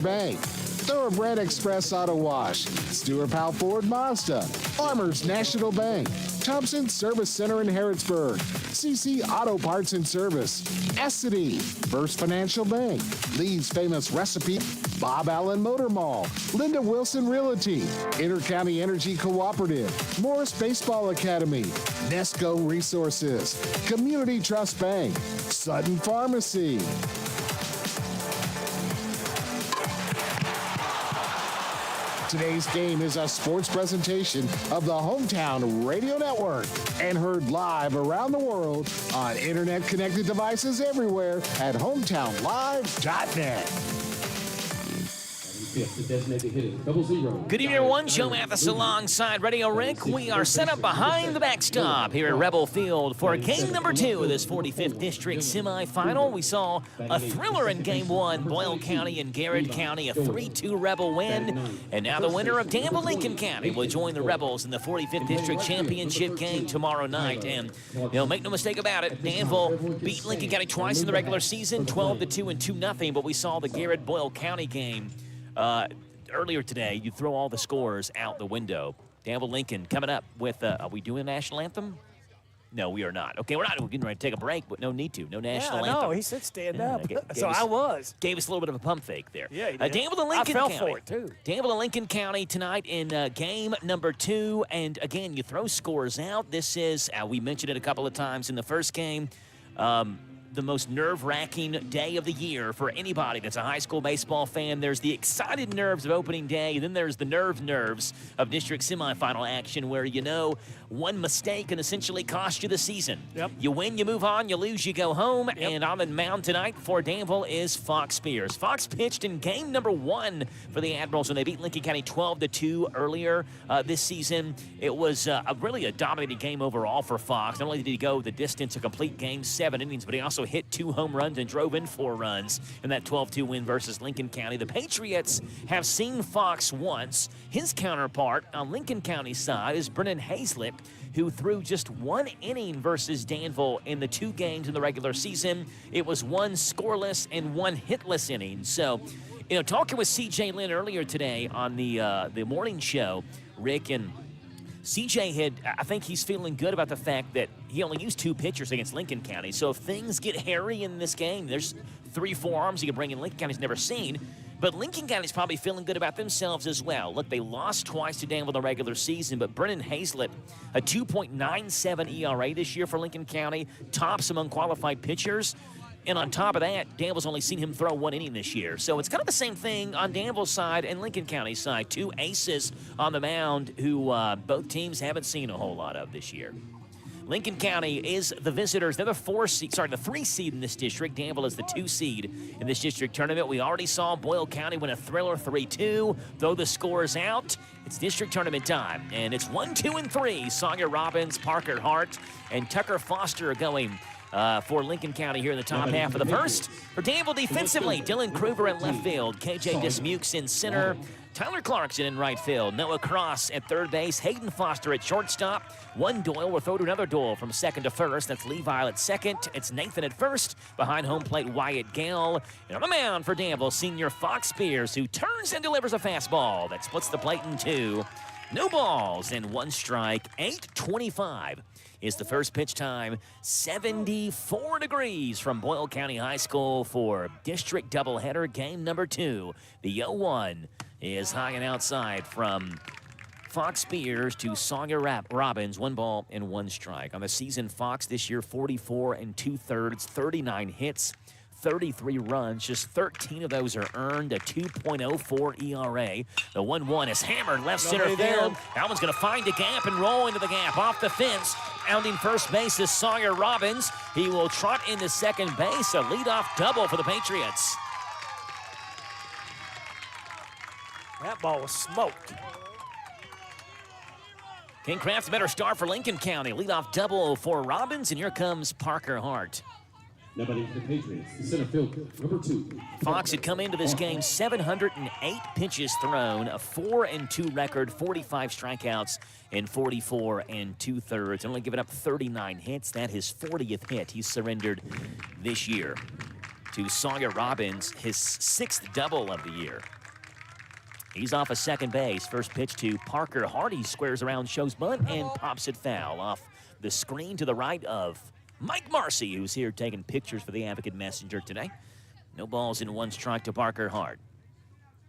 Bank, Thoroughbred Express Auto Wash, Stewart Powell Ford Mazda, Farmers National Bank, Thompson Service Center in Harrodsburg, CC Auto Parts and Service, Essity, First Financial Bank, Lee's Famous Recipe, Bob Allen Motor Mall, Linda Wilson Realty, Intercounty Energy Cooperative, Morris Baseball Academy, Nesco Resources, Community Trust Bank, Sutton Pharmacy. Today's game is a sports presentation of the Hometown Radio Network and heard live around the world on internet-connected devices everywhere at hometownlive.net. Good evening, everyone. Joe Mathis alongside Radio Rick. We are set up behind the backstop here at Rebel Field for game number 2 of this 45th District semifinal. We saw a thriller in game 1, Boyle County and Garrett County, a 3-2 Rebel win. And now the winner of Danville-Lincoln County will join the Rebels in the 45th District Championship game tomorrow night. And, make no mistake about it, Danville beat Lincoln County twice in the regular season, 12-2 and 2-0, but we saw the Garrett-Boyle County game earlier today. You throw all the scores out the window. Danville-Lincoln coming up with, are we doing a national anthem? No, we are not. Okay, we're getting ready to take a break, but no need to. No national anthem. No, he said stand up. I was. Gave us a little bit of a pump fake there. Yeah, he did. Danville-Lincoln I County. fell for it, too. Danville-Lincoln County tonight in game number 2. And, again, you throw scores out. This is, we mentioned it a couple of times in the first game, the most nerve-wracking day of the year for anybody that's a high school baseball fan. There's the excited nerves of opening day, and then there's the nerves of district semifinal action where, one mistake can essentially cost you the season. Yep. You win, you move on, you lose, you go home, and on the mound tonight for Danville is Fox Spears. Fox pitched in game number 1 for the Admirals when they beat Lincoln County 12-2 earlier this season. It was really a dominating game overall for Fox. Not only did he go the distance, a complete game, 7 innings, but he also hit 2 home runs and drove in 4 runs in that 12-2 win versus Lincoln County. The Patriots have seen Fox once. His counterpart on Lincoln County's side is Brennan Hazlett, who threw just 1 inning versus Danville in the 2 games in the regular season. It was 1 scoreless and 1 hitless inning. So, talking with C.J. Lynn earlier today on the morning show, Rick, and CJ I think he's feeling good about the fact that he only used 2 pitchers against Lincoln County. So if things get hairy in this game, there's 3-4 arms he can bring in Lincoln County's never seen. But Lincoln County's probably feeling good about themselves as well. Look, they lost twice to Danville in the regular season, but Brennan Hazlett, a 2.97 ERA this year for Lincoln County, tops among qualified pitchers. And on top of that, Danville's only seen him throw 1 inning this year. So it's kind of the same thing on Danville's side and Lincoln County's side. 2 aces on the mound who both teams haven't seen a whole lot of this year. Lincoln County is the visitors. They're the 3 seed in this district. Danville is the 2 seed in this district tournament. We already saw Boyle County win a thriller 3-2. Throw the scores out. It's district tournament time. And it's 1, 2, and 3. Sawyer Robbins, Parker Hart, and Tucker Foster are going for Lincoln County here in the top half of the first. For Danville defensively, Dylan Kruger in left field, KJ Dismukes in center, Tyler Clarkson in right field, Noah Cross at third base, Hayden Foster at shortstop. One Doyle will throw to another Doyle from second to first. That's Levi at second. It's Nathan at first. Behind home plate, Wyatt Gale. And on the mound for Danville, senior Fox Spears, who turns and delivers a fastball that splits the plate in 2. No balls and 1 strike. 8:25 is the first pitch time. 74 degrees from Boyle County High School for district doubleheader game number 2. The 0-1 is high and outside from Fox Spears to Sawyer Robbins. 1 ball and 1 strike. On the season, Fox this year 44 2/3, 39 hits, 33 runs. Just 13 of those are earned, a 2.04 ERA. The 1-1 is hammered left center field. That one's going to find a gap and roll into the gap off the fence. Rounding first base is Sawyer Robbins. He will trot into second base. A leadoff double for the Patriots. That ball was smoked. King Kraft's a better start for Lincoln County. Leadoff double for Robbins, and here comes Parker Hart. Now batting for the Patriots, the center fielder, number 2. Fox had come into this game 708 pitches thrown, a 4-2 record, 45 strikeouts, and 44 2/3. Only given up 39 hits. That his 40th hit he's surrendered this year. to Sawyer Robbins, his 6th double of the year. He's off of second base. First pitch to Parker Hardy, squares around, shows bunt, and pops it foul off the screen to the right of Mike Marcy, who's here taking pictures for the Advocate Messenger today. No balls and 1 strike to Parker Hart.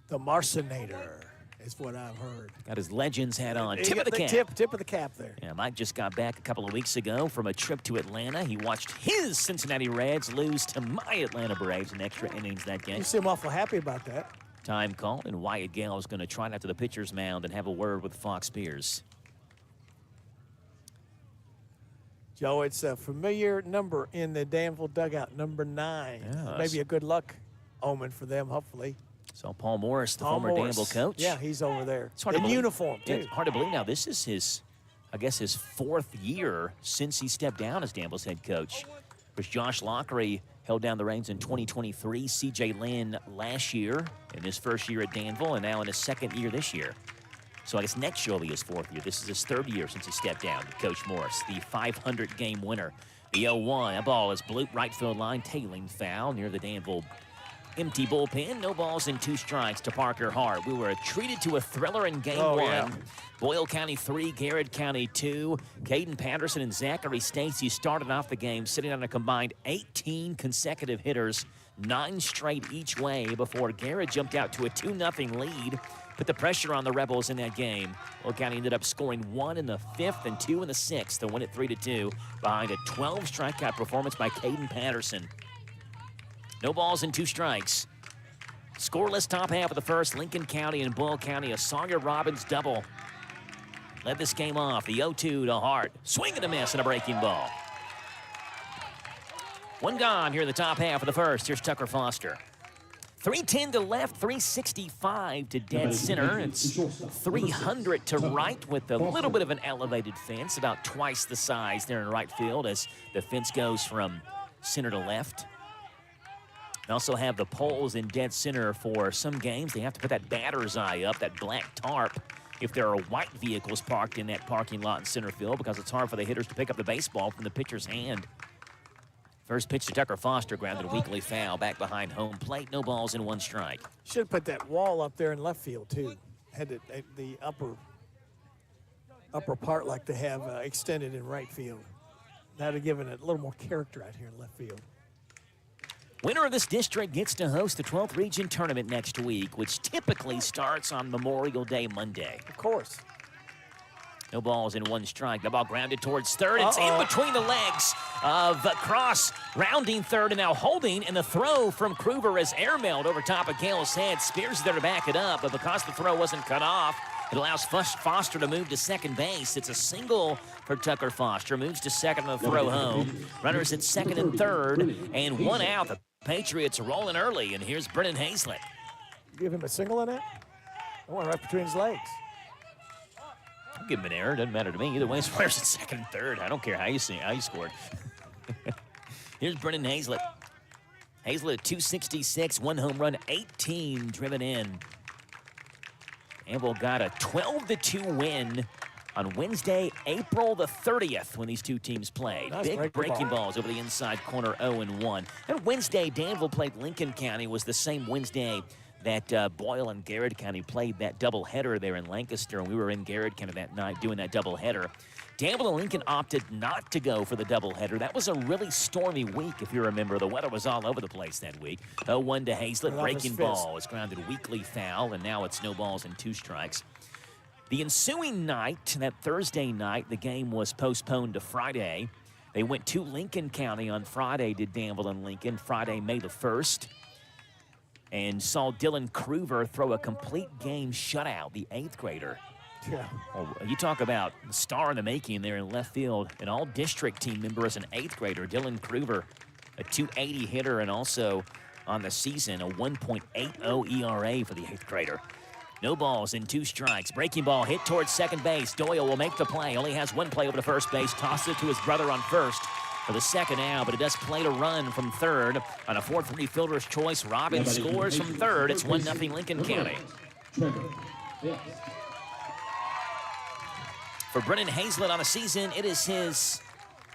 The Marcinator is what I've heard. Got his Legends hat on. Tip of the cap. Tip of the cap there. Yeah, Mike just got back a couple of weeks ago from a trip to Atlanta. He watched his Cincinnati Reds lose to my Atlanta Braves in extra innings that game. You seem awful happy about that. Time called, and Wyatt Gale is going to trot out to the pitcher's mound and have a word with Fox Spears. Joe, it's a familiar number in the Danville dugout, number 9. Yes. Maybe a good luck omen for them, hopefully. So Paul Morris, the former Danville coach. Yeah, he's over there. It's hard to in believe. uniform, too. It's hard to believe now. This is his, I guess, his 4th year since he stepped down as Danville's head coach. Because Josh Lockery held down the reins in 2023. C.J. Lynn last year in his first year at Danville, and now in his 2nd year this year. So I guess next year will be his 4th year. This is his 3rd year since he stepped down. Coach Morris, the 500-game winner. The 0-1, that ball is blooped right field line, tailing foul near the Danville empty bullpen. No balls and 2 strikes to Parker Hart. We were treated to a thriller in game 1. Yeah. Boyle County 3, Garrett County 2. Caden Patterson and Zachary Stacy started off the game sitting on a combined 18 consecutive hitters, 9 straight each way before Garrett jumped out to a 2-0 lead. Put the pressure on the Rebels in that game. Boyle County ended up scoring 1 in the 5th and 2 in the 6th to win it 3-2 behind a 12 strikeout performance by Caden Patterson. No balls and 2 strikes. Scoreless top half of the first. Lincoln County and Boyle County, a Sawyer Robbins double led this game off. The 0-2 to Hart. Swing and a miss and a breaking ball. 1 gone here in the top half of the first. Here's Tucker Foster. 310 to left, 365 to dead center. It's 300 to right with a little bit of an elevated fence, about twice the size there in right field as the fence goes from center to left. They also have the poles in dead center for some games. They have to put that batter's eye up, that black tarp, if there are white vehicles parked in that parking lot in center field, because it's hard for the hitters to pick up the baseball from the pitcher's hand. First pitch to Tucker Foster, grounded a weakly foul back behind home plate. No balls and 1 strike. Should put that wall up there in left field, too. Had the upper part like they have extended in right field. That would have given it a little more character out here in left field. Winner of this district gets to host the 12th Region Tournament next week, which typically starts on Memorial Day Monday. Of course. No balls and 1 strike. The ball grounded towards third. It's in between the legs of Cross, rounding third and now holding, and the throw from Kruger is airmailed over top of Gale's head. Spears is there to back it up, but because the throw wasn't cut off, it allows Foster to move to second base. It's a single for Tucker Foster. Moves to second on the throw home. Runners at second and third, and 1 out. The Patriots are rolling early, and here's Brennan Hazlett. Give him a single on that? I want right between his legs. I'll give him an error. Doesn't matter to me. Either way, it's runners at second and third. I don't care how you scored. Here's Brennan Hazlett. Hazlett at 266, 1 home run, 18 driven in. Danville got a 12-2 win on Wednesday, April the 30th, when these two teams played. Nice Big breaking balls over the inside corner, 0-1. And Wednesday, Danville played Lincoln County. Was the same Wednesday that Boyle and Garrett County played that doubleheader there in Lancaster, and we were in Garrett County that night doing that doubleheader. Danville and Lincoln opted not to go for the doubleheader. That was a really stormy week, if you remember. The weather was all over the place that week. 0-1 to Hazlett. Breaking ball is grounded weakly foul, and now it's no balls and 2 strikes. The ensuing night, that Thursday night, the game was postponed to Friday. They went to Lincoln County on Friday, did Danville and Lincoln, Friday, May the 1st. And saw Dylan Kruger throw a complete game shutout, the 8th grader. Yeah. Oh, you talk about the star in the making there in left field. An all-district team member as an 8th grader, Dylan Kruger, a 280 hitter, and also on the season a 1.80 ERA for the 8th grader. No balls and 2 strikes. Breaking ball hit towards second base. Doyle will make the play. Only has 1 play over to first base. Tosses it to his brother on first for the second out, but it does play to run from third on a 4-3 fielder's choice. Robbins scores from third. It's 1-0 Lincoln County. For Brennan Hazlett on the season, it is his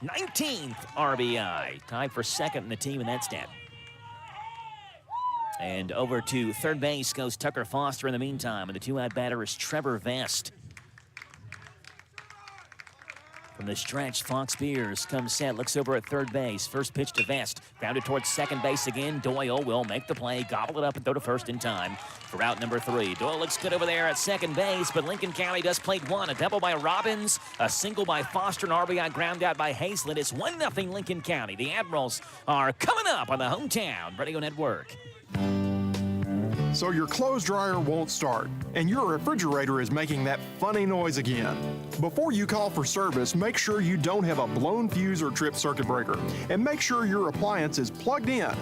19th RBI. Tied for second in the team in that stat. And over to third base goes Tucker Foster in the meantime. And the two-out batter is Trevor Vest. From the stretch, Fox Spears comes set, looks over at third base. First pitch to Vest. Grounded towards second base again. Doyle will make the play, gobble it up, and throw to first in time for out number 3. Doyle looks good over there at second base, but Lincoln County does plate one. A double by Robbins, a single by Foster, an RBI ground out by Hazlett. It's 1-0 Lincoln County. The Admirals are coming up on the Hometown Radio Network. So your clothes dryer won't start, and your refrigerator is making that funny noise again. Before you call for service, make sure you don't have a blown fuse or tripped circuit breaker, and make sure your appliance is plugged in.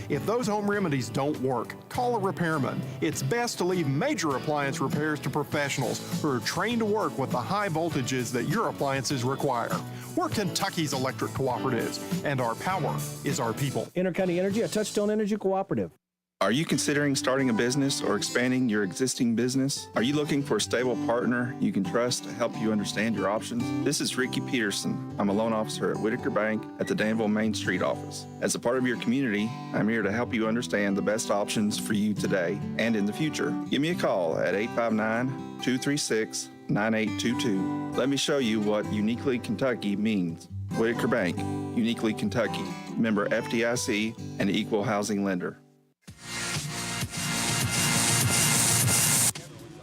If those home remedies don't work, call a repairman. It's best to leave major appliance repairs to professionals who are trained to work with the high voltages that your appliances require. We're Kentucky's electric cooperatives, and our power is our people. Intercounty Energy, a Touchstone Energy cooperative. Are you considering starting a business or expanding your existing business? Are you looking for a stable partner you can trust to help you understand your options? This is Ricky Peterson. I'm a loan officer at Whitaker Bank at the Danville Main Street office. As a part of your community, I'm here to help you understand the best options for you today and in the future. Give me a call at 859-236-9822. Let me show you what Uniquely Kentucky means. Whitaker Bank, Uniquely Kentucky, member FDIC, and equal housing lender.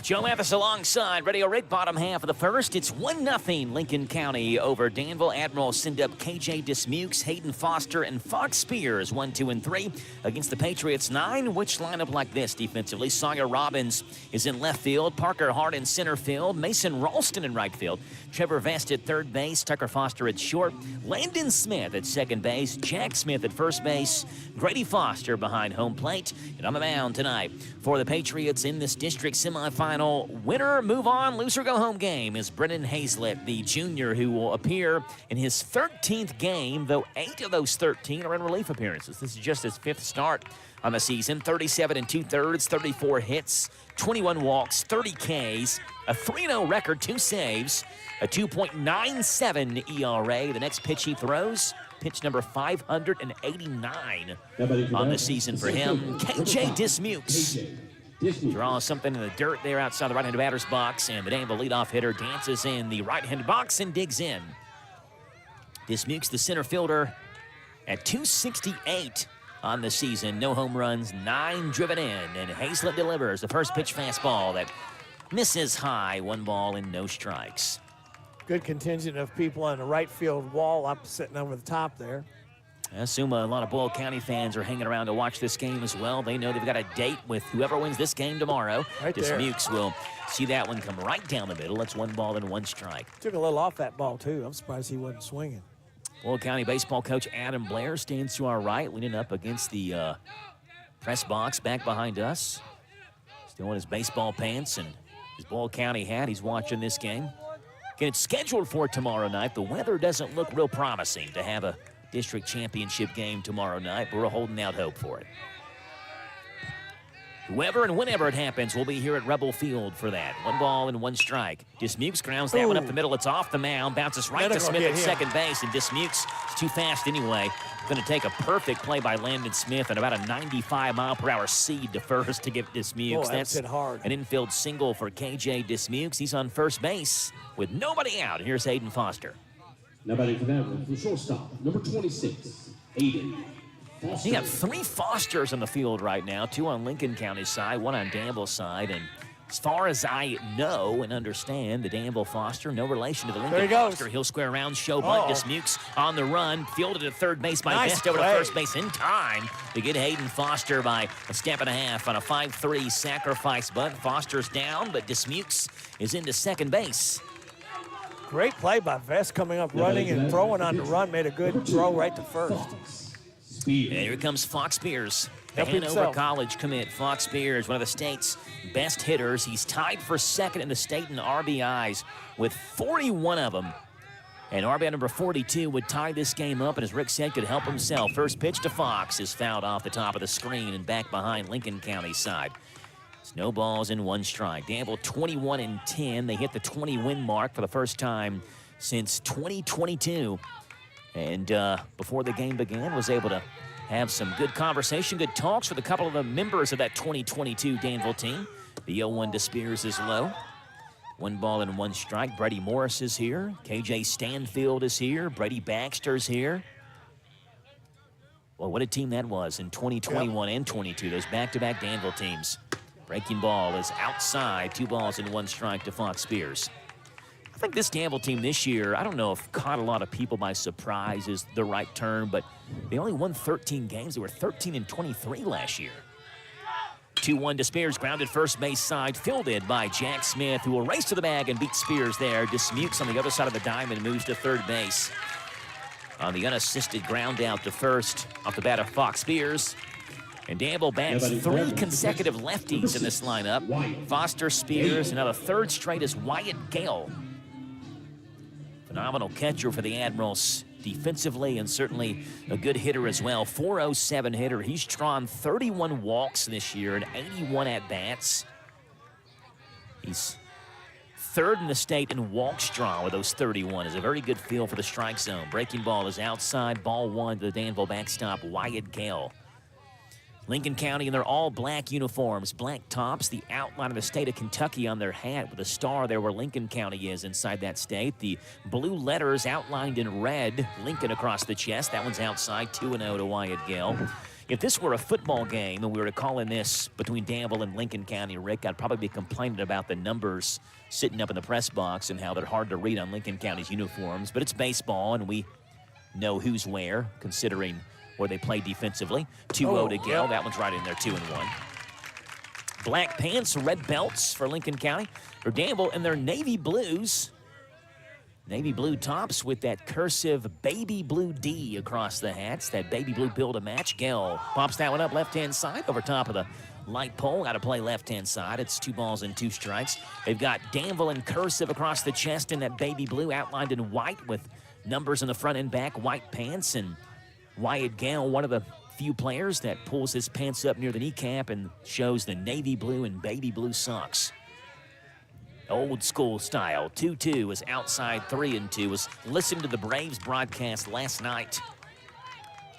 Joe Mathis alongside Radio Rick, bottom half of the first. It's 1-0 Lincoln County over Danville. Admirals send up KJ Dismukes, Hayden Foster, and Fox Spears, 1, 2, and 3 against the Patriots 9, which line up like this defensively. Sawyer Robbins is in left field, Parker Hart in center field, Mason Ralston in right field, Trevor Vest at third base, Tucker Foster at short, Landon Smith at second base, Jack Smith at first base, Grady Foster behind home plate. And on the mound tonight for the Patriots in this district semifinal, winner move on, loser go home game is Brennan Hazlett, the junior, who will appear in his 13th game, though 8 of those 13 are in relief appearances. This is just his 5th start on the season. 37 2/3, 34 hits, 21 walks, 30 Ks, a 3-0 record, 2 saves, a 2.97 ERA. The next pitch he throws, pitch number 589 on the season for him. KJ Dismukes draws something in the dirt there outside the right-handed batter's box, and the Danville leadoff hitter dances in the right-handed box and digs in. Dismukes, the center fielder, at 268 on the season. No home runs, 9 driven in, and Hazlett delivers the first pitch fastball that misses high. 1 ball and no strikes. Good contingent of people on the right field wall up sitting over the top there. I assume a lot of Boyle County fans are hanging around to watch this game as well. They know they've got a date with whoever wins this game tomorrow. Right there. Dismukes will see that one come right down the middle. That's 1 ball and 1 strike. Took a little off that ball, too. I'm surprised he wasn't swinging. Boyle County baseball coach Adam Blair stands to our right, leaning up against the press box back behind us. Still in his baseball pants and his Boyle County hat. He's watching this game. Again, it's scheduled for tomorrow night. The weather doesn't look real promising to have a district championship game tomorrow night, but we're holding out hope for it. Whoever and whenever it happens, we'll be here at Rebel Field for that. 1 ball and 1 strike. Dismukes grounds that one up the middle. It's off the mound, bounces right to Smith at second base, and Dismukes is too fast anyway. Going to take a perfect play by Landon Smith and about a 95-mile-per-hour seed to first to give Dismukes. That's hit hard. An infield single for KJ Dismukes. He's on first base with nobody out. Here's Hayden Foster. Now batting for that one, for shortstop, number 26, Hayden Foster. You got 3 Fosters on the field right now, 2 on Lincoln County's side, 1 on Danville's side, and as far as I know and understand, the Danville Foster, no relation to the Lincoln Foster. He'll square around, show bunt. Dismukes on the run, fielded at third base by Vest over to first base in time to get Hayden Foster by a step and a half on a 5-3 sacrifice bunt. Foster's down, but Dismukes is into second base. Great play by Vest coming up, running and throwing on the run. Made a good throw right to first. And here comes Fox Spears, the Hanover College commit. Fox Spears, one of the state's best hitters. He's tied for second in the state in RBIs with 41 of them. And RBI number 42 would tie this game up, and as Rick said, could help himself. First pitch to Fox is fouled off the top of the screen and back behind Lincoln County's side. It's no balls and 1 strike. Danville 21-10. They hit the 20-win mark for the first time since 2022. And before the game began, was able to have some good conversation, good talks with a couple of the members of that 2022 Danville team. The 0-1 to Spears is low. 1 ball and 1 strike. Brady Morris is here. KJ Stanfield is here. Brady Baxter's here. Well, what a team that was in 2021 and 22. Those back-to-back Danville teams. Breaking ball is outside. 2 balls and 1 strike to Fox Spears. I think this Danville team this year, I don't know if caught a lot of people by surprise is the right term, but they only won 13 games. They were 13-23 last year. 2-1 to Spears, grounded first base side, fielded by Jack Smith, who will race to the bag and beat Spears there. Dismukes on the other side of the diamond moves to third base. On the unassisted ground out to first off the bat of Fox Spears. And Danville bats 3 consecutive lefties in this lineup. Foster, Spears, and now the third straight is Wyatt Gale. Phenomenal catcher for the Admirals defensively and certainly a good hitter as well. 407 hitter. He's drawn 31 walks this year and 81 at-bats. He's third in the state in walks drawn with those 31. Is a very good feel for the strike zone. Breaking ball is outside. Ball 1 to the Danville backstop, Wyatt Gale. Lincoln County in their all-black uniforms, black tops, the outline of the state of Kentucky on their hat with a star there where Lincoln County is inside that state. The blue letters outlined in red, Lincoln across the chest. That one's outside, 2-0 to Wyatt Gale. If this were a football game and we were to call in this between Danville and Lincoln County, Rick, I'd probably be complaining about the numbers sitting up in the press box and how they're hard to read on Lincoln County's uniforms. But it's baseball, and we know who's where, considering where they play defensively. 2-0 to Gale. That one's right in there, 2-1. Black pants, red belts for Lincoln County. For Danville and their navy blues. Navy blue tops with that cursive baby blue D across the hats. That baby blue build a match. Gale pops that one up left-hand side over top of the light pole. Got to play left-hand side. It's 2 balls and 2 strikes. They've got Danville in cursive across the chest in that baby blue outlined in white with numbers in the front and back, white pants, and Wyatt Gale, one of the few players that pulls his pants up near the kneecap and shows the navy blue and baby blue socks. Old school style. 2-2 was outside, 3-2. Was listening to the Braves broadcast last night.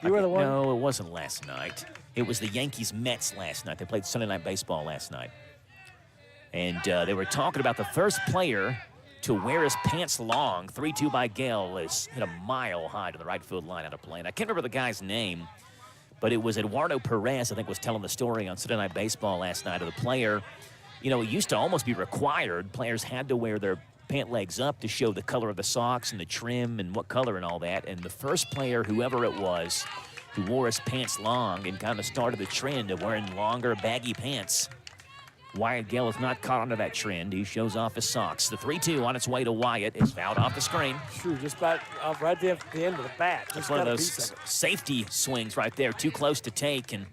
You were the one? No, it wasn't last night. It was the Yankees-Mets last night. They played Sunday Night Baseball last night. And they were talking about the first player to wear his pants long. 3-2 by Gale is hit a mile high to the right field line out of play. And I can't remember the guy's name, but it was Eduardo Perez, I think, was telling the story on Sunday Night Baseball last night of the player. You know, it used to almost be required. Players had to wear their pant legs up to show the color of the socks and the trim and what color and all that. And the first player, whoever it was, who wore his pants long and kind of started the trend of wearing longer, baggy pants. Wyatt Gale is not caught onto that trend. He shows off his socks. The 3-2 on its way to Wyatt is fouled off the screen. True, just about right there at the end of the bat. That's one of those safety swings right there, too close to take, and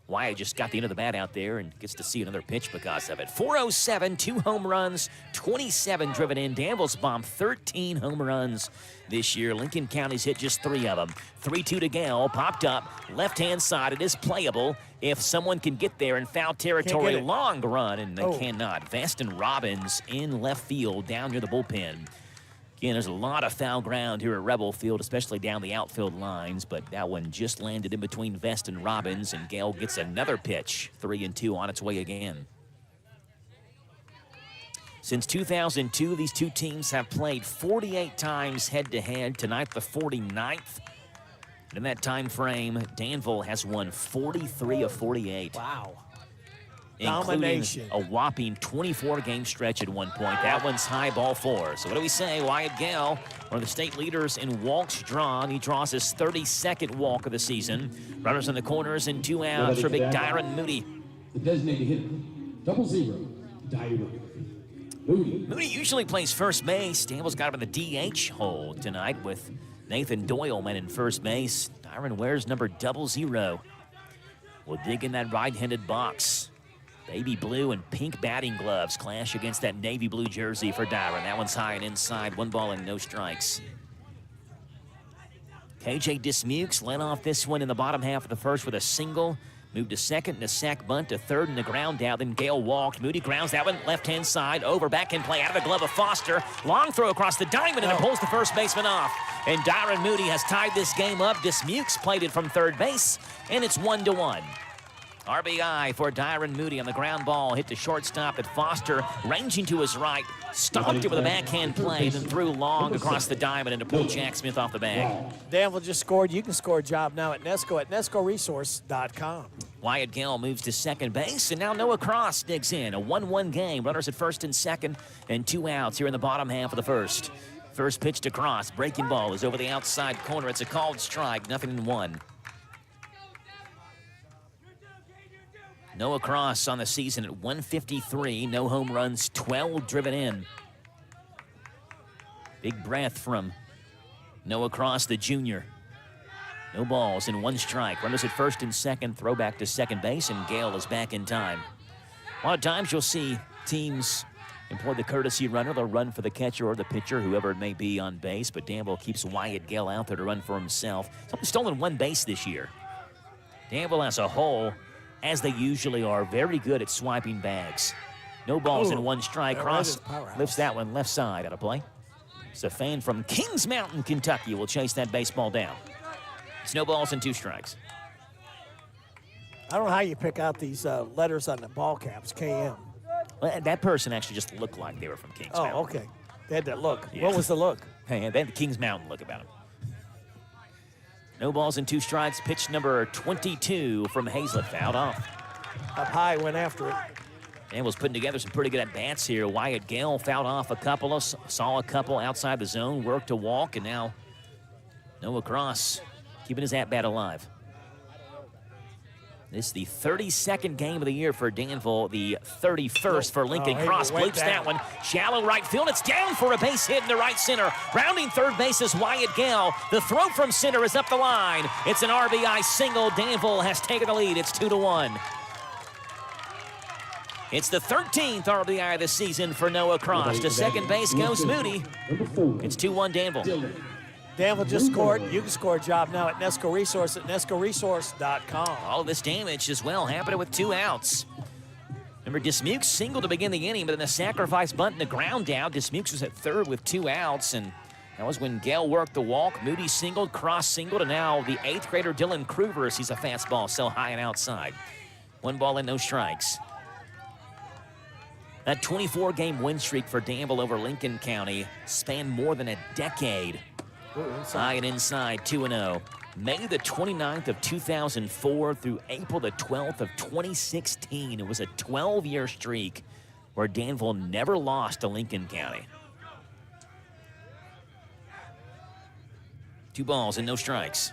Wyatt just got the end of the bat out there and gets to see another pitch because of it. 407, 2 home runs, 27 driven in. Danville's bombed 13 home runs this year. Lincoln County's hit just 3 of them. 3-2 to Gale, popped up, left-hand side. It is playable if someone can get there in foul territory. Long run, and they cannot. Veston Robbins in left field down near the bullpen. Again, there's a lot of foul ground here at Rebel Field, especially down the outfield lines, but that one just landed in between Vest and Robbins, and Gale gets another pitch. 3-2 on its way again. Since 2002, these two teams have played 48 times head-to-head. Tonight, the 49th. And in that time frame, Danville has won 43 of 48. Wow. Including a whopping 24-game stretch at one point. That one's high, ball 4. So what do we say? Wyatt Gale, one of the state leaders in walks drawn. He draws his 32nd walk of the season. Runners in the corners and 2 outs for Big Dyron Moody. The designated hitter, 00, Dyron Moody. Moody usually plays first base. Danville's got him in the DH hole tonight with Nathan Doyle man in first base. Dyron wears number 00. We'll dig in that right-handed box. Baby blue and pink batting gloves clash against that navy blue jersey for Dyron. That one's high and inside. 1 ball and no strikes. KJ Dismukes led off this one in the bottom half of the first with a single. Moved to second and a sack bunt to third and the ground out. Then Gale walked. Moody grounds that one left-hand side. Over backhand play out of the glove of Foster. Long throw across the diamond and it pulls the first baseman off. And Dyron Moody has tied this game up. Dismukes played it from third base, and it's 1-1. RBI for Dyron Moody on the ground ball. Hit the shortstop at Foster, ranging to his right. Stopped it with a backhand play, then threw long across the diamond and to pull Jack Smith off the bag. Danville just scored. You can score a job now at nescoresource.com. Wyatt Gale moves to second base, and now Noah Cross digs in. A 1-1 game. Runners at first and second, and 2 outs here in the bottom half of the first. First pitch to Cross. Breaking ball is over the outside corner. It's a called strike, 0-1. Noah Cross on the season at 153. No home runs, 12 driven in. Big breath from Noah Cross, the junior. No balls and 1 strike. Runners at first and second. Throwback to second base, and Gale is back in time. A lot of times you'll see teams employ the courtesy runner. They'll run for the catcher or the pitcher, whoever it may be on base, but Danville keeps Wyatt Gale out there to run for himself. He's only stolen 1 base this year. Danville as a whole, as they usually are, very good at swiping bags. No balls and 1 strike. Cross lifts that one left side out of play. It's a fan from Kings Mountain, Kentucky will chase that baseball down. It's no balls and 2 strikes. I don't know how you pick out these letters on the ball caps, KM. Well, that person actually just looked like they were from Kings Mountain. Oh, okay. They had that look. Yeah. What was the look? Hey, they had the Kings Mountain look about them. No balls and 2 strikes. Pitch number 22 from Hazlett, fouled off. Up high, went after it. And was putting together some pretty good at-bats here. Wyatt Gale fouled off a couple, saw a couple outside the zone, worked to walk, and now Noah Cross keeping his at-bat alive. This is the 32nd game of the year for Danville, the 31st for Lincoln. Cross bloops that one. Shallow right field. It's down for a base hit in the right center. Rounding third base is Wyatt Gale. The throw from center is up the line. It's an RBI single. Danville has taken the lead. It's 2-1. It's the 13th RBI of the season for Noah Cross. To second base goes Moody. It's 2-1 Danville. Danville just scored. You can score a job now at Nesco Resource at nescoresource.com. All of this damage as well happening with 2 outs. Remember, Dismukes singled to begin the inning, but then the sacrifice bunt and the ground out. Dismukes was at third with 2 outs, and that was when Gale worked the walk. Moody singled, Cross singled, and now the 8th grader Dylan Kruger sees a fastball so high and outside. 1 ball and no strikes. That 24-game win streak for Danville over Lincoln County spanned more than a decade. High and inside, 2-0. May the 29th of 2004 through April the 12th of 2016. It was a 12-year streak where Danville never lost to Lincoln County. 2 balls and no strikes.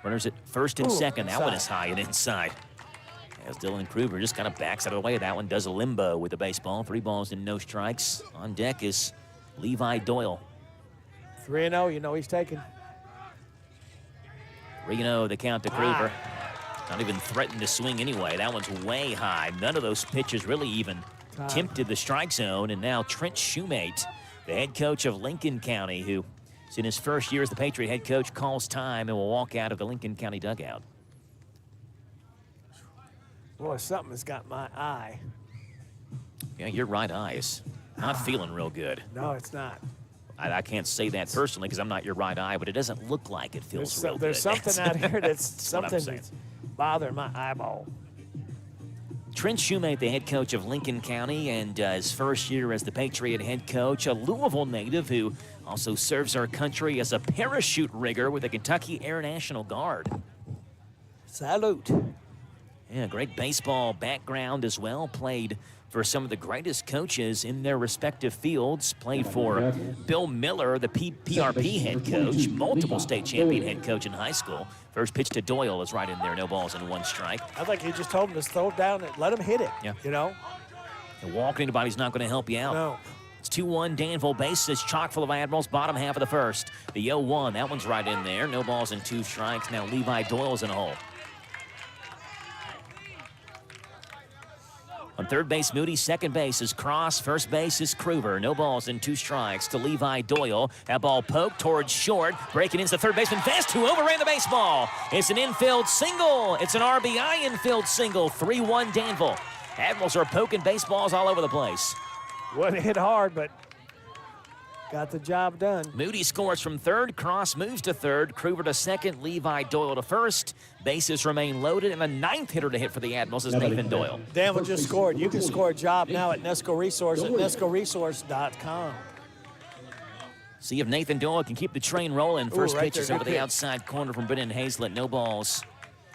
Runners at first and second. That one is high and inside. As Dylan Kruger just kind of backs out of the way. That one does a limbo with the baseball. 3 balls and no strikes. On deck is Levi Doyle. 3-0, you know he's taking. 3-0 the count to Kruger. Not even threatened to swing anyway. That one's way high. None of those pitches really even tempted the strike zone. And now Trent Shoemate, the head coach of Lincoln County, who is in his first year as the Patriot head coach, calls time and will walk out of the Lincoln County dugout. Boy, something has got my eye. Yeah, your right eye is not feeling real good. No, it's not. I can't say that personally because I'm not your right eye, but it doesn't look like it feels real good. There's something out here that's something saying. that's bothering my eyeball. Trent Shoemate, the head coach of Lincoln County, and his first year as the Patriot head coach, a Louisville native who also serves our country as a parachute rigger with the Kentucky Air National Guard. Salute. Yeah, great baseball background as well. Played for some of the greatest coaches in their respective fields. Played for Bill Miller, the PRP head coach, multiple state champion head coach in high school. First pitch to Doyle is right in there. No balls and 1 strike. I think he just told him to throw it down and let him hit it. Yeah. You know? And walking anybody's not going to help you out. No. It's 2-1 Danville. Bases chock full of Admirals. Bottom half of the first. The 0-1, that one's right in there. No balls and 2 strikes. Now Levi Doyle's in a hole. On third base, Moody. Second base is Cross. First base is Kruger. No balls and 2 strikes to Levi Doyle. That ball poked towards short. Breaking into the third baseman, Vest, who overran the baseball. It's an infield single. It's an RBI infield single. 3-1 Danville. Admirals are poking baseballs all over the place. Wouldn't hit hard, but got the job done. Moody scores from third. Cross moves to third. Kruger to second. Levi Doyle to first. Bases remain loaded, and the 9th hitter to hit for the Admirals is Nathan Doyle. Danville just scored. You can score a job now at Nesco Resource at nescoresource.com. See if Nathan Doyle can keep the train rolling. First right pitch is there. over Good the pitch. outside corner from Brennan Hazlett. No balls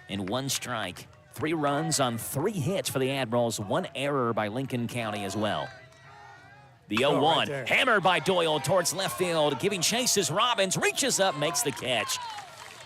and 1 strike. 3 runs on 3 hits for the Admirals. 1 error by Lincoln County as well. The 0-1, right there. hammered by Doyle towards left field. Giving chase is Robbins, reaches up, makes the catch.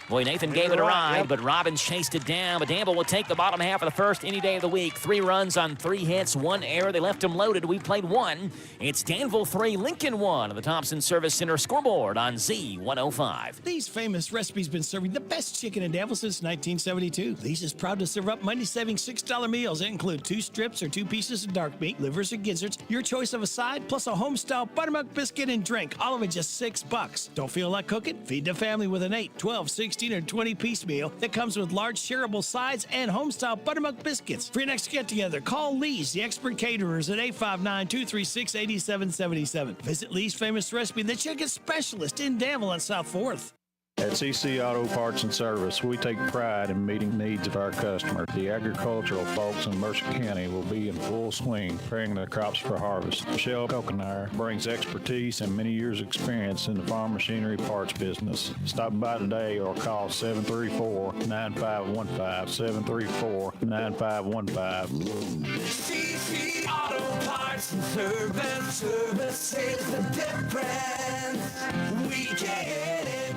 Boy, Nathan gave it a ride, yep. but Robbins chased it down. But Danville will take the bottom half of the first any day of the week. 3 runs on 3 hits, 1 error. They left him loaded. We played 1. It's Danville 3, Lincoln 1 on the Thompson Service Center scoreboard on Z105. Lee's Famous Recipe's been serving the best chicken in Danville since 1972. Lee's is proud to serve up money-saving $6 meals that include 2 strips or 2 pieces of dark meat, livers or gizzards, your choice of a side, plus a home-style buttermilk biscuit and drink, all of it just $6. Don't feel like cooking? Feed the family with an 8, 12, 16, or 20-piece meal that comes with large shareable sides and home-style buttermilk biscuits. For your next get-together, call Lee's, the expert caterers, at 859-236-8777. Visit Lee's Famous Recipe, the chicken specialist in Danville and South 4th. At CC Auto Parts and Service, we take pride in meeting needs of our customers. The agricultural folks in Mercer County will be in full swing preparing their crops for harvest. Michelle Kokenair brings expertise and many years' experience in the farm machinery parts business. Stop by today or call 734-9515, 734-9515. CC Auto Parts and Service is the difference. We get it.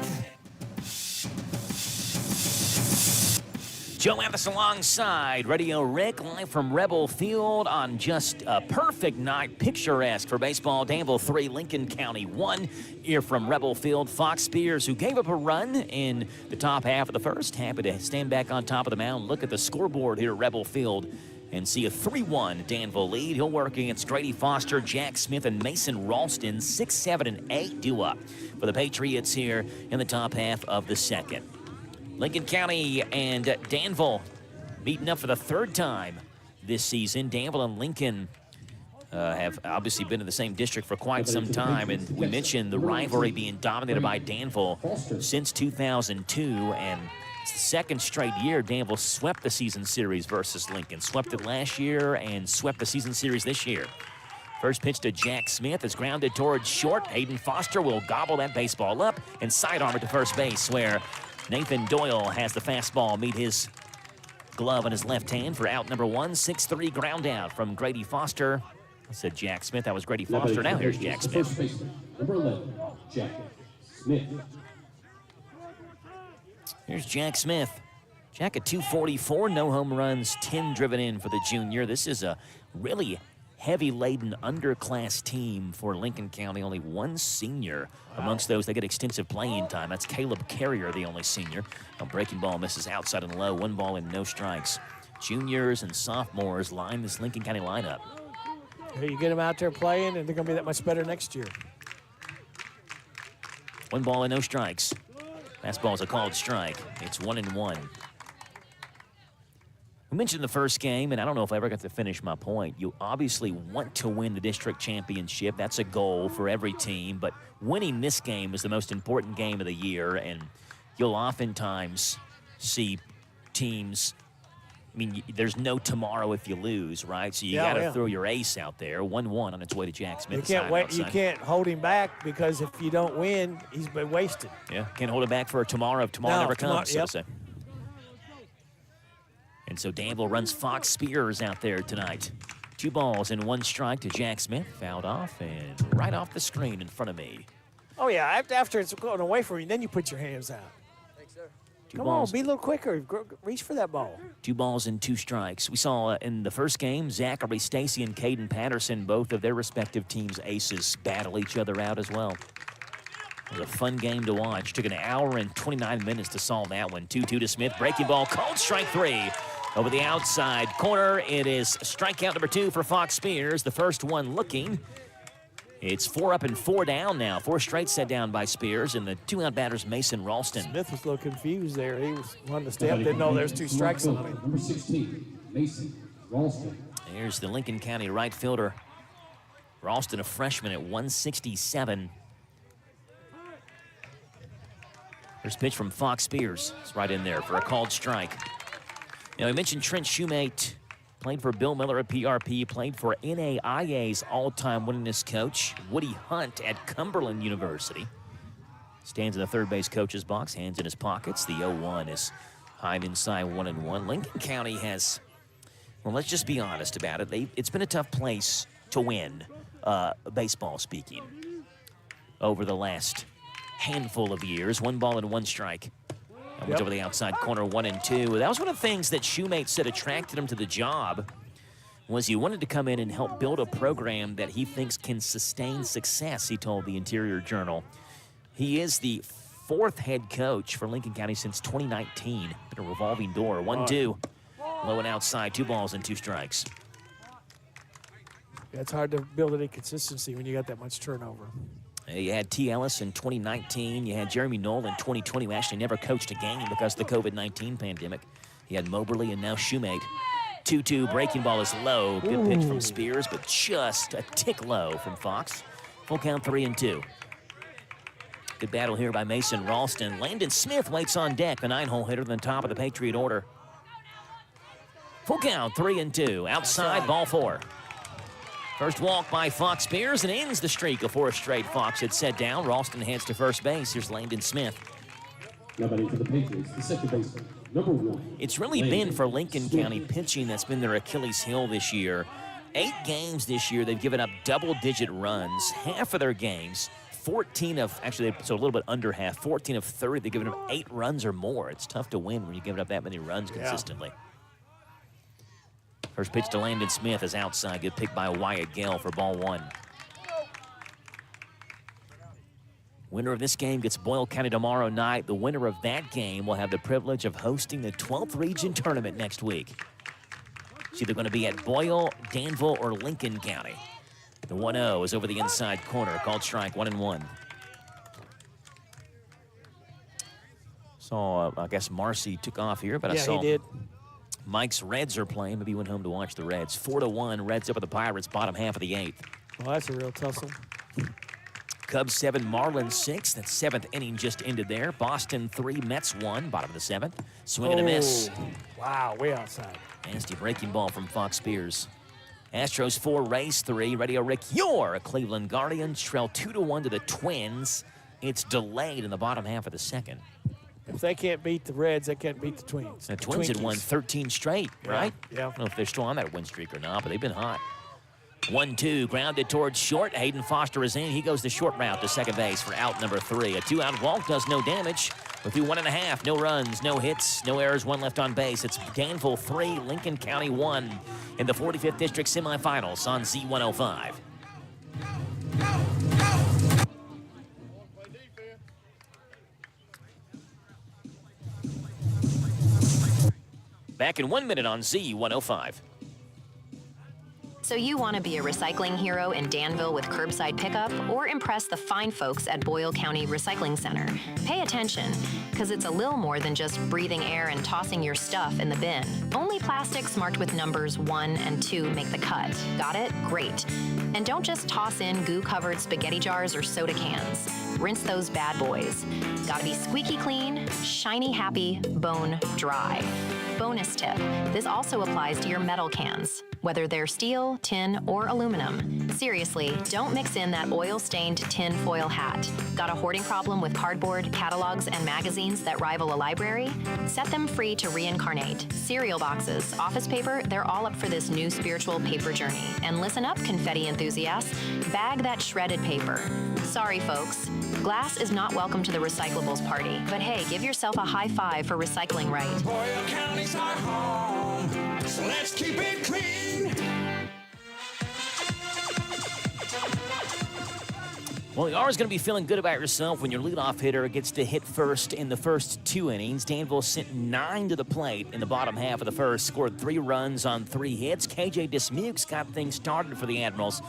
Joe Mathis alongside Radio Rick, live from Rebel Field on just a perfect night, picturesque for baseball. Danville 3, Lincoln County 1. Here from Rebel Field, Fox Spears, who gave up a run in the top half of the first. Happy to stand back on top of the mound, look at the scoreboard here at Rebel Field, and see a 3-1 Danville lead. He'll work against Grady Foster, Jack Smith, and Mason Ralston. 6, 7, and 8 due up for the Patriots here in the top half of the second. Lincoln County and Danville meeting up for the 3rd time this season. Danville and Lincoln have obviously been in the same district for quite some time, and we mentioned the rivalry being dominated by Danville since 2002, and it's the 2nd straight year Danville swept the season series versus Lincoln. Swept it last year and swept the season series this year. First pitch to Jack Smith is grounded towards short. Hayden Foster will gobble that baseball up and sidearm it to first base, where Nathan Doyle has the fastball meet his glove in his left hand for out number 1. 6-3 ground out from Grady Foster. I said Jack Smith. That was Grady Foster. Now here's Jack Smith. First baseman, number 11, Jack Smith. Here's Jack Smith. Jack at 244, no home runs, 10 driven in for the junior. This is a really heavy-laden underclass team for Lincoln County. Only 1 senior amongst those that get extensive playing time. That's Caleb Carrier, the only senior. A breaking ball misses outside and low. 1 ball and no strikes. Juniors and sophomores line this Lincoln County lineup. Here you get them out there playing, and they're going to be that much better next year. 1 ball and no strikes. Fastball is a called strike. It's 1-1. We mentioned the first game, and I don't know if I ever got to finish my point. You obviously want to win the district championship. That's a goal for every team, but winning this game is the most important game of the year, and you'll oftentimes see teams, I mean, there's no tomorrow if you lose, right? So you got to throw your ace out there. 1-1 on its way to Jack Smith. You can't hold him back, because if you don't win, he's been wasted. Yeah, can't hold him back for tomorrow if tomorrow never comes, so to say. And so Danville runs Fox Spears out there tonight. 2 balls and 1 strike to Jack Smith. Fouled off and right off the screen in front of me. Oh, yeah, after it's going away from you, then you put your hands out. Thanks, sir. Come on, be a little quicker. Reach for that ball. 2 balls and 2 strikes. We saw in the first game, Zachary Stacy and Caden Patterson, both of their respective teams' aces, battle each other out as well. It was a fun game to watch. Took an hour and 29 minutes to solve that one. 2-2 to Smith. Breaking ball called strike 3. Over the outside corner, it is strikeout number 2 for Fox Spears. The first one looking. It's 4 up and 4 down now. 4 straight set down by Spears, and the 2-out batter's Mason Ralston. Smith was a little confused there. He was wanting to step, didn't know there's 2 strikes on him. Number 16, Mason Ralston. There's the Lincoln County right fielder. Ralston, a freshman at 167. First pitch from Fox Spears. It's right in there for a called strike. You know, I mentioned Trent Shoemate, played for Bill Miller at PRP, played for NAIA's all-time winningest coach, Woody Hunt at Cumberland University. Stands in the third base coach's box, hands in his pockets. The 0-1 is high and inside 1-1. Lincoln County has, well, let's just be honest about it. It's been a tough place to win, baseball speaking, over the last handful of years. 1 ball and 1 strike. That one's over the outside corner, 1-2. That was one of the things that Shoemate said attracted him to the job, was he wanted to come in and help build a program that he thinks can sustain success, he told the Interior Journal. He is the 4th head coach for Lincoln County since 2019. Been a revolving door. 1-2. Low and outside, 2 balls and 2 strikes. Yeah, it's hard to build any consistency when you got that much turnover. You had T. Ellis in 2019. You had Jeremy Knoll in 2020, who actually never coached a game because of the COVID-19 pandemic. You had Moberly and now Shoemate. 2-2, breaking ball is low. Good pitch from Spears, but just a tick low from Fox. Full count 3-2. Good battle here by Mason Ralston. Landon Smith waits on deck, the 9-hole hitter, than top of the Patriot order. Full count 3-2. Outside, ball 4. First walk by Fox Spears and ends the streak of 4 straight. Fox had set down. Ralston heads to first base. Here's Landon Smith. Now batting for the Patriots, the second baseman, number 1. It's really been for Lincoln County pitching that's been their Achilles heel this year. 8 games this year, they've given up double-digit runs. Half of their games, 14 of, actually, so a little bit under half, 14 of 30, they've given up 8 runs or more. It's tough to win when you're giving up that many runs consistently. First pitch to Landon Smith is outside. Good pick by Wyatt Gale for ball 1. Winner of this game gets Boyle County tomorrow night. The winner of that game will have the privilege of hosting the 12th Region Tournament next week. It's either going to be at Boyle, Danville, or Lincoln County. The 1-0 is over the inside corner. Called strike, 1-1. Saw, I guess Marcy took off here, but I saw he did. Mike's Reds are playing. Maybe he went home to watch the Reds. 4-1, Reds up with the Pirates, bottom half of the 8th. Well, that's a real tussle. Cubs 7, Marlins 6. That 7th inning just ended there. Boston 3, Mets 1, bottom of the 7th. Swing and a miss. Wow, way outside. Nasty breaking ball from Fox Spears. Astros 4, Rays 3. Radio Rick Yore, Cleveland Guardians trail 2-1 to the Twins. It's delayed in the bottom half of the 2nd. If they can't beat the Reds, they can't beat the Twins. The Twins had won 13 straight, right? Yeah. I don't know if they're still on that win streak or not, but they've been hot. 1-2, grounded towards short. Hayden Foster is in. He goes the short route to second base for out number 3. A 2-out walk does no damage. We're through 1.5. No runs, no hits, no errors, 1 left on base. It's Danville 3, Lincoln County 1 in the 45th District semifinals on Z105. Back in 1 minute on Z105. So you want to be a recycling hero in Danville with curbside pickup, or impress the fine folks at Boyle County Recycling Center? Pay attention, because it's a little more than just breathing air and tossing your stuff in the bin. Only plastics marked with numbers 1 and 2 make the cut. Got it? Great. And don't just toss in goo-covered spaghetti jars or soda cans. Rinse those bad boys. Gotta be squeaky clean, shiny happy, bone dry. Bonus tip, this also applies to your metal cans, whether they're steel, tin, or aluminum. Seriously, don't mix in that oil-stained tin foil hat. Got a hoarding problem with cardboard, catalogs, and magazines that rival a library? Set them free to reincarnate. Cereal boxes, office paper, they're all up for this new spiritual paper journey. And listen up, confetti enthusiasts, bag that shredded paper. Sorry, folks. Glass is not welcome to the recyclables party, but hey, give yourself a high five for recycling right. Boyle County's our home, so let's keep it clean. Well, you're always going to be feeling good about yourself when your leadoff hitter gets to hit first in the first 2 innings. Danville sent 9 to the plate in the bottom half of the first, scored 3 runs on 3 hits. KJ Dismukes got things started for the Admirals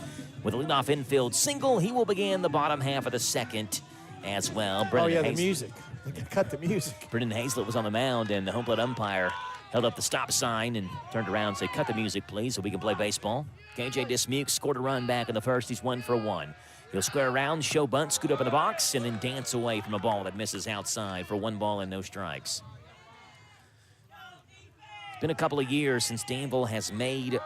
with a leadoff infield single. He will begin the bottom half of the second as well. The music. They can cut the music. Brendan Hazlett was on the mound, and the home plate umpire held up the stop sign and turned around and said, "Cut the music, please, so we can play baseball." KJ Dismukes scored a run back in the first. He's 1 for 1. He'll square around, show bunt, scoot up in the box, and then dance away from a ball that misses outside for 1 ball and no strikes. It's been a couple of years since Danville has made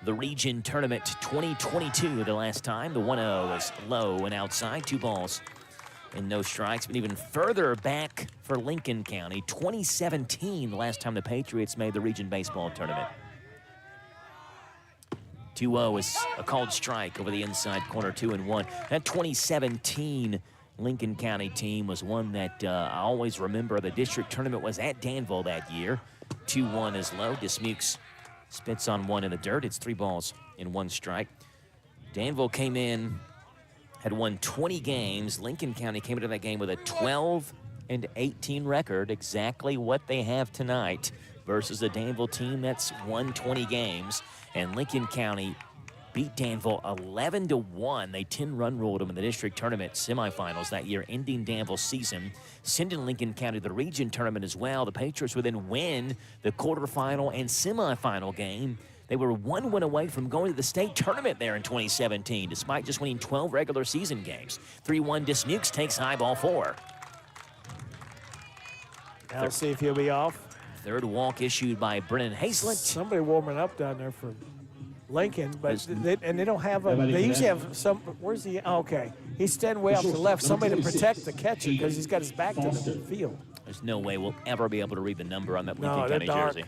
the region tournament. 2022 the last time. The 1-0 was low and outside, 2 balls and no strikes. But even further back for Lincoln County, 2017, the last time the Patriots made the region baseball tournament. 2-0 is a called strike over the inside corner, 2-1. That 2017 Lincoln County team was one that I always remember. The district tournament was at Danville that year. 2-1 is low. Dismukes spits on 1 in the dirt. It's 3 balls and 1 strike. Danville came in, had won 20 games. Lincoln County came into that game with a 12-18 record, exactly what they have tonight, versus the Danville team that's won 20 games. And Lincoln County beat Danville 11-1. They 10-run ruled them in the district tournament semifinals that year, ending Danville's season, sending Lincoln County to the region tournament as well. The Patriots would then win the quarterfinal and semifinal game. They were 1 win away from going to the state tournament there in 2017, despite just winning 12 regular season games. 3-1 Dismukes takes high, ball 4. Now let's see if he'll be off. Third walk issued by Brennan Hazlett. Somebody warming up down there for Lincoln, but they don't have a. They usually have some. Where's he? Oh, okay, he's standing way off to the left. Somebody to protect the catcher because he's got his back to the field. There's no way we'll ever be able to read the number on that Lincoln County jersey.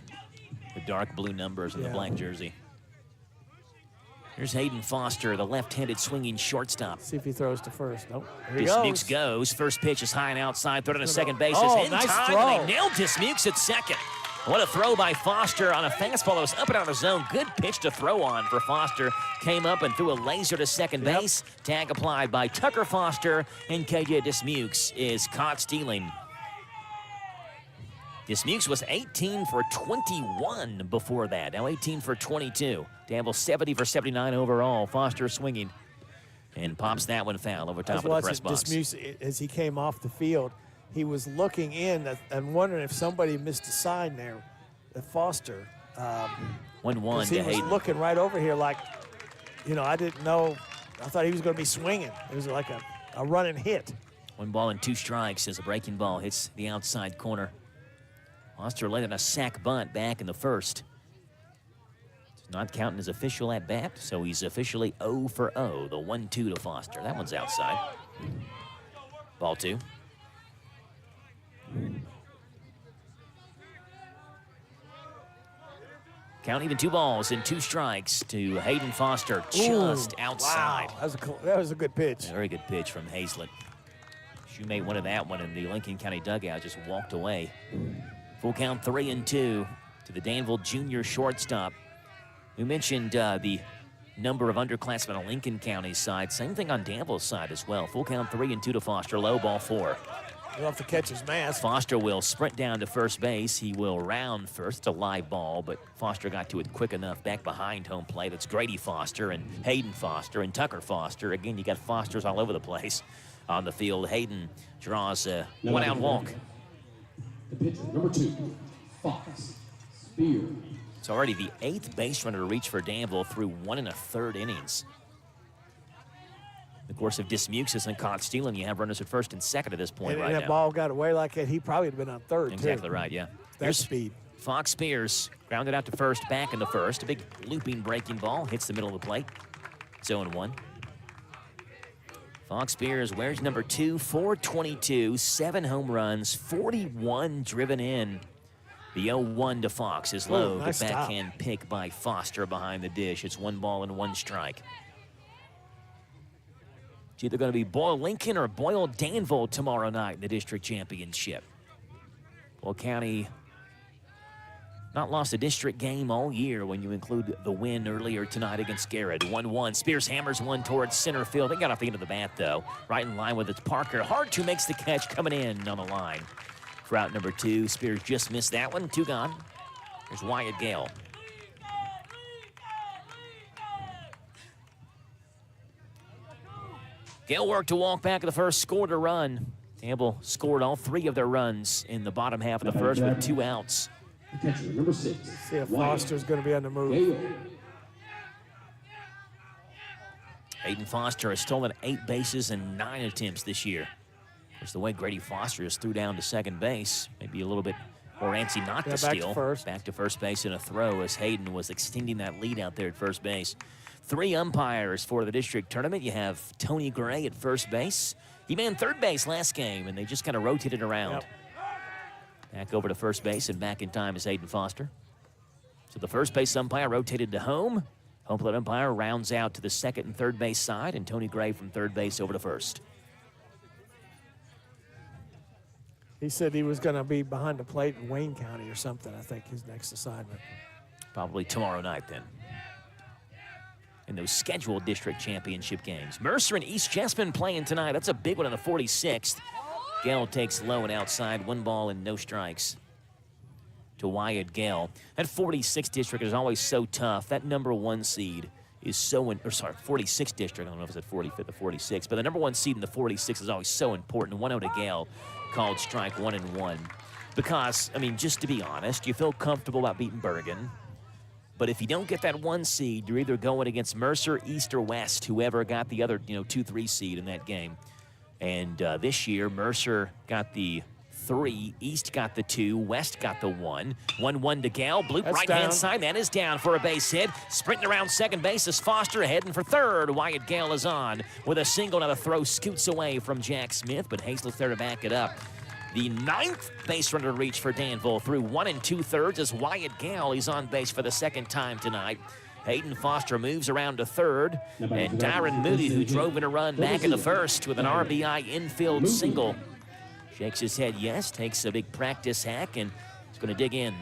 The dark blue numbers in the black jersey. Here's Hayden Foster, the left-handed swinging shortstop. See if he throws to first. Nope. Dismukes goes. First pitch is high and outside. Third and a second base is in nice time. Throw. And they nailed Dismukes at second. What a throw by Foster on a fastball that was up and out of the zone. Good pitch to throw on for Foster. Came up and threw a laser to second base. Tag applied by Tucker Foster, and KJ Dismukes is caught stealing. Dismukes was 18 for 21 before that. Now 18 for 22. Danville 70 for 79 overall. Foster swinging and pops that one foul over top of the press box. Dismukes, as he came off the field, he was looking in and wondering if somebody missed a sign there. Foster. 1-1 to Hayden. He was looking right over here like, I didn't know. I thought he was going to be swinging. It was like a running hit. 1 ball and 2 strikes as a breaking ball hits the outside corner. Foster led in a sack bunt back in the first. It's not counting his official at bat, so he's officially 0 for 0. The 1-2 to Foster. That one's outside. Ball 2. Count even 2 balls and 2 strikes to Hayden Foster, just outside. Wow, that was a good pitch. Very good pitch from Hazlett. Shoemate wanted that one, and the Lincoln County dugout just walked away. Full count 3-2 to the Danville junior shortstop. We mentioned the number of underclassmen on Lincoln County's side. Same thing on Danville's side as well. Full count 3-2 to Foster. Low, ball 4. He'll have to catch his mask. Foster will sprint down to first base. He will round first. It's a live ball, but Foster got to it quick enough back behind home plate. It's Grady Foster and Hayden Foster and Tucker Foster. Again, you got Fosters all over the place on the field. Hayden draws a 1-out walk. The pitcher, number 2, Fox Spear. It's already the 8th base runner to reach for Danville through 1 1/3 innings. Of course, if Dismukes isn't caught stealing, you have runners at first and second at this point right now. And that ball got away like that, he probably would have been on third, Exactly right, yeah. There's speed. Fox Spears grounded out to first, back in the first. A big looping breaking ball hits the middle of the plate. 0-1. Fox Spears wears number 2, 422, 7 home runs, 41 driven in. The 0-1 to Fox is low. Nice the backhand pick by Foster behind the dish. It's 1 ball and 1 strike. It's either going to be Boyle Lincoln or Boyle Danville tomorrow night in the district championship. Boyle County Not lost a district game all year when you include the win earlier tonight against Garrett. 1-1. Spears hammers one towards center field. They got off the end of the bat, though. Right in line with its Parker. Hard to makes the catch coming in on the line. For out number 2, Spears just missed that one. 2 gone. There's Wyatt Gale. Gale worked to walk back in the first, scored a run. Campbell scored all 3 of their runs in the bottom half of the first with 2 outs. Catcher, number 6. See if Foster's going to be on the move. Hayden Foster has stolen 8 bases in 9 attempts this year. Of course, the way Grady Foster has threw down to second base, maybe a little bit more antsy not to steal. Back to first base in a throw as Hayden was extending that lead out there at first base. 3 umpires for the district tournament. You have Tony Gray at first base. He manned third base last game, and they just kind of rotated around. Yep. Back over to first base and back in time is Hayden Foster. So the first base umpire rotated to home. Home plate umpire rounds out to the second and third base side, and Tony Gray from third base over to first. He said he was going to be behind the plate in Wayne County or something, I think, his next assignment. Probably tomorrow night then. In those scheduled district championship games. Mercer and East Jessamine playing tonight. That's a big one in the 46th. Gale takes low and outside, 1 ball and no strikes to Wyatt Gale. That 46th district is always so tough. That number 1 seed is so, 46th district. I don't know if it's at 45th or 46th, but the number 1 seed in the 46 is always so important. 1-0 to Gale, called strike 1-1. Because, I mean, just to be honest, you feel comfortable about beating Bergen. But if you don't get that 1 seed, you're either going against Mercer, East, or West, whoever got the other, 2-3 seed in that game. And this year, Mercer got the 3, East got the 2, West got the 1. 1-1 to Gale, bloop right-hand side. That is down for a base hit. Sprinting around second base is Foster, heading for third. Wyatt Gale is on with a single. Now the throw scoots away from Jack Smith, but Hazlett's there to back it up. The 9th base runner to reach for Danville through 1 2/3 as Wyatt Gale. He's on base for the 2nd time tonight. Hayden Foster moves around to third, and Dyron Moody, who drove in a run back in the first with an RBI infield single, shakes his head yes, takes a big practice hack, and is going to dig in.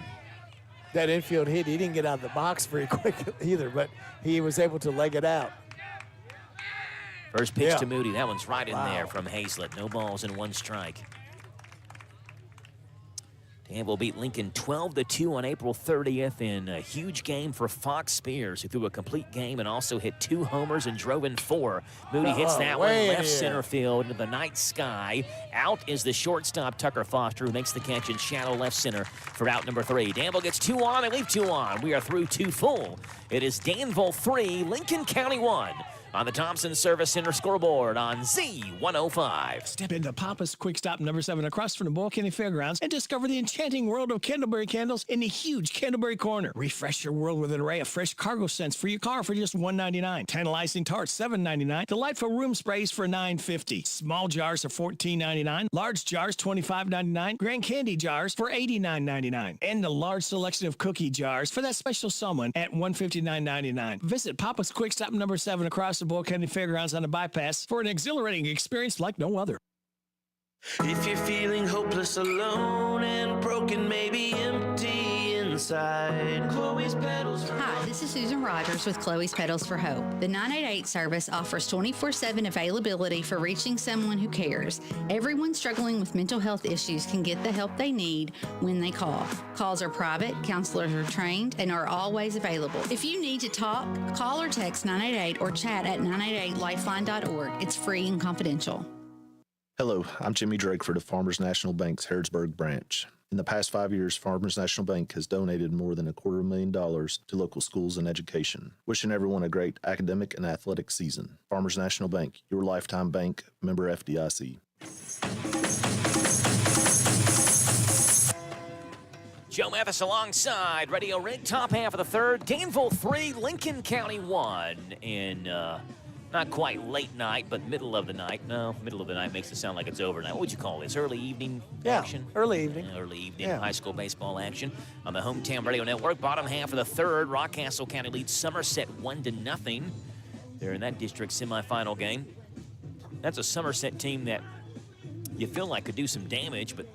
That infield hit, he didn't get out of the box very quick either, but he was able to leg it out. First pitch to Moody. That one's right in there from Hazlett. No balls and 1 strike. Danville beat Lincoln 12-2 on April 30th in a huge game for Fox Spears, who threw a complete game and also hit 2 homers and drove in 4. Moody hits that one left center field into the night sky. Out is the shortstop, Tucker Foster, who makes the catch in shallow left center for out number 3. Danville gets 2 on, they leave 2 on. We are through 2 full. It is Danville 3, Lincoln County 1. On the Thompson Service Center scoreboard on Z105. Step into Papa's Quick Stop number 7 across from the Boyle County Fairgrounds and discover the enchanting world of Candleberry candles in the huge Candleberry Corner. Refresh your world with an array of fresh cargo scents for your car for just $1.99. Tantalizing tarts, $7.99. Delightful room sprays for $9.50. Small jars are $14.99. Large jars, $25.99. Grand candy jars for $89.99. And a large selection of cookie jars for that special someone at $159.99. Visit Papa's Quick Stop number 7 across the Boyle County Fairgrounds on the bypass for an exhilarating experience like no other. If you're feeling hopeless, alone, and broken, maybe empty inside, Chloe's Petals for Hi, this is Susan Rogers with Chloe's Petals for Hope. The 988 service offers 24/7 availability for reaching someone who cares. Everyone struggling with mental health issues can get the help they need when they call. Calls are private, counselors are trained, and are always available. If you need to talk, call or text 988 or chat at 988lifeline.org. It's free and confidential. Hello, I'm Jimmy Drake for the Farmers National Bank's Harrodsburg branch. In the past 5 years, Farmers National Bank has donated more than $250,000 to local schools and education. Wishing everyone a great academic and athletic season. Farmers National Bank, your lifetime bank, member FDIC. Joe Mathis alongside Radio Rig, top half of the 3rd. Danville 3, Lincoln County 1 in not quite late night, but middle of the night. No, middle of the night makes it sound like it's overnight. What would you call this? Early evening action? Early evening. Early evening high school baseball action on the Hometown Radio Network. Bottom half of the 3rd, Rockcastle County leads Somerset 1-0. They're in that district semifinal game. That's a Somerset team that you feel like could do some damage, but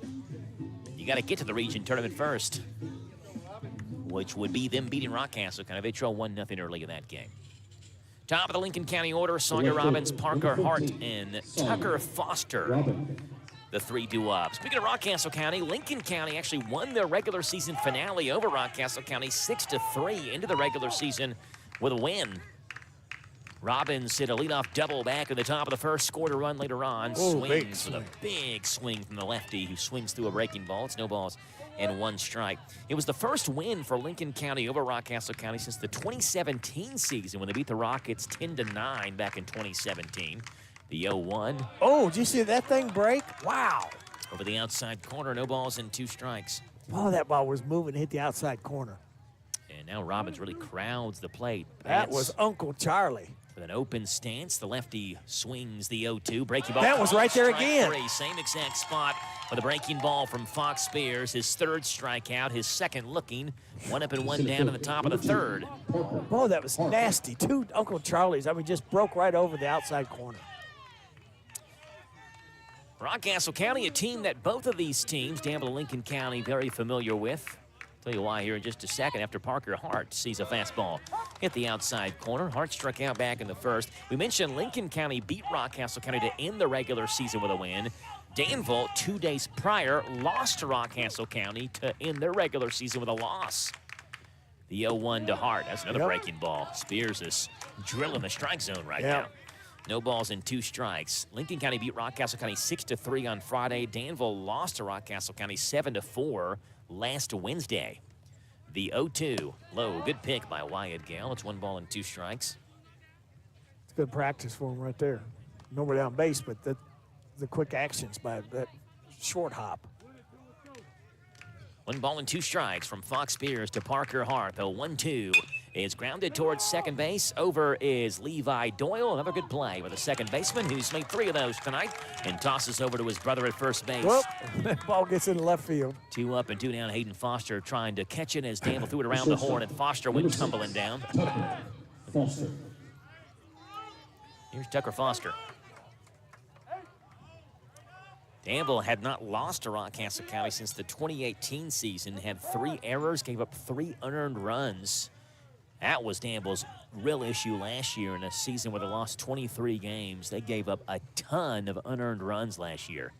you got to get to the region tournament first. which would be them beating Rockcastle County. They trail 1-0 early in that game. Top of the Lincoln County order, Sawyer Robbins, Parker Hart, and Tucker Foster. The 3 do up. Speaking of Rockcastle County, Lincoln County actually won their regular season finale over Rockcastle County 6-3 into the regular season with a win. Robbins hit a leadoff double back at the top of the first, scored a run later on. Swings with a big swing from the lefty who swings through a breaking ball. It's no balls and 1 strike. It was the first win for Lincoln County over Rockcastle County since the 2017 season when they beat the Rockets 10-9 back in 2017. The 0-1. Oh, did you see that thing break? Wow. Over the outside corner, no balls and 2 strikes. Oh, that ball was moving, hit the outside corner. And now Robbins really crowds the plate. That was Uncle Charlie. With an open stance, the lefty swings the 0-2. Breaking ball. That was right there again. 3, same exact spot with a breaking ball from Fox Spears. His 3rd strikeout, his 2nd looking. 1 up and 1 down in the top of the 3rd. Oh, that was nasty. 2 Uncle Charlies. I mean, just broke right over the outside corner. Rockcastle County, a team that both of these teams, Danville and Lincoln County, very familiar with. Tell you why here in just a second after Parker Hart sees a fastball hit the outside corner. Hart struck out back in the 1st. We mentioned Lincoln County beat Rockcastle County to end the regular season with a win. Danville, 2 days prior, lost to Rockcastle County to end their regular season with a loss. The 0-1 to Hart. That's another breaking ball. Spears is drilling the strike zone right now. No balls and 2 strikes. Lincoln County beat Rockcastle County 6-3 on Friday. Danville lost to Rockcastle County 7-4 last Wednesday. The 0-2, low, good pick by Wyatt Gale. It's 1 ball and 2 strikes. It's good practice for him right there. Nobody on base, but the quick actions by that short hop. 1 ball and 2 strikes from Fox Spears to Parker Hart. The 1-2 is grounded towards second base. Over is Levi Doyle. Another good play with a second baseman who's made 3 of those tonight and tosses over to his brother at first base. Whoop. That ball gets in the left field. 2 up and 2 down. Hayden Foster trying to catch it as Danville threw it around the horn, and Foster went tumbling down. Foster. Here's Tucker Foster. Danville had not lost to Rockcastle County since the 2018 season, had 3 errors, gave up 3 unearned runs. That was Danville's real issue last year in a season where they lost 23 games. They gave up a ton of unearned runs last year.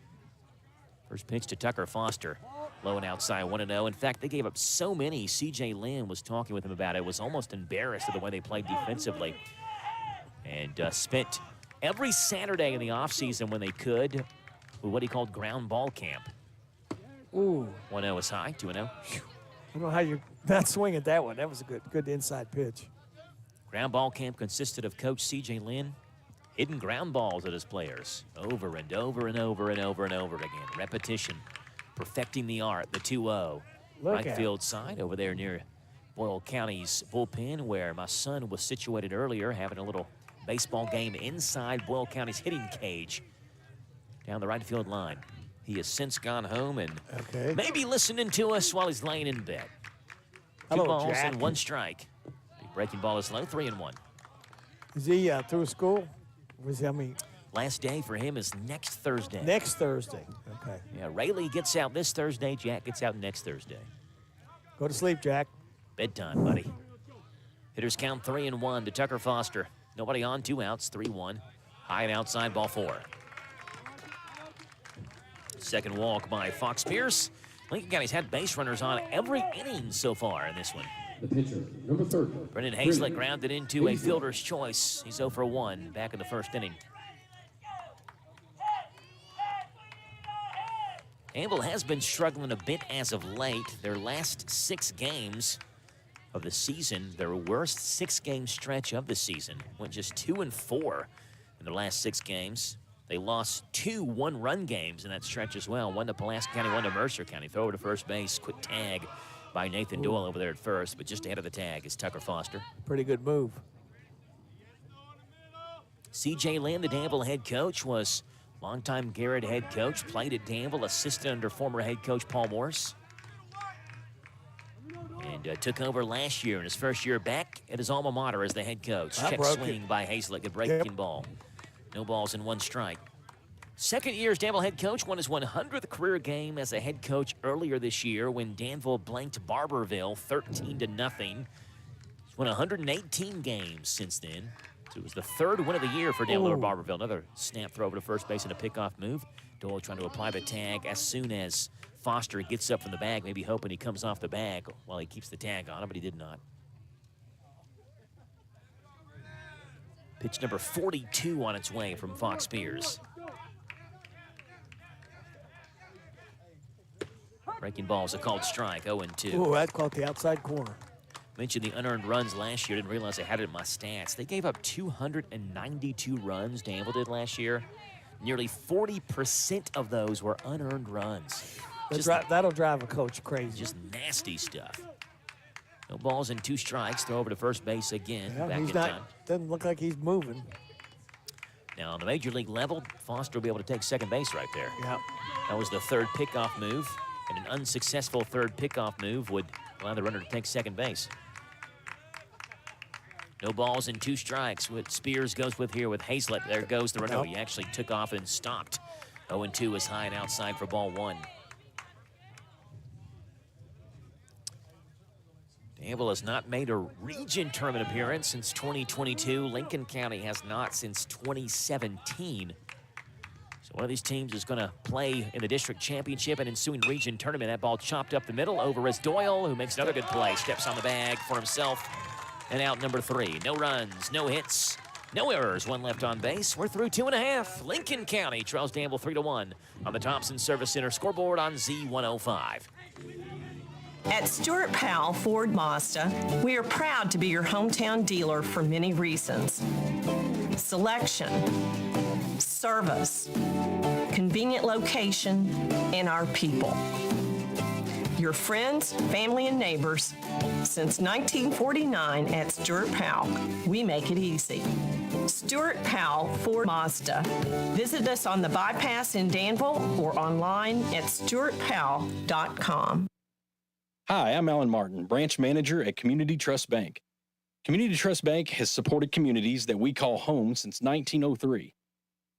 First pitch to Tucker Foster. Low and outside, 1-0. In fact, they gave up so many. C.J. Lynn was talking with him about it. Was almost embarrassed at the way they played defensively. And spent every Saturday in the offseason when they could with what he called ground ball camp. Ooh. 1-0 is high, 2-0. I don't know how you're not swinging that one. That was a good inside pitch. Ground ball camp consisted of Coach C.J. Lynn hitting ground balls at his players over and over and over and over and over again. Repetition, perfecting the art, the 2-0. Right field side over there near Boyle County's bullpen where my son was situated earlier, having a little baseball game inside Boyle County's hitting cage down the right field line. He has since gone home and maybe listening to us while he's laying in bed. 2 balls Jack. and 1 strike. Big breaking ball is low, 3-1. Is he through school? Last day for him is next Thursday. Next Thursday. Okay. Yeah, Rayleigh gets out this Thursday. Jack gets out next Thursday. Go to sleep, Jack. Bedtime, buddy. Hitters count 3-1 to Tucker Foster. Nobody on, 2 outs, 3-1. High and outside, ball 4. Second walk by Fox Pierce. Lincoln County's had base runners on every inning so far in this one. The pitcher, number 30. Brendan Hazlett grounded into a fielder's choice. He's 0 for 1 back in the first inning. Danville has been struggling a bit as of late. Their last 6 games of the season, their worst 6-game stretch of the season, went just 2-4 in the last 6 games. They lost 2 one-run games in that stretch as well. 1 to Pulaski County, 1 to Mercer County. Throw over to first base. Quick tag by Nathan Doyle over there at first, but just ahead of the tag is Tucker Foster. Pretty good move. C.J. Lynn, the Danville head coach, was longtime Garrett head coach. Played at Danville, assistant under former head coach Paul Morse. And took over last year in his first year back at his alma mater as the head coach. Check swing by Hazlett, good breaking ball. No balls and 1 strike. Second year as Danville head coach, won his 100th career game as a head coach earlier this year when Danville blanked Barberville 13-0. He's won 118 games since then. So it was the third win of the year for Danville over Barberville. Another snap throw over to first base and a pickoff move. Doyle trying to apply the tag as soon as Foster gets up from the bag, maybe hoping he comes off the bag while he keeps the tag on him, but he did not. Pitch number 42 on its way from Fox Spears. Breaking ball's a called strike, 0-2. Oh, that caught the outside corner. Mentioned the unearned runs last year. Didn't realize I had it in my stats. They gave up 292 runs, Danville did last year. Nearly 40% of those were unearned runs. That'll drive a coach crazy. Just nasty stuff. No balls and 2 strikes. Throw over to first base again. Yeah, back he's in not, time. doesn't look like he's moving. Now, on the major league level, Foster will be able to take second base right there. Yeah. That was the third pickoff move. And an unsuccessful third pickoff move would allow the runner to take second base. No balls and 2 strikes. What Spears goes with here with Hazlett. There goes the runner. Nope. He actually took off and stopped. 0-2 is high and outside for ball 1. Danville has not made a region tournament appearance since 2022. Lincoln County has not since 2017. So one of these teams is going to play in the district championship and ensuing region tournament. That ball chopped up the middle. Over is Doyle, who makes another good play. Steps on the bag for himself. And out number 3. No runs, no hits, no errors. 1 left on base. We're through 2.5. Lincoln County trails Danville 3-1 on the Thompson Service Center scoreboard on Z105. At Stuart Powell Ford Mazda, we are proud to be your hometown dealer for many reasons. Selection, service, convenient location, and our people. Your friends, family, and neighbors. Since 1949 at Stuart Powell, we make it easy. Stuart Powell Ford Mazda. Visit us on the bypass in Danville or online at stuartpowell.com. Hi, I'm Alan Martin, branch manager at Community Trust Bank. Community Trust Bank has supported communities that we call home since 1903.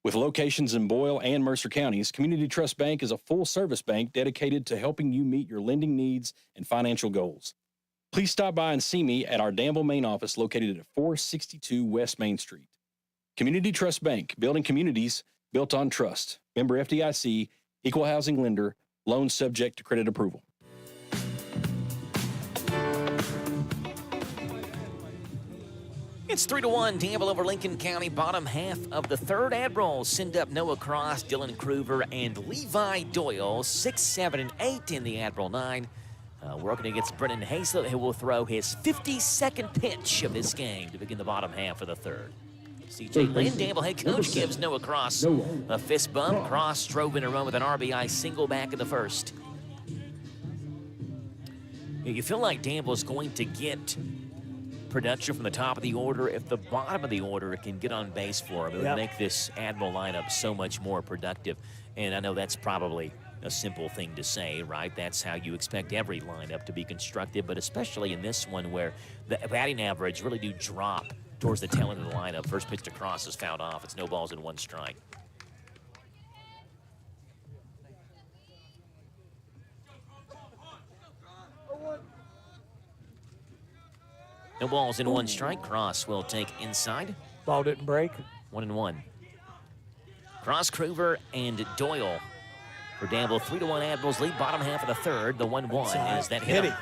With locations in Boyle and Mercer counties, Community Trust Bank is a full-service bank dedicated to helping you meet your lending needs and financial goals. Please stop by and see me at our Danville main office located at 462 West Main Street. Community Trust Bank, building communities built on trust. Member FDIC, equal housing lender, loans subject to credit approval. It's 3-1, Danville over Lincoln County, bottom half of the third. Admirals send up Noah Cross, Dylan Kruger, and Levi Doyle, 6, 7, and 8 in the Admiral 9. Working against Brennan Hazlett, who will throw his 52nd pitch of this game to begin the bottom half of the third. C.J. Lynn, Danville head coach, gives Noah Cross a fist bump. Cross drove in a run with an RBI single back in the first. You feel like Danville is going to get production from the top of the order if the bottom of the order can get on base for him. It would make this Admiral lineup so much more productive. And I know that's probably a simple thing to say, right? That's how you expect every lineup to be constructed, but especially in this one where the batting average really do drop towards the tail end of the lineup. First pitch to Cross is fouled off. It's no balls and 1 strike. No balls and 1 strike. Cross will take inside. Ball didn't break. 1-1. Cross, Kruger, and Doyle for Danville. 3-1 Admirals lead. Bottom half of the third. The 1-1 is that hit him.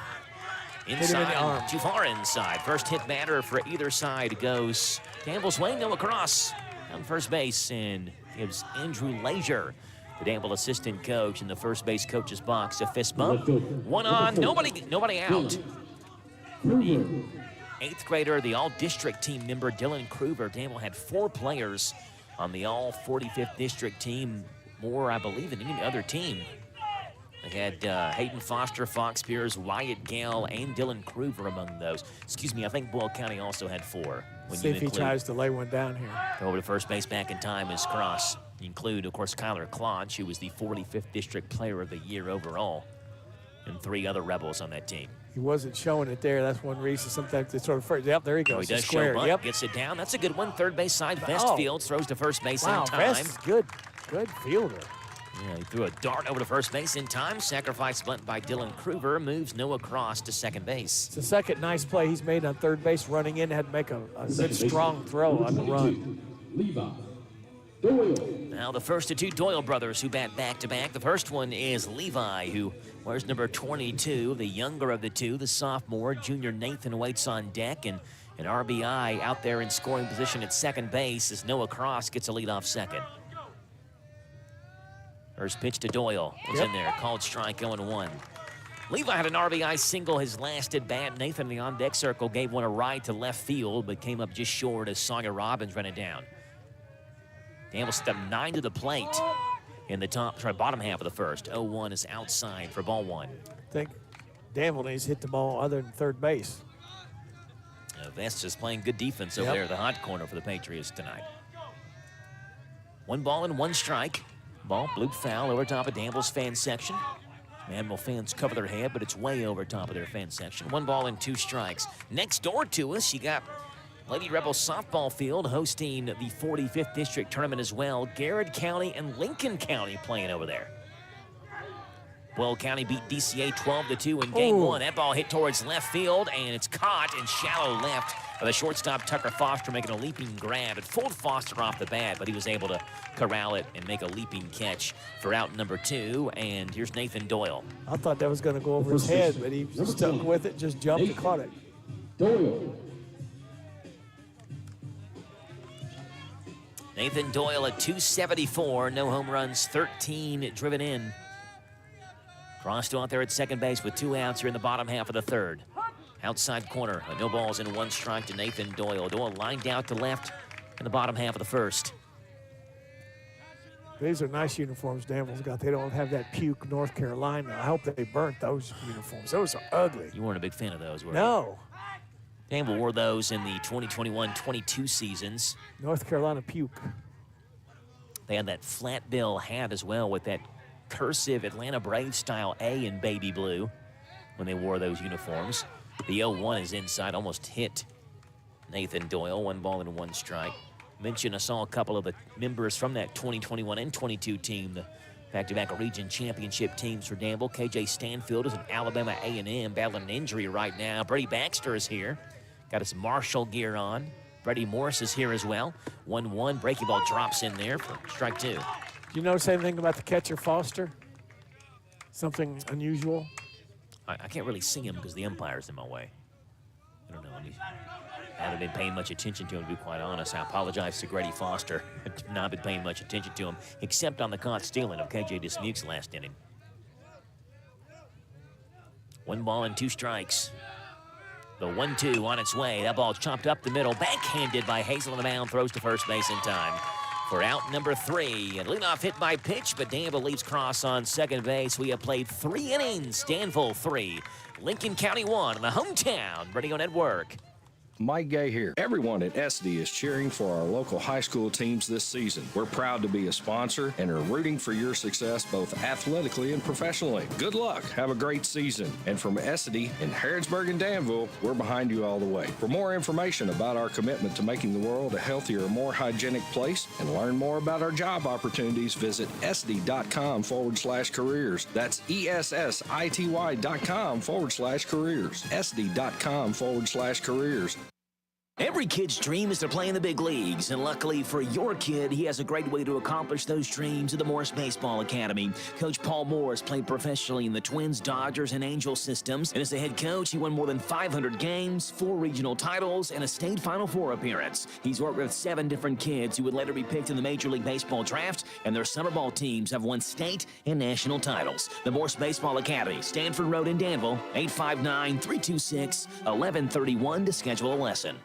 Inside, in the arm. Too far inside. First hit batter for either side goes Danville's way. Noah Cross on first base and gives Andrew Leisure, the Danville assistant coach in the first base coach's box, a fist bump. 1 on. Nobody out. The 8th grader, the all-district team member, Dylan Kruger. Danville had 4 players on the all-45th district team, more, I believe, than any other team. They had Hayden Foster, Fox Spears, Wyatt Gale, and Dylan Kruger among those. Excuse me, I think Boyle County also had 4. See if he tries to lay one down here. Over to first base back in time is Cross. You include, of course, Kyler Klonch, who was the 45th district player of the year overall, and 3 other Rebels on that team. He wasn't showing it there. That's one reason sometimes they sort of first. Yep, there he goes. He does square. show bunt, Yep. gets it down. That's a good one. Third base side. Vestfields throws to first base Wow, in time. Vest's good fielder. Yeah, he threw a dart over to first base in time. Sacrifice bunt by Dylan Kruger moves Noah Cross to second base. It's the second nice play he's made on third base. Running in, had to make a good strong throw on the run. Levi Doyle. Now the first of two Doyle brothers who bat back-to-back. The first one is Levi, who wears number 22, the younger of the two, the sophomore. Junior Nathan waits on deck, and an RBI out there in scoring position at second base as Noah Cross gets a leadoff second. First pitch to Doyle is in there, called strike 0-1. Levi had an RBI single his last at bat. Nathan in the on-deck circle gave one a ride to left field, but came up just short as Sawyer Robbins ran it down. Danville stepped 9 to the plate in the bottom half of the first. 0-1 is outside for ball one. I think Danville needs to hit the ball other than third base. Vest is playing good defense over there, the hot corner for the Patriots tonight. 1 ball and 1 strike. Ball bloop foul over top of Danville's fan section. Manville fans cover their head, but it's way over top of their fan section. 1 ball and 2 strikes. Next door to us, you got Lady Rebels softball field hosting the 45th District Tournament as well. Garrett County and Lincoln County playing over there. Boyle County beat DCA 12-2 in game 1. That ball hit towards left field, and it's caught in shallow left by the shortstop Tucker Foster, making a leaping grab. It fooled Foster off the bat, but he was able to corral it and make a leaping catch for out number 2. And here's Nathan Doyle. I thought that was going to go over his head, but he stuck with it, just jumped and caught it. Doyle. Nathan Doyle at 274, no home runs, 13 driven in. Cross out there at second base with 2 outs here in the bottom half of the third. Outside corner, no balls and 1 strike to Nathan Doyle. Doyle lined out to left in the bottom half of the first. These are nice uniforms Danville's got. They don't have that puke North Carolina. I hope they burnt those uniforms. Those are ugly. You weren't a big fan of those, were you? No. Danville wore those in the 2021-22 seasons. North Carolina puke. They had that flat bill hat as well with that cursive Atlanta Braves style A in baby blue when they wore those uniforms. The 0-1 is inside, almost hit Nathan Doyle. 1 ball and 1 strike. Mentioned I saw a couple of the members from that 2021 and 22 team, the back-to-back region championship teams for Danville. KJ Stanfield is an Alabama A&M battling an injury right now. Brady Baxter is here. Got his Marshall gear on. Brady Morris is here as well. 1-1. Breaking ball drops in there for strike 2. Do you notice anything about the catcher Foster? Something unusual? I can't really see him because the umpire's in my way. I don't know. I haven't been paying much attention to him, to be quite honest. I apologize to Grady Foster. I've not been paying much attention to him, except on the caught stealing of KJ Dismuke's last inning. 1 ball and 2 strikes. The 1-2 on its way. That ball chopped up the middle. Backhanded by Hazel on the mound. Throws to first base in time for out number 3. And leadoff hit by pitch, but Danville leaves Cross on second base. We have played 3 innings. Danville 3. Lincoln County 1 in the hometown Radio Network. Mike Gay here. Everyone at SD is cheering for our local high school teams this season. We're proud to be a sponsor and are rooting for your success both athletically and professionally. Good luck. Have a great season. And from SD in Harrodsburg and Danville, we're behind you all the way. For more information about our commitment to making the world a healthier, more hygienic place and learn more about our job opportunities, visit sd.com/careers. That's ESSITY.com/careers. sd.com/careers. Every kid's dream is to play in the big leagues, and luckily for your kid, he has a great way to accomplish those dreams at the Morris Baseball Academy. Coach Paul Morris played professionally in the Twins, Dodgers, and Angels systems, and as a head coach, he won more than 500 games, 4 regional titles, and a state Final Four appearance. He's worked with 7 different kids who would later be picked in the Major League Baseball draft, and their summer ball teams have won state and national titles. The Morris Baseball Academy, Stanford Road in Danville, 859-326-1131 to schedule a lesson.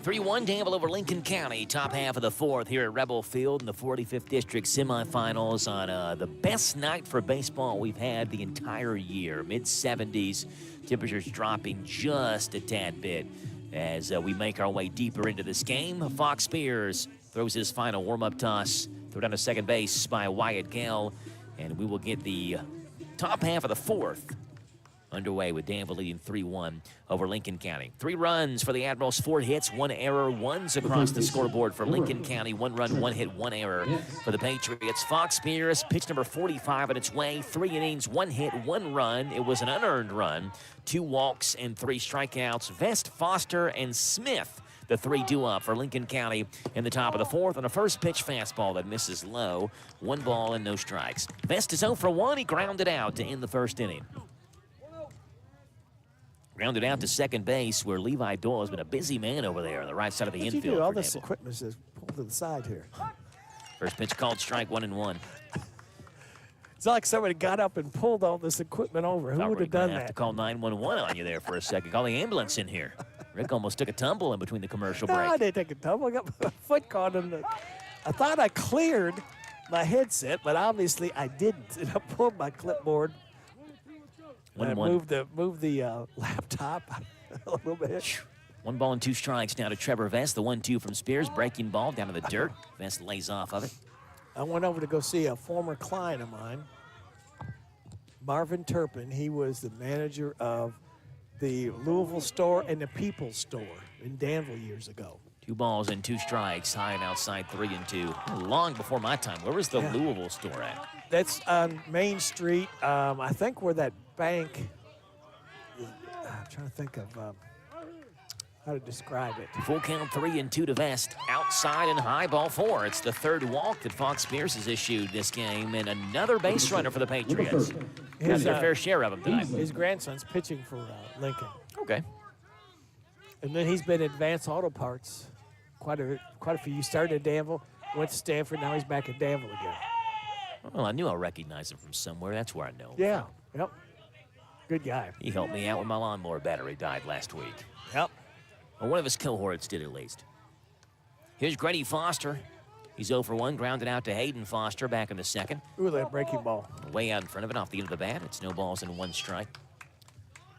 3-1 Danville over Lincoln County, top half of the 4th here at Rebel Field in the 45th District semifinals on the best night for baseball we've had the entire year. Mid-70s, temperatures dropping just a tad bit as we make our way deeper into this game. Fox Spears throws his final warm-up toss, thrown down to second base by Wyatt Gale, and we will get the Top half of the fourth underway with Danville leading 3-1 over Lincoln County. 3 runs for the Admirals, 4 hits, 1 error, 1's across the scoreboard for Lincoln County. 1 run, 1 hit, 1 error for the Patriots. Fox Spears, pitch number 45 on its way. 3 innings, 1 hit, 1 run. It was an unearned run, 2 walks and 3 strikeouts. Vest, Foster, and Smith, the 3 due up for Lincoln County in the top of the fourth on a first pitch fastball that misses low. 1 ball and no strikes. Vest is 0 for 1. He grounded out to end the first inning. Grounded out to second base, where Levi Doyle has been a busy man over there on the right side of the What'd infield. You do? All for this Danville. equipment is pulled to the side here. First pitch called, strike 1-1. It's like somebody got up and pulled all this equipment over. Who would have done Have to that? call 911 on you there for a second. Call the ambulance in here. Rick almost took a tumble in between the commercial break. No, I didn't take a tumble. I got my foot caught in the. I thought I cleared my headset, but obviously I didn't. And I pulled my clipboard. And I moved the laptop a little bit. 1 ball and 2 strikes now to Trevor Vest. The 1-2 from Spears. Breaking ball down to the dirt. Vest lays off of it. I went over to go see a former client of mine, Marvin Turpin. He was the manager of the Louisville store and the People's store in Danville years ago. 2 balls and 2 strikes. High and outside, 3-2. Long before my time. Where was the Louisville store at? That's on Main Street. I think where that bank. I'm trying to think of how to describe it. Full count, 3-2 to Vest. Outside and high, ball 4. It's the 3rd walk that Fox Spears has issued this game, and another base runner for the Patriots. Got their fair share of them tonight. His grandson's pitching for Lincoln. Okay. And then he's been at Advanced Auto Parts quite a few. He started at Danville, went to Stanford, now he's back at Danville again. Well, I knew I'd recognize him from somewhere. That's where I know him. Yeah. Yep. Good guy. He helped me out when my lawnmower battery died last week. Yep. Or one of his cohorts did at least. Here's Grady Foster. He's 0 for 1, grounded out to Hayden Foster back in the second. Ooh, that breaking ball. Way out in front of it off the end of the bat. It's no balls and 1 strike.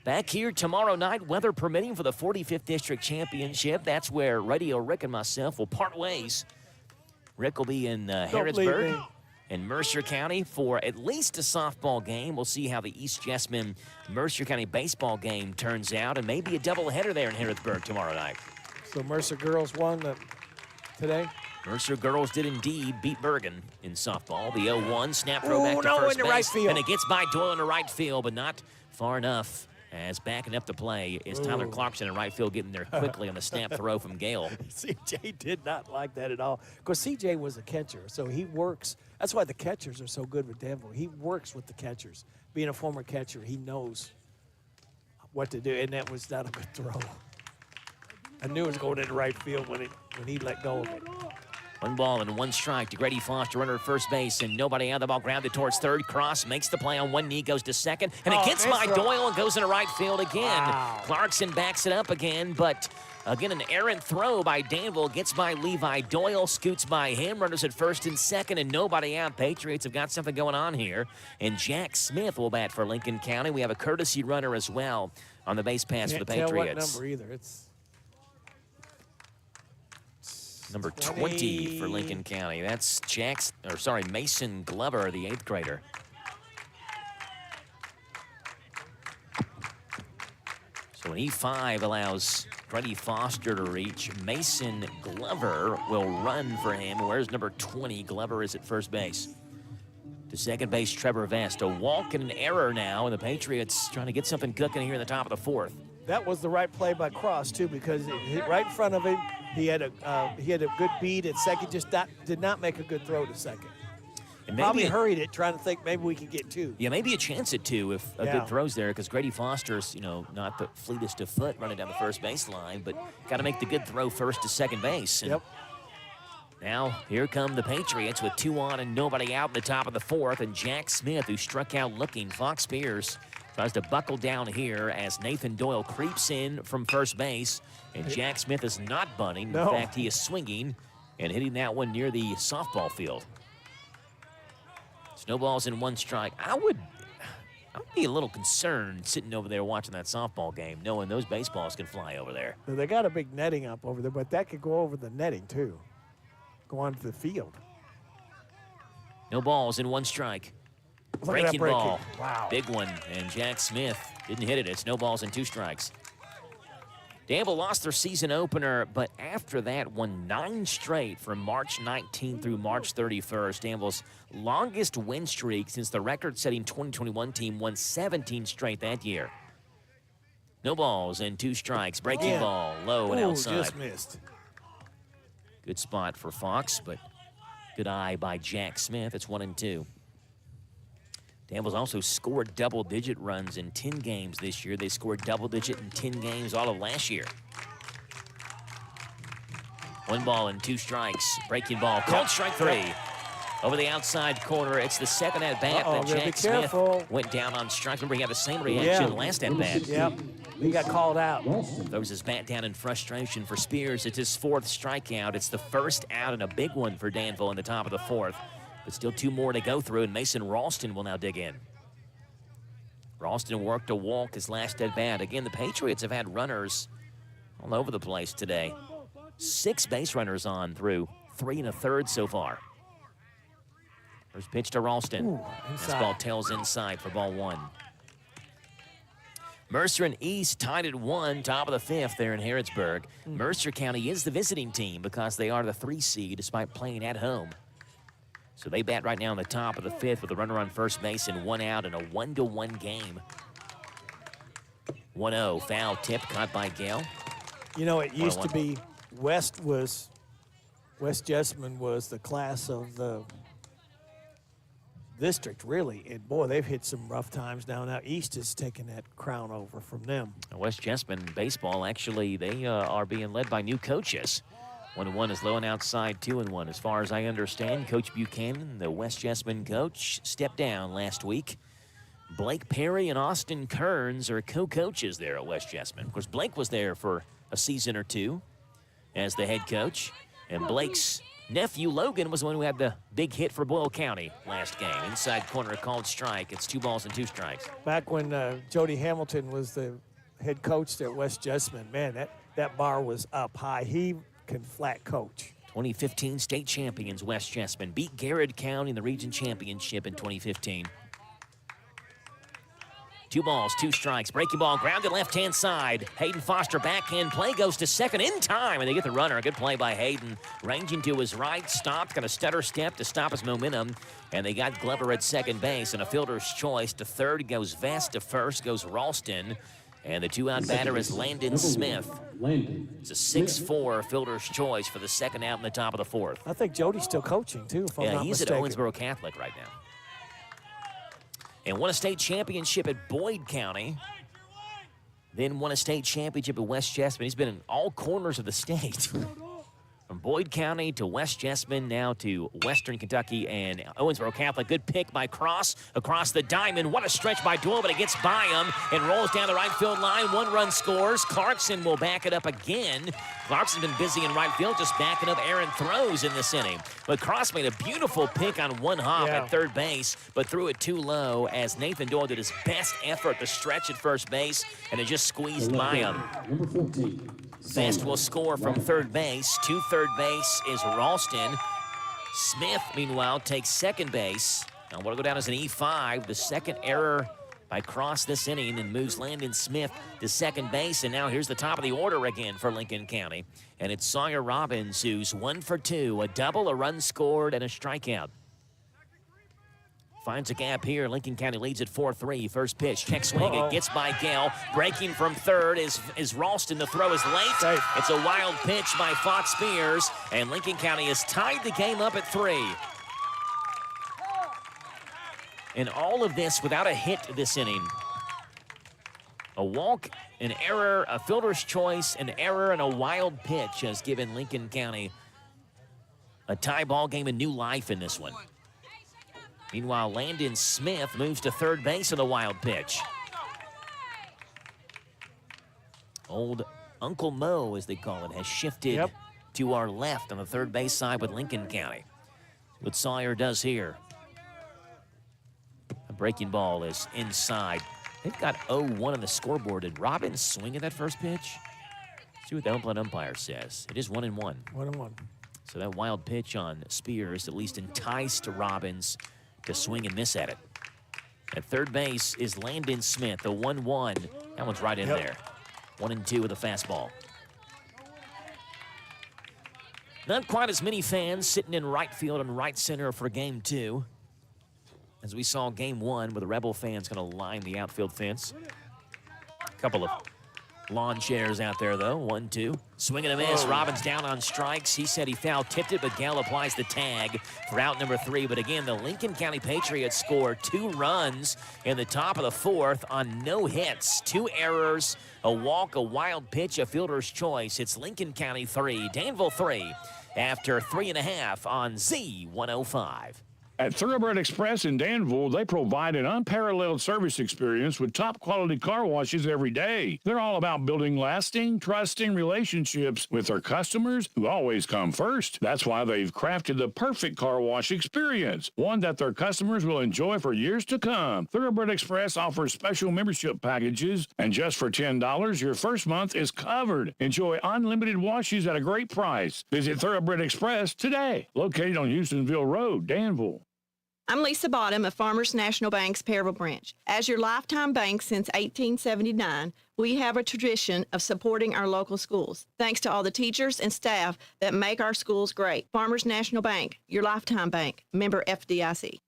Back here tomorrow night, weather permitting, for the 45th District Championship. That's where Radio Rick and myself will part ways. Rick will be in Harrodsburg and Mercer County for at least a softball game. We'll see how the East Jessamine Mercer County baseball game turns out, and maybe a doubleheader there in Harrodsburg tomorrow night. So Mercer girls won today? Mercer girls did indeed beat Bergen in softball. The 0-1 snap throw back to first into base. right field. And it gets by Doyle in the right field, but not far enough. As backing up the play is Tyler Clarkson in right field, getting there quickly on the snap throw from Gale. CJ did not like that at all. Of course, CJ was a catcher, so he works. That's why the catchers are so good with Danville. He works with the catchers. Being a former catcher, he knows what to do, and that was not a good throw. I knew it was going into right field when he let go of it. 1 ball and 1 strike to Grady Foster, runner at first base, and nobody out. The ball grounded towards third. Cross makes the play on one knee, goes to second, and it gets by Doyle and goes into right field again. Wow. Clarkson backs it up again, but again, an errant throw by Danville. Gets by Levi Doyle, scoots by him. Runners at first and second, and nobody out. Patriots have got something going on here, and Jack Smith will bat for Lincoln County. We have a courtesy runner as well on the base pass for the Can't tell what Patriots. number either. It's Number 20 for Lincoln County. That's Mason Glover, the 8th grader. So an E5 allows Freddie Foster to reach. Mason Glover will run for him. Where's number 20? Glover is at first base. To second base, Trevor Vest. A walk and an error now, and the Patriots trying to get something cooking here in the top of the fourth. That was the right play by Cross, too, because it hit right in front of him. He had a good beat at second, just did not make a good throw to second. And Probably hurried it, trying to think maybe we could get 2. Yeah, maybe a chance at 2 if a good throw's there, because Grady Foster's, not the fleetest of foot running down the first baseline, but got to make the good throw first to second base. And now here come the Patriots with 2 on and nobody out in the top of the fourth, and Jack Smith, who struck out looking. Fox Spears tries to buckle down here as Nathan Doyle creeps in from first base, and Jack Smith is not bunting. In fact, he is swinging and hitting that one near the softball field. Snowballs in 1 strike. I would be a little concerned sitting over there watching that softball game, knowing those baseballs can fly over there. They got a big netting up over there, but that could go over the netting, too. Go onto the field. No balls in 1 strike. Look at that Breaking ball. Wow. Big one. And Jack Smith didn't hit it. It's no balls and 2 strikes. Danville lost their season opener, but after that won 9 straight from March 19th through March 31st. Danville's longest win streak since the record-setting 2021 team won 17 straight that year. No balls and 2 strikes. Breaking ball, low and outside. Just missed. Good spot for Fox, but good eye by Jack Smith. It's 1-2. Danville's also scored double-digit runs in 10 games this year. They scored double-digit in 10 games all of last year. 1 ball and 2 strikes. Breaking ball, called strike 3. Over the outside corner, it's the second at-bat that Jack Smith went down on strike. Remember, he had the same reaction last at-bat. Yep, he got called out. Throws his bat down in frustration for Spears. It's his 4th strikeout. It's the first out and a big one for Danville in the top of the 4th. But still 2 more to go through, and Mason Ralston will now dig in. Ralston worked a walk his last at-bat. Again, the Patriots have had runners all over the place today. 6 base runners on through 3 1/3 so far. First pitch to Ralston. This ball tails inside for ball 1. Mercer and East tied at 1, top of the 5th there in Harrodsburg. Mercer County is the visiting team because they are the 3 seed despite playing at home. So they bat right now in the top of the 5th with a runner on first base and 1 out in a 1-1 game. 1-0, foul tip caught by Gale. You know, it used to be West Jessamine was the class of the district, really. And, boy, they've hit some rough times now. Now East is taking that crown over from them. West Jessamine baseball, actually, they are being led by new coaches. 1-1 is low and outside, 2-1. As far as I understand, Coach Buchanan, the West Jessamine coach, stepped down last week. Blake Perry and Austin Kearns are co-coaches there at West Jessamine. Of course, Blake was there for a season or 2 as the head coach. And Blake's nephew, Logan, was the one who had the big hit for Boyle County last game. Inside corner, called strike. It's 2 balls and 2 strikes. Back when Jody Hamilton was the head coach at West Jessamine, man, that bar was up high. He can flat coach. 2015 state champions, West Jessamine beat Garrett County in the region championship in 2015. 2 balls, 2 strikes. Breaking ball, grounded left-hand side. Hayden Foster backhand play goes to second in time, and they get the runner. A good play by Hayden. Ranging to his right, stopped, got a stutter step to stop his momentum, and they got Glover at second base, and a fielder's choice. To third goes Vest, to first goes Ralston, and the 2-out batter is Landon Smith. It's a 6-4 fielder's choice for the second out in the top of the 4th. I think Jody's still coaching, too, if I'm not he's mistaken. at Owensboro Catholic right now. And won a state championship at Boyd County. Then won a state championship at West Jessamine. He's been in all corners of the state. From Boyd County to West Jessamine, now to Western Kentucky and Owensboro Catholic. Good pick by Cross across the diamond. What a stretch by Doyle, but it gets by him and rolls down the right field line. 1 run scores. Clarkson will back it up again. Clarkson's been busy in right field, just backing up Aaron throws in this inning. But Cross made a beautiful pick on 1 hop at third base, but threw it too low as Nathan Doyle did his best effort to stretch at first base, and it just squeezed by him. Number 14. Best will score from third base. To third base is Ralston. Smith, meanwhile, takes second base. Now, what'll go down as an E5. The second error by Cross this inning and moves Landon Smith to second base. And now here's the top of the order again for Lincoln County. And it's Sawyer Robbins, who's 1 for 2. A double, a run scored, and a strikeout. Finds a gap here. Lincoln County leads at 4-3. First pitch, check swing. It gets by Gale. Breaking from third is Ralston. The throw is late. It's a wild pitch by Fox Spears, and Lincoln County has tied the game up at 3. And all of this without a hit this inning. A walk, an error, a fielder's choice, an error, and a wild pitch has given Lincoln County a tie ball game and new life in this one. Meanwhile, Landon Smith moves to third base on the wild pitch. Old Uncle Mo, as they call it, has shifted to our left on the third base side with Lincoln County. What Sawyer does here. A breaking ball is inside. They've got 0-1 on the scoreboard. Did Robbins swing at that first pitch? See what the open umpire says. It is 1-1. 1-1. So that wild pitch on Spears at least enticed Robbins to swing and miss at it. At third base is Landon Smith, the 1-1. That one's right in there. 1-2 with a fastball. Not quite as many fans sitting in right field and right center for Game 2 as we saw Game 1, where the Rebel fans going to line the outfield fence. A couple of lawn chairs out there, though. 1-2. Swing and a miss. Robbins down on strikes. He said he foul-tipped it, but Gale applies the tag for out number 3. But again, the Lincoln County Patriots scored 2 runs in the top of the 4th on no hits. 2 errors, a walk, a wild pitch, a fielder's choice. It's Lincoln County 3, Danville 3, after 3.5 on Z105. At Thoroughbred Express in Danville, they provide an unparalleled service experience with top-quality car washes every day. They're all about building lasting, trusting relationships with their customers who always come first. That's why they've crafted the perfect car wash experience, one that their customers will enjoy for years to come. Thoroughbred Express offers special membership packages, and just for $10, your first month is covered. Enjoy unlimited washes at a great price. Visit Thoroughbred Express today, located on Houstonville Road, Danville. I'm Lisa Bottom of Farmers National Bank's Perryville branch. As your lifetime bank since 1879, we have a tradition of supporting our local schools. Thanks to all the teachers and staff that make our schools great. Farmers National Bank, your lifetime bank, member FDIC.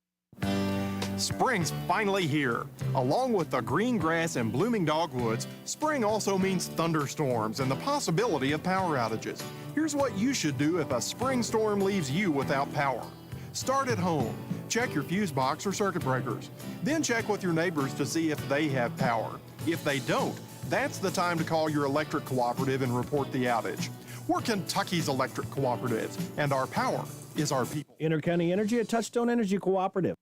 Spring's finally here. Along with the green grass and blooming dogwoods, spring also means thunderstorms and the possibility of power outages. Here's what you should do if a spring storm leaves you without power. Start at home. Check your fuse box or circuit breakers. Then check with your neighbors to see if they have power. If they don't, that's the time to call your electric cooperative and report the outage. We're Kentucky's electric cooperatives, and our power is our people. Intercounty Energy, a Touchstone Energy Cooperative.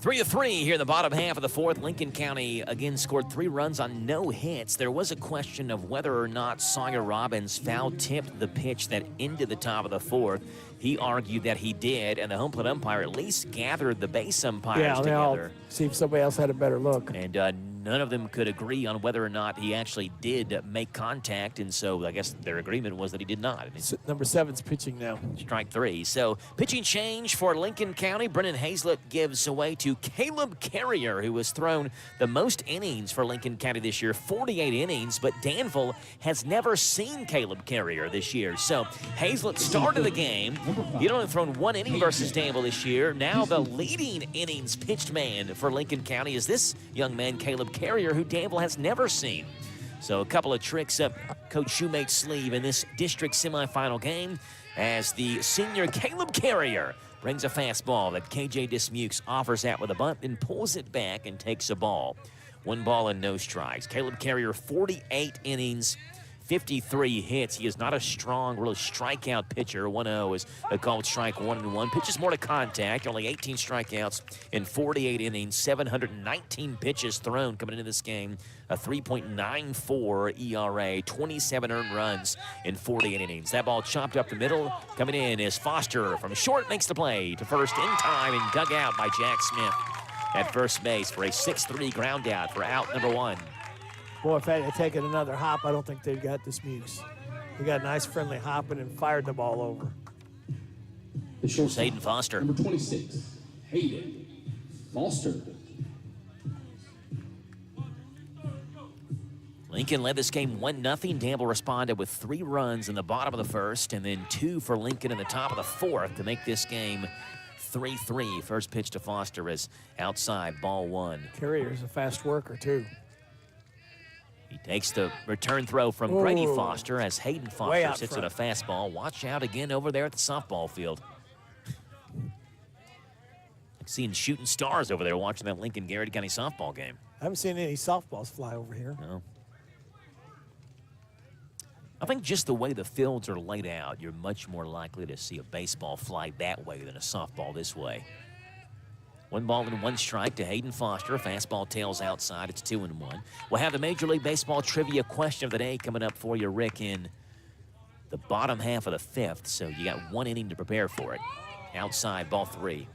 3-3 here in the bottom half of the 4th. Lincoln County again scored 3 runs on no hits. There was a question of whether or not Sawyer Robbins foul-tipped the pitch that ended the top of the 4th. He argued that he did, and the home plate umpire at least gathered the base umpires together. See if somebody else had a better look. And none of them could agree on whether or not he actually did make contact, and so I guess their agreement was that he did not. Number 7's pitching now. Strike 3. So pitching change for Lincoln County. Brennan Hazlett gives away to Caleb Carrier, who has thrown the most innings for Lincoln County this year, 48 innings, but Danville has never seen Caleb Carrier this year. So Hazlett started the game. He'd only thrown 1 inning versus Danville this year. Now the leading innings pitched man for Lincoln County is this young man, Caleb Carrier, who Danville has never seen. So a couple of tricks up Coach Shoemate's sleeve in this district semifinal game as the senior Caleb Carrier brings a fastball that KJ Dismukes offers out with a bunt and pulls it back and takes a ball. 1 ball and no strikes. Caleb Carrier, 48 innings, 53 hits. He is not a strong, really strikeout pitcher. 1-0 is a called strike 1-1. Pitches more to contact. Only 18 strikeouts in 48 innings. 719 pitches thrown coming into this game. A 3.94 ERA. 27 earned runs in 48 innings. That ball chopped up the middle. Coming in is Foster from short, makes the play to first in time and dug out by Jack Smith at first base for a 6-3 ground out for out number 1. Boy, if they had taken another hop, I don't think they'd got Dismukes. He got a nice friendly hop and then fired the ball over. It's Hayden Foster. Number 26, Hayden Foster. Lincoln led this game 1-0. Danville responded with 3 runs in the bottom of the 1st and then 2 for Lincoln in the top of the 4th to make this game 3-3. First pitch to Foster is outside, ball 1. Carrier's a fast worker, too. He takes the return throw from Grady Foster as Hayden Foster sits at a fastball. Watch out again over there at the softball field. Seeing shooting stars over there watching that Lincoln Garrett County softball game. I haven't seen any softballs fly over here. No. I think just the way the fields are laid out, you're much more likely to see a baseball fly that way than a softball this way. 1 ball and 1 strike to Hayden Foster. Fastball tails outside. It's 2-1. We'll have the Major League Baseball trivia question of the day coming up for you, Rick, in the bottom half of the 5th. So you got 1 inning to prepare for it. Outside, ball 3.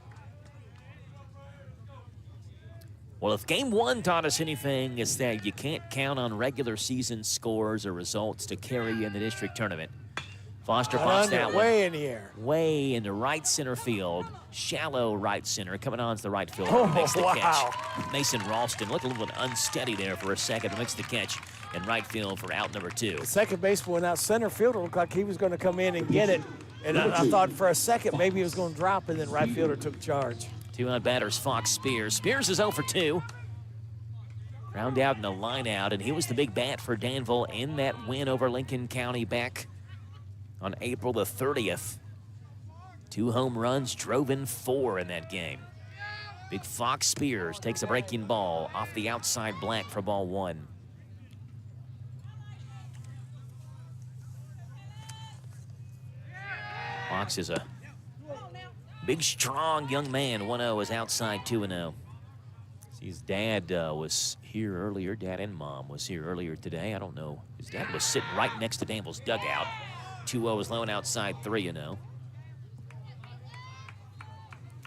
Well, if Game 1 taught us anything, it's that you can't count on regular season scores or results to carry you in the district tournament. Foster pops that one. Way in the air. Way into right center field. Shallow right center. Coming on to the right fielder. Oh, Makes the wow. catch. Mason Ralston looked a little bit unsteady there for a second. Makes the catch in right field for out number 2. The second baseman went out center fielder. Looked like he was going to come in and get it. And I thought for a second maybe he was going to drop, and then right fielder took charge. 2 out batters, Fox Spears. Spears is 0 for 2. Ground out and a line out, and he was the big bat for Danville in that win over Lincoln County back on April the 30th. 2 home runs, drove in 4 in that game. Big Fox Spears takes a breaking ball off the outside black for ball 1. Fox is a big, strong young man. 1-0 is outside, 2-0. His dad was here earlier. Dad and mom was here earlier today. I don't know. His dad was sitting right next to Danville's dugout. 2-0 is low and outside, 3-0.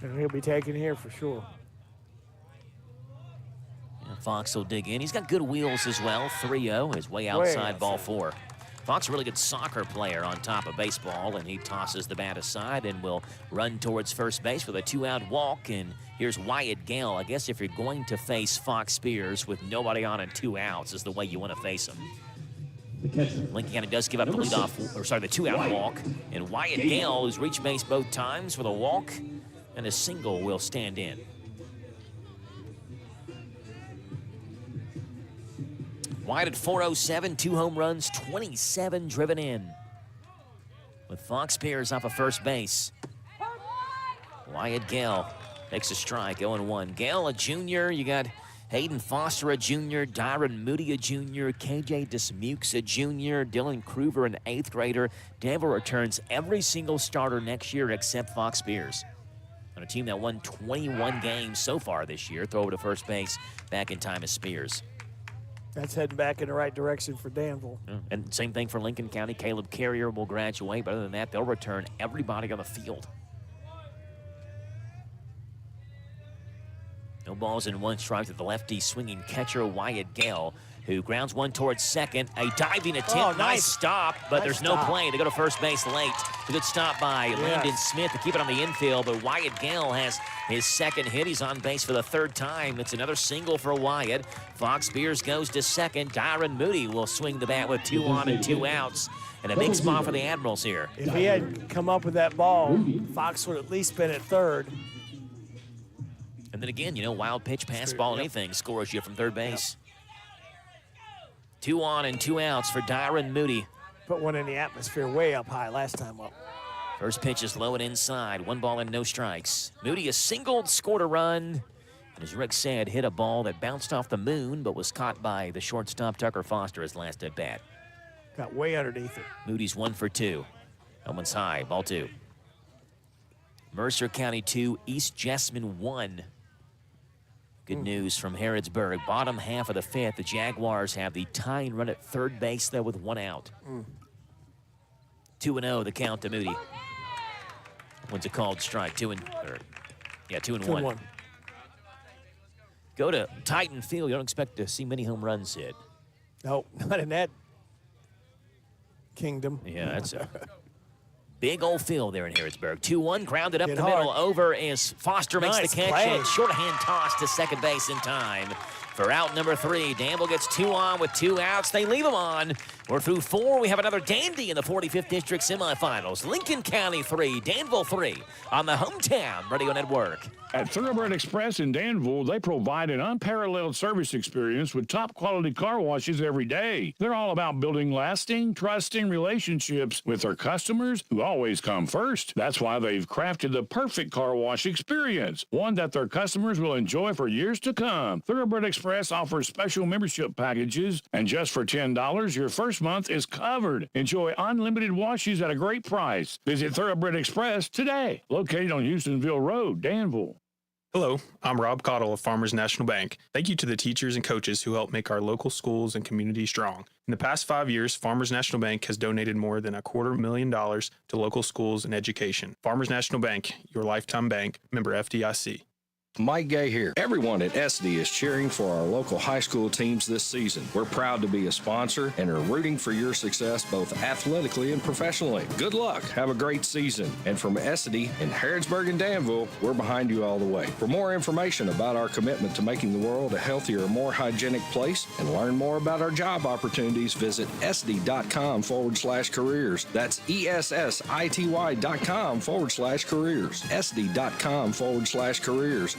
And he'll be taken here for sure. And Fox will dig in. He's got good wheels as well. 3-0 is way outside, ball 4. Fox, a really good soccer player on top of baseball, and he tosses the bat aside and will run towards first base with a 2-out walk. And here's Wyatt Gale. I guess if you're going to face Fox Spears with nobody on and 2 outs is the way you want to face him. Lincoln County does give up the leadoff, or sorry, the 2-out walk. And Wyatt Gale, who's reached base both times with a walk and a single, will stand in. Wyatt at 407, 2 home runs, 27 driven in. With Fox Spears off of first base. Wyatt Gale takes a strike, 0-1. Gale, a junior. You got Hayden Foster, a junior. Dyron Moody, a junior. KJ Dismukes, a junior. Dylan Kruger, an 8th grader. Danville returns every single starter next year except Fox Spears. On a team that won 21 games so far this year. Throw over to first base back in time as Spears. That's heading back in the right direction for Danville. And same thing for Lincoln County. Caleb Carrier will graduate, but other than that, they'll return everybody on the field. No balls and 1 strike to the lefty swinging catcher Wyatt Gale, who grounds one towards second. A diving attempt, nice stop, but there's no play to go to first base late. A good stop by Landon Smith to keep it on the infield, but Wyatt Gale has his second hit. He's on base for the 3rd time. It's another single for Wyatt. Fox Spears goes to second. Dyron Moody will swing the bat with 2 on and 2 outs. And a big spot for the Admirals here. If he had come up with that ball, Fox would at least been at 3rd. And then again, you know, wild pitch, pass ball, anything scores you from 3rd base. 2 on and 2 outs for Dyron Moody. Put one in the atmosphere way up high last time up. First pitch is low and inside. 1 ball and no strikes. Moody has singled, scored a run. And as Rick said, hit a ball that bounced off the moon but was caught by the shortstop Tucker Foster his last at bat. Got way underneath it. Moody's 1 for 2. That one's high, ball 2. Mercer County 2, East Jessamine 1. Good news from Harrodsburg. Bottom half of the 5th, the Jaguars have the tying run at 3rd base there with 1 out. 2-0 the count to Moody. One's a called strike. 2-1. Go to Titan Field. You don't expect to see many home runs hit. No, not in that kingdom. Yeah, that's a big old field there in Harrodsburg. 2-1, grounded up the middle. Over as Foster makes the catch. And short-hand toss to second base in time for out number 3. Danville gets 2 on with 2 outs. They leave them on. We're through 4. We have another dandy in the 45th District semifinals. Lincoln County 3, Danville 3 on the Hometown Radio Network. At Thoroughbred Express in Danville, they provide an unparalleled service experience with top-quality car washes every day. They're all about building lasting, trusting relationships with their customers who always come first. That's why they've crafted the perfect car wash experience, one that their customers will enjoy for years to come. Thoroughbred Express offers special membership packages, and just for $10, your first month is covered. Enjoy unlimited washes at a great price. Visit Thoroughbred Express today, located on Houstonville Road, Danville. Hello, I'm Rob Cottle of Farmers National Bank. Thank you to the teachers and coaches who help make our local schools and community strong. In the past 5 years, Farmers National Bank has donated more than $250,000 to local schools and education. Farmers National Bank, your lifetime bank, member FDIC. Mike Gay here. Everyone at SD is cheering for our local high school teams this season. We're proud to be a sponsor and are rooting for your success both athletically and professionally. Good luck. Have a great season. And from SD in Harrodsburg and Danville, we're behind you all the way. For more information about our commitment to making the world a healthier, more hygienic place and learn more about our job opportunities, visit sd.com/careers. That's ESSITY.com/careers. sd.com/careers.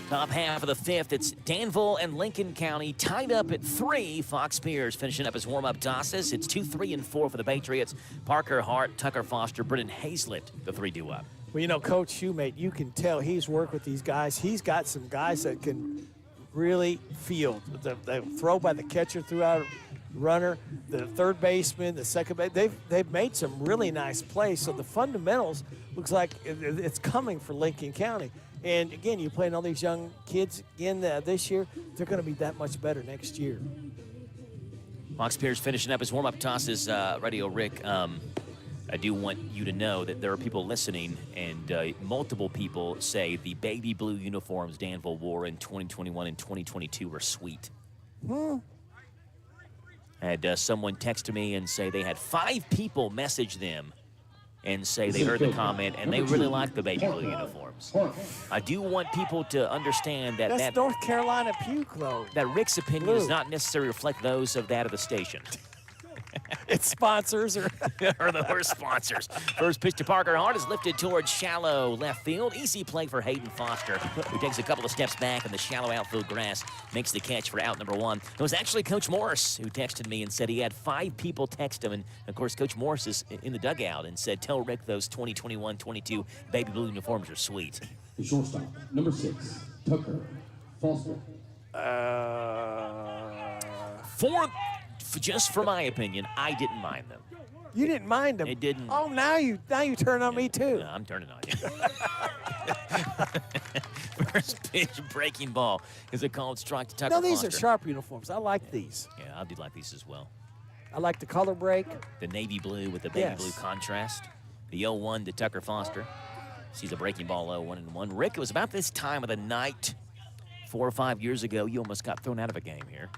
Top half of the fifth, it's Danville and Lincoln County tied up at 3. Fox Spears finishing up his warm-up tosses. It's 2, 3, and 4 for the Patriots. Parker Hart, Tucker Foster, Brennan Hazlett, the 3 due up. Well, you know, Coach Shoemate, you can tell he's worked with these guys. He's got some guys that can really field. The throw by the catcher throughout runner, the third baseman, the second base. They've made some really nice plays. So the fundamentals looks like it's coming for Lincoln County. And again, you're playing all these young kids again this year. They're going to be that much better next year. Fox Spears finishing up his warm-up tosses. Radio Rick, I do want you to know that there are people listening, and multiple people say the baby blue uniforms Danville wore in 2021 and 2022 were sweet. I had someone text me and say they had 5 people message them and say they heard the comment and they really like the baby blue uniforms. I do want people to understand that That's North Carolina puke, though. That Rick's opinion does not necessarily reflect those of that of the station. Its sponsors or the worst sponsors. First pitch to Parker Hart is lifted towards shallow left field. Easy play for Hayden Foster, who takes a couple of steps back in the shallow outfield grass, makes the catch for out number 1. It was actually Coach Morris who texted me and said he had 5 people text him. And, of course, Coach Morris is in the dugout and said, tell Rick those 2021-22 baby blue uniforms are sweet. The shortstop, number 6, Tucker Foster. Just for my opinion, I didn't mind them. You didn't mind them? It didn't. Oh, now you turn on me, too. No, I'm turning on you. First pitch, breaking ball. Is it called strike to Tucker No, these Foster? are sharp uniforms. I like these. Yeah, I do like these as well. I like the color break. The navy blue with the baby blue contrast. The 0-1 to Tucker Foster. Sees a breaking ball 0-1-1. Rick, it was about this time of the night 4 or 5 years ago. You almost got thrown out of a game here.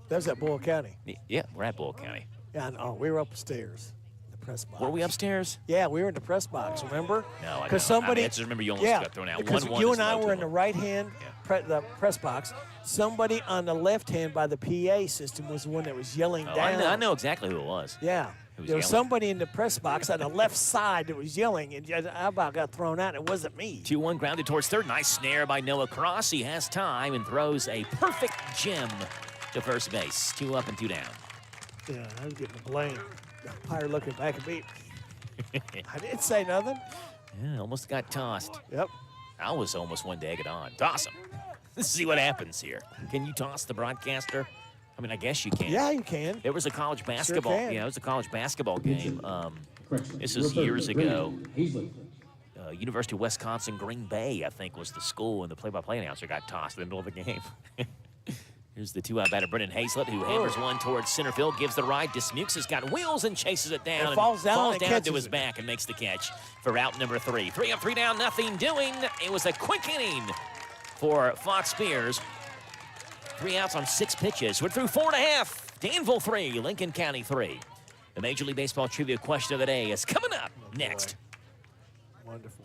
That was at Boyle County. Yeah, we're at Boyle County. Yeah, I know. We were upstairs in the press box. Were we upstairs? Yeah, we were in the press box, remember? No, I Because don't. somebody, I just remember you almost got thrown out. Because 1-1 you is and I low were in to the them. right-hand the press box. Somebody on the left-hand by the PA system was the one that was yelling down. I know exactly who it was. Yeah. There was somebody in the press box on the left side that was yelling, and I about got thrown out. It wasn't me. 2-1 grounded towards third. Nice snare by Noah Cross. He has time and throws a perfect gem to first base. 2 up and 2 down. Yeah, I was getting the blame. The umpire looking back at me. I didn't say nothing. Yeah, almost got tossed. Yep. I was almost one to egg it on. Toss him. Let's see what happens here. Can you toss the broadcaster? I mean, I guess you can. Yeah, you can. There was a college basketball. Sure can. Yeah, it was a college basketball game. This is years ago. University of Wisconsin, Green Bay, I think, was the school, and the play-by-play announcer got tossed in the middle of the game. Here's the 2-out batter, Brennan Hazlett, who hammers one towards center field, gives the ride. Dismukes has got wheels and chases it down. It falls down and to catches his it. back and makes the catch for out number 3. 3 up, 3 down, nothing doing. It was a quick inning for Fox Spears. 3 outs on 6 pitches. We're through 4.5. Danville 3, Lincoln County 3. The Major League Baseball trivia question of the day is coming up next. Wonderful.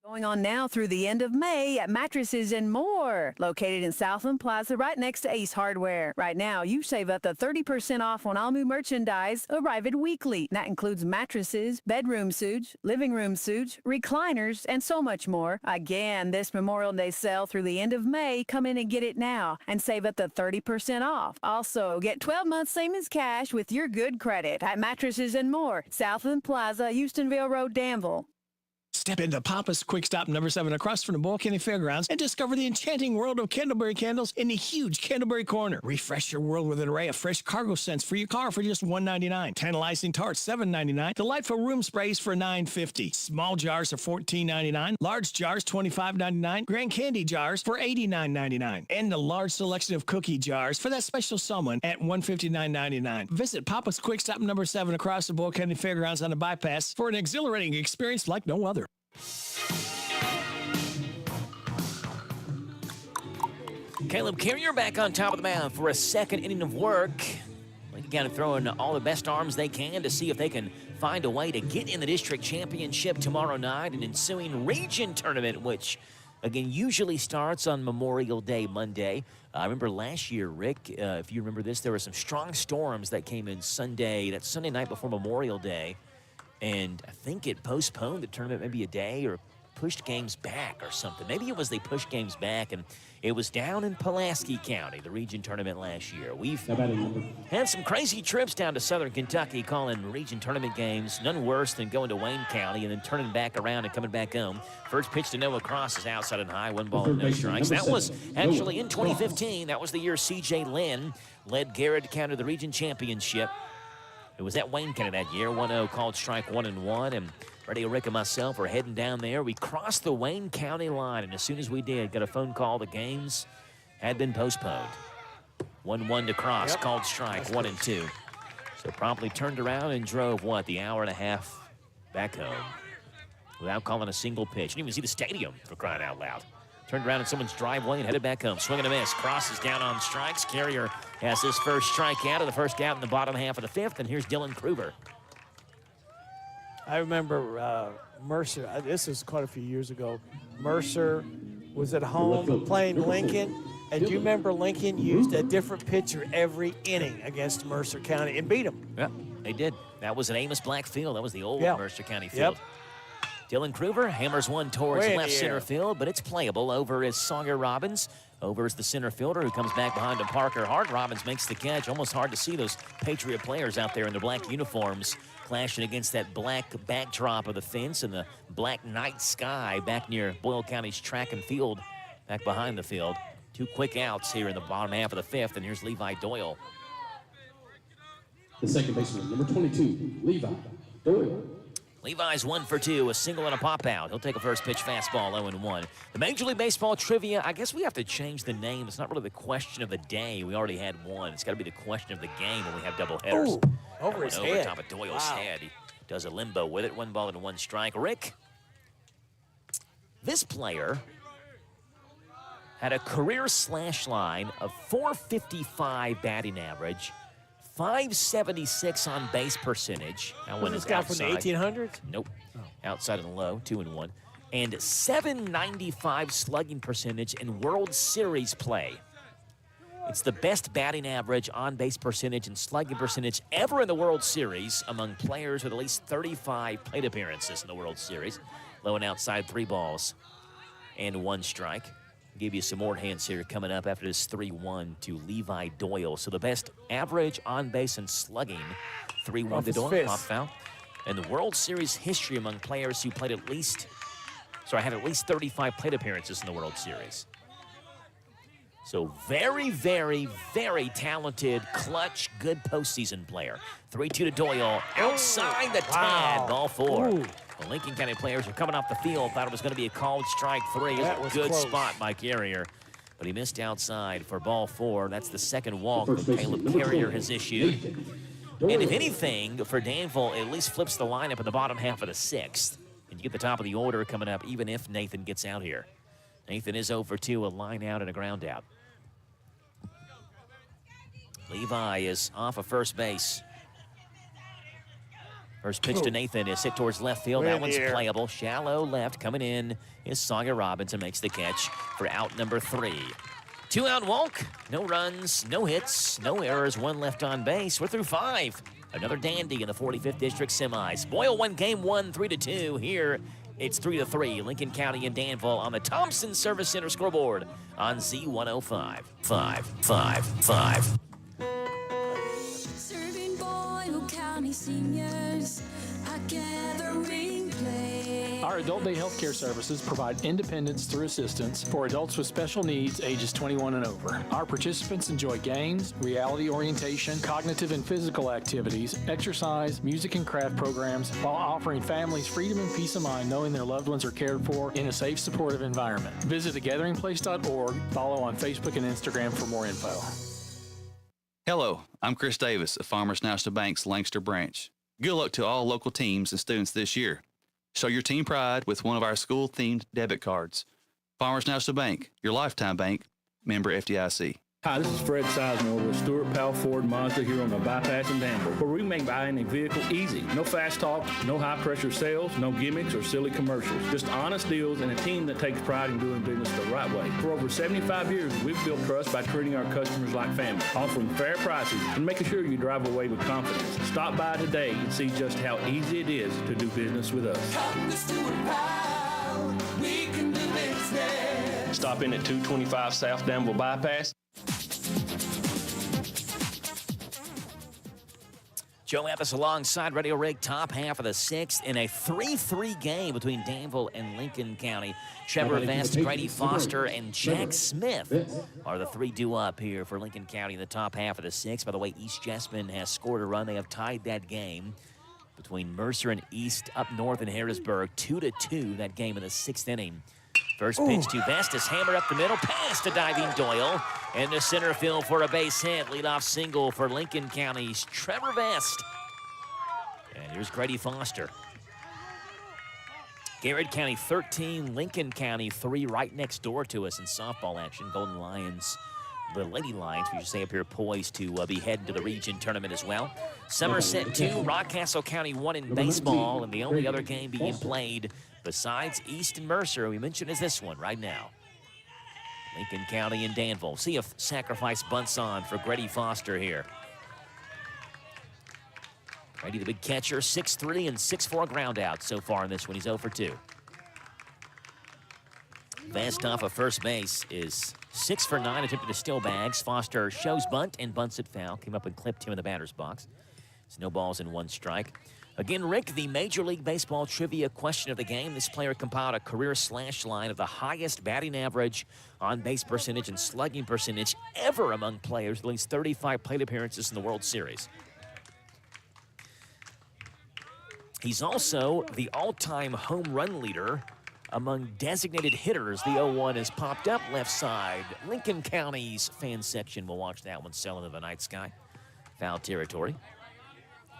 Going on now through the end of May at Mattresses and More, located in Southland Plaza right next to Ace Hardware. Right now, you save up to 30% off on all new merchandise arriving weekly. That includes mattresses, bedroom suits, living room suits, recliners, and so much more. Again, this Memorial Day sale through the end of May. Come in and get it now and save up to 30% off. Also, get 12 months savings cash with your good credit at Mattresses and More, Southland Plaza, Houstonville Road, Danville. Step into Papa's Quick Stop number 7 across from the Boyle County Fairgrounds and discover the enchanting world of Candleberry candles in the huge Candleberry Corner. Refresh your world with an array of fresh cargo scents for your car for just $1.99. Tantalizing tarts, $7.99. Delightful room sprays for $9.50. Small jars are $14.99. Large jars, $25.99. Grand candy jars for $89.99. And a large selection of cookie jars for that special someone at $159.99. Visit Papa's Quick Stop number 7 across the Boyle County Fairgrounds on the bypass for an exhilarating experience like no other. Caleb Carrier back on top of the mound for a second inning of work. Lincoln County throwing all the best arms they can to see if they can find a way to get in the district championship tomorrow night, an ensuing region tournament, which, again, usually starts on Memorial Day Monday. I remember last year, Rick, if you remember this, there were some strong storms that came in that Sunday night before Memorial Day. And I think it postponed the tournament maybe a day or pushed games back or something. Maybe it was they pushed games back, and it was down in Pulaski County, the region tournament last year. We've had some crazy trips down to Southern Kentucky calling region tournament games. None worse than going to Wayne County and then turning back around and coming back home. First pitch to Noah Cross is outside and high, 1 ball and no strikes. That was actually in 2015. That was the year C.J. Lynn led Garrett County to the region championship. It was at Wayne County that year, 1-0 called strike 1-1, and Radio Rick and myself are heading down there. We crossed the Wayne County line, and as soon as we did, got a phone call. The games had been postponed. 1-1 to Cross, called strike 1-2. So promptly turned around and drove, the hour and a half back home without calling a single pitch. Didn't even see the stadium, for crying out loud. Turned around in someone's driveway and headed back home. Swing and a miss. Cross is down on strikes. Carrier has his first strikeout of the first out in the bottom half of the fifth, and here's Dylan Kruger. I remember Mercer. This was quite a few years ago. Mercer was at home playing Lincoln. And do you remember Lincoln used a different pitcher every inning against Mercer County and beat them? Yep, they did. That was an Amos Black field. That was the old Mercer County field. Yep. Dylan Kruger hammers one towards Way in left the center air. field, but it's playable. Over is Sawyer Robbins. Over is the center fielder who comes back behind him, Parker Hart. Robbins makes the catch. Almost hard to see those Patriot players out there in their black uniforms clashing against that black backdrop of the fence and the black night sky back near Boyle County's track and field, back behind the field. Two quick outs here in the bottom half of the fifth, and here's Levi Doyle. The second baseman, number 22, Levi Doyle. Levi's 1 for 2, a single and a pop out. He'll take a first pitch fastball, 0-1. The Major League Baseball trivia, I guess we have to change the name. It's not really the question of the day. We already had one. It's got to be the question of the game when we have double headers. Ooh, over his head. Top of Doyle's head. He does a limbo with it. 1 ball and 1 strike. Rick, this player had a career slash line of .455 batting average, .576 on base percentage. That one is guy from outside. the 1800s? Nope. Outside and low, 2-1. And .795 slugging percentage in World Series play. It's the best batting average, on base percentage, and slugging percentage ever in the World Series among players with at least 35 plate appearances in the World Series. Low and outside, 3 balls and 1 strike. Give you some more hands here coming up after this 3-1 to Levi Doyle. So the best average on base and slugging, 3-1 to Doyle, pop foul. And the World Series history among players who played had at least 35 plate appearances in the World Series. So very, very, very talented, clutch, good postseason player. 3-2 to Doyle, outside the tag, ball 4. Ooh. The Lincoln County players were coming off the field, thought it was going to be a called strike 3. It That was was a good close. spot by Carrier, but he missed outside for ball 4. That's the second walk First that baseman, Caleb number Carrier 20, has issued. Nathan And if Doyle. anything, for Danville, it at least flips the lineup in the bottom half of the 6th. And you get the top of the order coming up, even if Nathan gets out here. Nathan is 0 for 2, a line out and a ground out. Levi is off of first base. First pitch to Nathan is hit towards left field. Way That in the one's air. playable. Shallow left. Coming in is Sawyer Robinson, makes the catch for out number 3. 2-out walk. No runs, no hits, no errors. 1 left on base. We're through 5. Another dandy in the 45th District semis. Boyle won game 1, 3-2. Here it's 3-3. Lincoln County and Danville on the Thompson Service Center scoreboard on Z105. 5. Serving Boyle County seniors, a gathering place. Our adult day healthcare services provide independence through assistance for adults with special needs ages 21 and over. Our participants enjoy games, reality orientation, cognitive and physical activities, exercise, music and craft programs, while offering families freedom and peace of mind knowing their loved ones are cared for in a safe, supportive environment. Visit thegatheringplace.org, follow on Facebook and Instagram for more info. Hello, I'm Chris Davis of Farmers National Bank's Lancaster branch. Good luck to all local teams and students this year. Show your team pride with one of our school-themed debit cards. Farmers National Bank, your lifetime bank, member FDIC. Hi, this is Fred Sizemore with Stewart Powell Ford Mazda here on the Bypass in Danville, where we make buying a vehicle easy. No fast talk, no high-pressure sales, no gimmicks or silly commercials. Just honest deals and a team that takes pride in doing business the right way. For over 75 years, we've built trust by treating our customers like family, offering fair prices and making sure you drive away with confidence. Stop by today and see just how easy it is to do business with us. Come to Stewart Powell, we can do business. Stop in at 225 South Danville Bypass. Joe Epps alongside Radio Rig, top half of the sixth in a 3-3 game between Danville and Lincoln County. Trevor Vest, Grady Foster, and Jack Smith are the three due up here for Lincoln County in the top half of the sixth. By the way, East Jessamine has scored a run. They have tied that game between Mercer and East up north in Harrisburg, 2-2, that game in the sixth inning. First pitch to Vest is hammered up the middle, pass to diving Doyle, and to center field for a base hit. Leadoff single for Lincoln County's Trevor Vest. And here's Grady Foster. Garrett County 13, Lincoln County 3, right next door to us in softball action. Golden Lions, the Lady Lions, we should say, up here poised to be heading to the region tournament as well. Somerset 2, Rockcastle County 1 in baseball, and the only other game being played besides East and Mercer, we mentioned, is this one right now. Lincoln County and Danville. See if sacrifice bunts on for Grady Foster here. Grady, the big catcher, 6'3" and 6'4" ground out so far in this one. He's 0 for 2. Vest off of first base is 6 for 9, attempting to steal bags. Foster shows bunt and bunts it foul. Came up and clipped him in the batter's box. It's no balls and 1 strike. Again, Rick, the Major League Baseball trivia question of the game. This player compiled a career slash line of the highest batting average, on-base percentage, and slugging percentage ever among players with at least 35 plate appearances in the World Series. He's also the all-time home run leader among designated hitters. The 0-1 has popped up left side. Lincoln County's fan section will watch that one sailing in the night sky. Foul territory.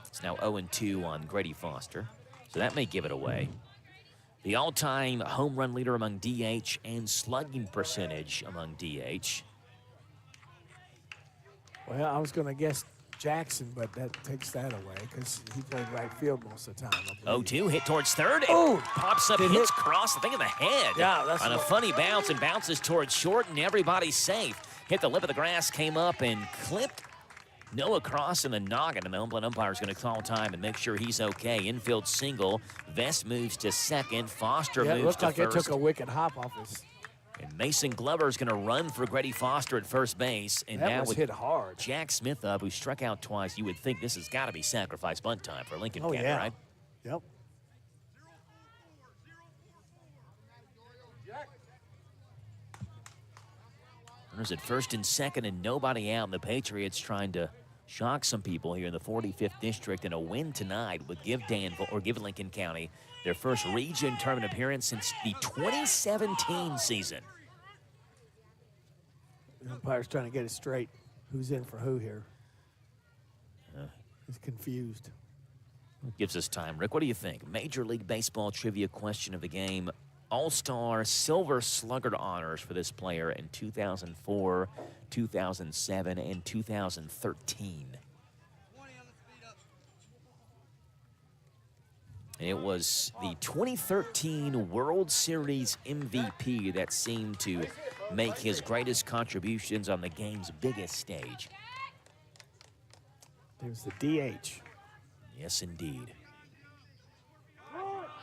It's now 0-2 on Grady Foster, so that may give it away. The all-time home run leader among DH and slugging percentage among DH. Well, I was going to guess Jackson, but that takes that away because he played right field most of the time. 0-2, hit towards third. Oh, pops up, hits cross, I think in the head. Yeah, that's on a funny bounce and bounces towards short, and everybody's safe. Hit the lip of the grass, came up and clipped Noah Cross in the noggin, and the home plate umpire is going to call time and make sure he's okay. Infield single. Vest moves to second. Foster moves to looked like first. it took a wicked hop off his. And Mason Glover is going to run for Grady Foster at first base. And That now was with hit hard. Jack Smith up, who struck out twice, you would think this has got to be sacrifice bunt time for Lincoln Oh, County, yeah. right? Yep. Runners at first and second and nobody out. And the Patriots trying to shock some people here in the 45th district, and a win tonight would give Danville, or give Lincoln County, their first region tournament appearance since the 2017 season. The umpire's trying to get it straight. Who's in for who here? He's confused. Gives us time. Rick, what do you think? Major League Baseball trivia question of the game. All-Star Silver Slugger honors for this player in 2004, 2007, and 2013. It was the 2013 World Series MVP that seemed to make his greatest contributions on the game's biggest stage. It was the DH. Yes, indeed.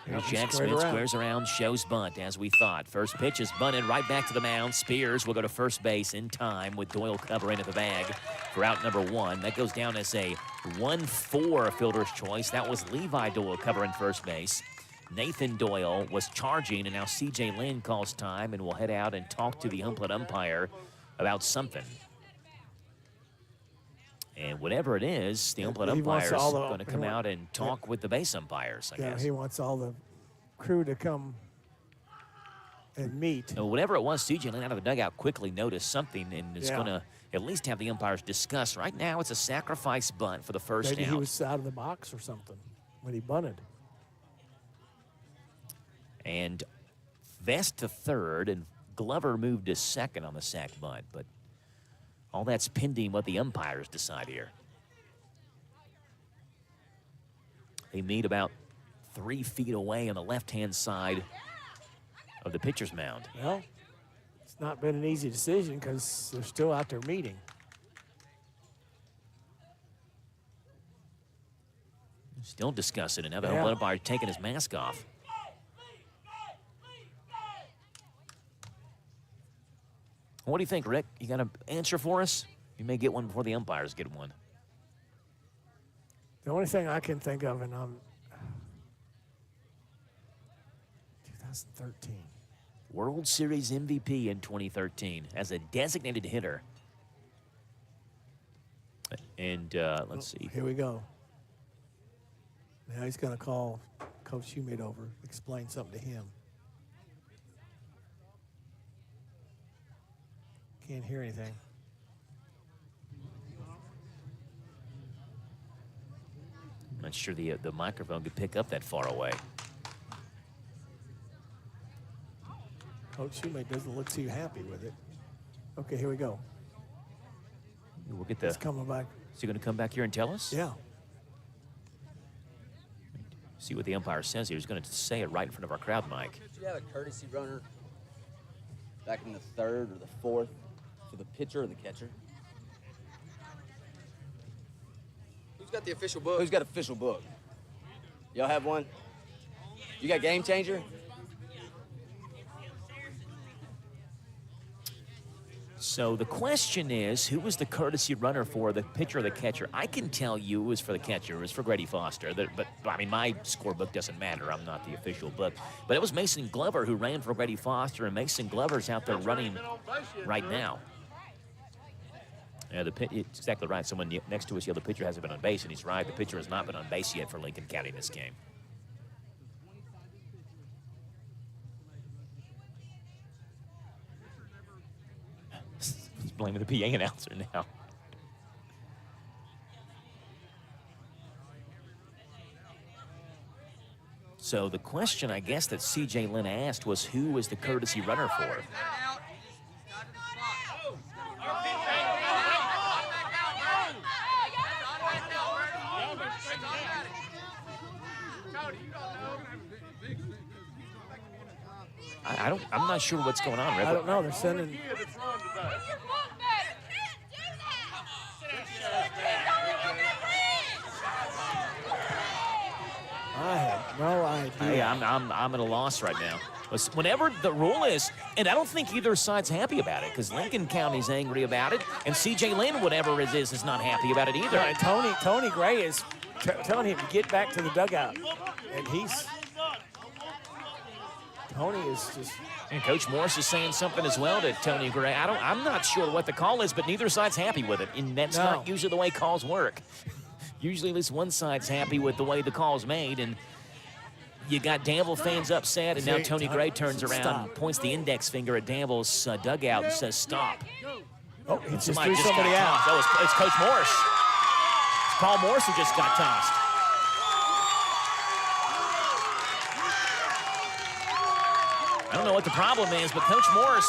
Yep, Here's Jack Smith, squares around, shows bunt, as we thought. First pitch is bunted right back to the mound. Spears will go to first base in time with Doyle covering at the bag for out number 1. That goes down as a 1-4 fielder's choice. That was Levi Doyle covering first base. Nathan Doyle was charging, and now C.J. Lynn calls time and will head out and talk to the home plate umpire about something. And whatever it is, the home plate umpire is going to come out and talk with the base umpires, I guess. He wants all the crew to come and meet. And whatever it was, C.J. Lynn out of the dugout quickly noticed something and is going to at least have the umpires discuss. Right now, it's a sacrifice bunt for the first out. Maybe he was out of the box or something when he bunted. And Vest to third, and Glover moved to second on the sac bunt, but all that's pending what the umpires decide here. They meet about 3 feet away on the left-hand side of the pitcher's mound. Well, it's not been an easy decision because they're still out there meeting. Still discussing it. Now the home plate umpire taking his mask off. What do you think, Rick? You got an answer for us? You may get one before the umpires get one. The only thing I can think of, and 2013. World Series MVP in 2013 as a designated hitter. And let's see. Here we go. Now he's going to call Coach Schumate over, explain something to him. Can't hear anything. I'm not sure the microphone could pick up that far away. Coach Schumate doesn't look too happy with it. Okay, here we go. We'll get the. He's coming back. Is he going to come back here and tell us? Yeah. See what the umpire says here. He's going to say it right in front of our crowd mic. Did you have a courtesy runner back in the third or the fourth for the pitcher or the catcher? Who's got the official book? Who's got official book? Y'all have one? You got Game Changer? So the question is, who was the courtesy runner for, the pitcher or the catcher? I can tell you it was for the catcher. It was for Grady Foster. But, I mean, my scorebook doesn't matter. I'm not the official book. But it was Mason Glover who ran for Grady Foster, and Mason Glover's out there running right now. Yeah, it's exactly right. Someone next to us, the pitcher hasn't been on base, and he's right. The pitcher has not been on base yet for Lincoln County in this game. He's blaming the PA announcer now. So the question, I guess, that C.J. Lynn asked was, who was the courtesy runner for? I'm not sure what's going on, Rick. I don't know. They're sending. I have no idea. Hey, I'm at a loss right now. Whenever the rule is, and I don't think either side's happy about it, because Lincoln County's angry about it, and C.J. Lynn, whatever it is not happy about it either. No, and Tony Gray is telling him to get back to the dugout, and Tony is just. And Coach Morris is saying something as well to Tony Gray. I'm not sure what the call is, but neither side's happy with it, and that's not usually the way calls work. Usually at least one side's happy with the way the call's made, and you got Danville fans upset, and now Tony Gray turns around and points the index finger at Danville's dugout and says, stop. Oh, he just threw somebody out. Oh, it's Coach Morris. It's Paul Morris who just got tossed. I don't know what the problem is, but Coach Morris,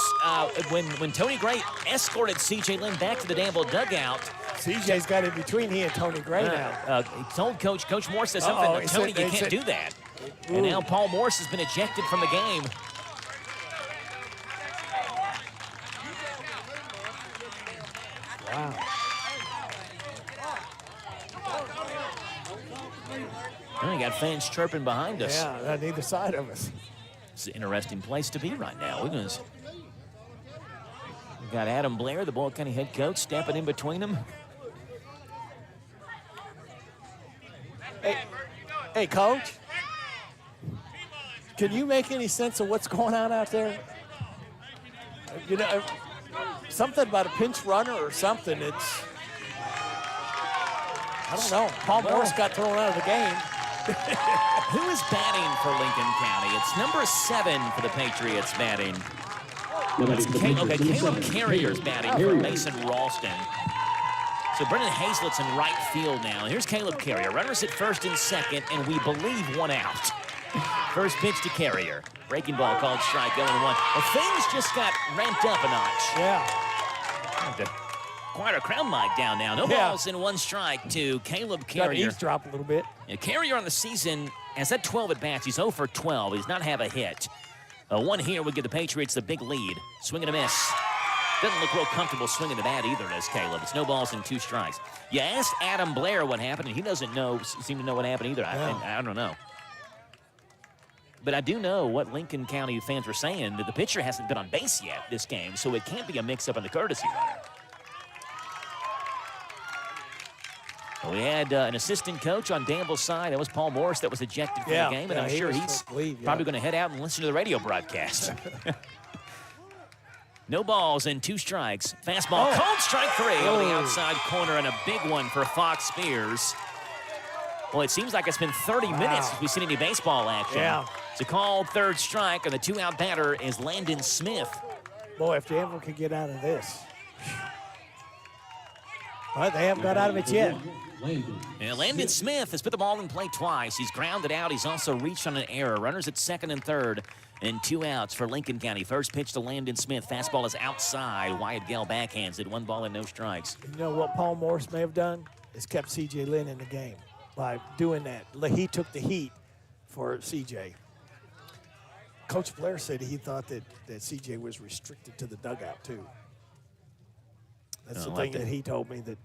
when Tony Gray escorted C.J. Lynn back to the Danville dugout, CJ's got in between he and Tony Gray now. He told Coach Morris said something. Tony, you can't do that. And now Paul Morris has been ejected from the game. Wow. And we got fans chirping behind us. Yeah, on either side of us. It's an interesting place to be right now. We've got Adam Blair, the Boyle County head coach, stepping in between them. Hey, Coach. Can you make any sense of what's going on out there? You know, something about a pinch runner or something. It's, I don't know. Paul Morris got thrown out of the game. Who is batting for Lincoln County? It's number 7 for the Patriots batting. Caleb Carrier's batting for Mason Ralston. So Brendan Hazlett's in right field now. Here's Caleb Carrier. Runners at first and second, and we believe one out. First pitch to Carrier. Breaking ball called strike, 0-1. Well, things just got ramped up a notch. Yeah. Quite a crown mic down now. No balls and 1 strike to Caleb Carrier. Got eavesdrop a little bit. Yeah, Carrier on the season has had 12 at-bats. He's 0 for 12. He's not have a hit. One here would give the Patriots the big lead. Swing and a miss. Doesn't look real comfortable swinging the bat either, does Caleb. It's no balls and 2 strikes. You asked Adam Blair what happened, and he doesn't seem to know what happened either. I don't know. But I do know what Lincoln County fans were saying, that the pitcher hasn't been on base yet this game, so it can't be a mix-up on the courtesy runner. Well, we had an assistant coach on Danville's side. That was Paul Morris that was ejected from the game, and I'm sure he's probably going to head out and listen to the radio broadcast. No balls and 2 strikes. Fastball called strike 3 on the outside corner, and a big one for Fox Spears. Well, it seems like it's been 30 minutes since we've seen any baseball action. Yeah. It's a called 3rd strike, and the 2-out batter is Landon Smith. Boy, if Danville could get out of this. But they haven't got out of it yet. And Landon Smith has put the ball in play twice. He's grounded out. He's also reached on an error. Runners at second and third, and 2 outs for Lincoln County. First pitch to Landon Smith. Fastball is outside. Wyatt Gale backhands it. 1 ball and no strikes. You know what Paul Morris may have done? Is kept C.J. Lynn in the game by doing that. He took the heat for C.J. Coach Blair said he thought that C.J. was restricted to the dugout, too. That's the thing that he told me. That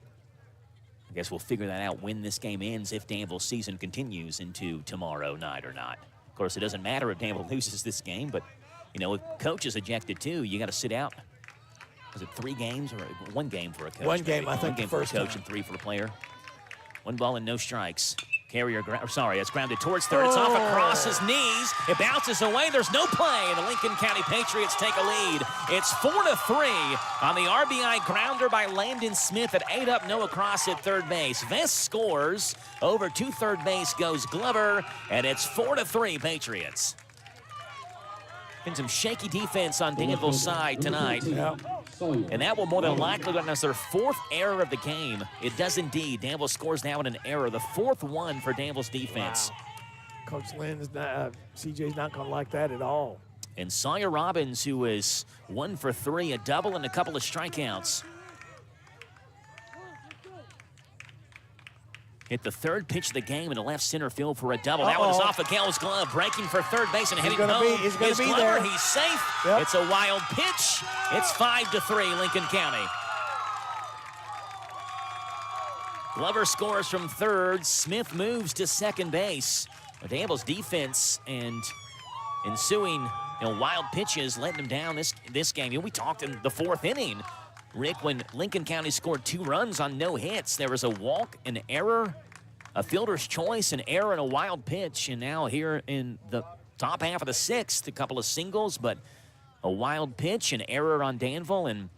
I guess we'll figure that out when this game ends, if Danville's season continues into tomorrow night or not. Of course, it doesn't matter if Danville loses this game, but, you know, if coach is ejected too, you got to sit out. Was it 3 games or 1 game for a coach? 1 game, I think, one game the first for a coach time. and 3 for a player. 1 ball and no strikes. Carrier, it's grounded towards third. It's off across his knees. It bounces away. There's no play, and the Lincoln County Patriots take a lead. It's 4-3 on the RBI grounder by Landon Smith at 8 up, no across at third base. Vest scores. Over to third base goes Glover, and it's 4-3 Patriots. Been some shaky defense on Danville's side tonight. And that will more than likely witness their 4th error of the game. It does indeed. Danville scores now in an error, the 4th one for Danville's defense. wow. Coach Lynn is not, CJ's not going to like that at all. And Sawyer Robbins, who is 1 for 3, a double and a couple of strikeouts. Hit the 3rd pitch of the game in the left center field for a double. That one is off of Gale's glove, breaking for third base and heading home. He's going to be Glover. there. He's safe. Yep. It's a wild pitch. It's 5-3 Lincoln County. Glover scores from third. Smith moves to second base. Danville's defense and ensuing wild pitches letting them down this game. We talked in the 4th inning, Rick, when Lincoln County scored 2 runs on no hits. There was a walk, an error, a fielder's choice, an error, and a wild pitch. And now here in the top half of the 6th, a couple of singles, but a wild pitch, an error on Danville, and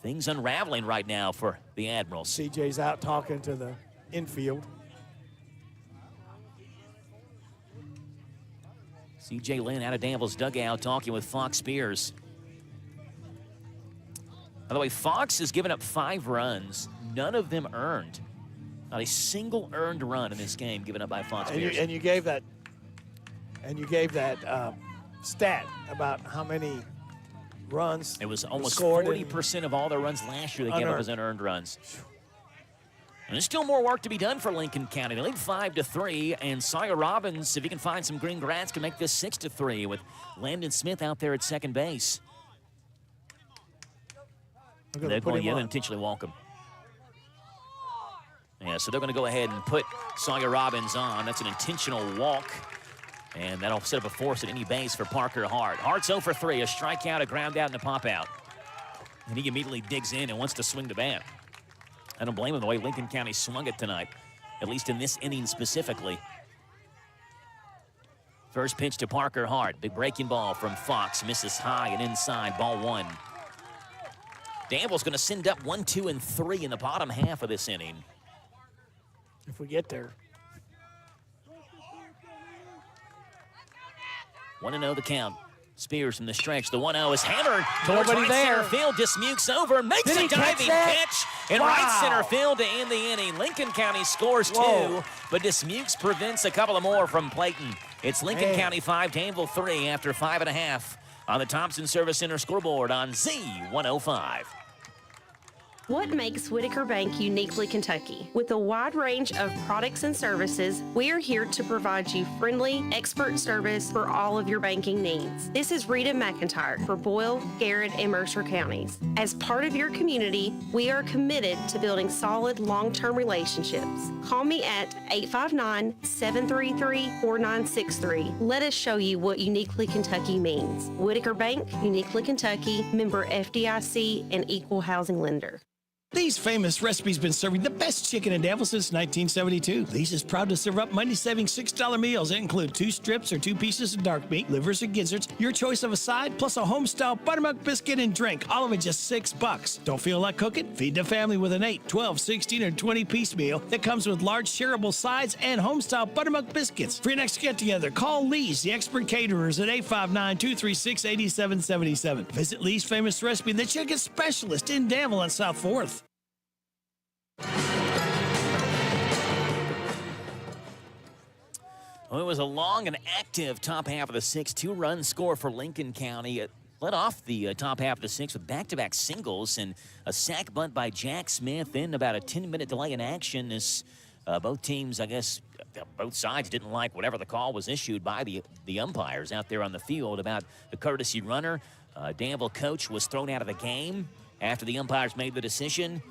things unraveling right now for the Admirals. CJ's out talking to the infield. C.J. Lynn out of Danville's dugout talking with Fox Spears. By the way, Fox has given up 5 runs, none of them earned. Not a single earned run in this game given up by Fox Spears. And you gave that stat about how many runs. It was almost scored 40% of all their runs last year they gave up as unearned runs. And there's still more work to be done for Lincoln County. They lead 5-3, and Sawyer Robbins, if he can find some green grass, can make this 6-3 with Landon Smith out there at second base. They're going to intentionally walk him. Yeah, so they're going to go ahead and put Sawyer Robbins on. That's an intentional walk. And that'll set up a force at any base for Parker Hart. Hart's 0 for 3, a strikeout, a ground out, and a pop out. And he immediately digs in and wants to swing the bat. I don't blame him the way Lincoln County swung it tonight, at least in this inning specifically. First pitch to Parker Hart. Big breaking ball from Fox. Misses high and inside. Ball 1. Danville's going to send up 1, 2, and 3 in the bottom half of this inning. If we get there. 1-0 the count. Spears from the stretch. The 1-0 is hammered towards Nobody right there. center field. Dismukes over. Makes Did a he catch diving that? catch in Wow. right center field to end the inning. Lincoln County scores 2, Whoa. but Dismukes prevents a couple of more from Clayton. It's Lincoln Man. County 5, Danville 3 after 5.5 on the Thompson Service Center scoreboard on Z105. What makes Whitaker Bank uniquely Kentucky? With a wide range of products and services, we are here to provide you friendly, expert service for all of your banking needs. This is Rita McIntyre for Boyle, Garrett, and Mercer counties. As part of your community, we are committed to building solid, long-term relationships. Call me at 859-733-4963. Let us show you what uniquely Kentucky means. Whitaker Bank, uniquely Kentucky, member FDIC, and equal housing lender. Lee's Famous Recipe's been serving the best chicken in Danville since 1972. Lee's is proud to serve up money-saving $6 meals that include 2 strips or 2 pieces of dark meat, livers or gizzards, your choice of a side, plus a home-style buttermilk biscuit and drink, all of it just $6. Don't feel like cooking? Feed the family with an 8, 12, 16, or 20-piece meal that comes with large shareable sides and home-style buttermilk biscuits. For your next get-together, call Lee's, the expert caterers, at 859-236-8777. Visit Lee's Famous Recipe, the chicken specialist in Danville and South 4th. Well, it was a long and active top half of the 6th. 2-run score for Lincoln County. It led off the top half of the 6th with back-to-back singles and a sac bunt by Jack Smith. Then about a 10-minute delay in action as both teams, I guess, both sides didn't like whatever the call was issued by the umpires out there on the field about the courtesy runner. Danville coach was thrown out of the game after the umpires made the decision.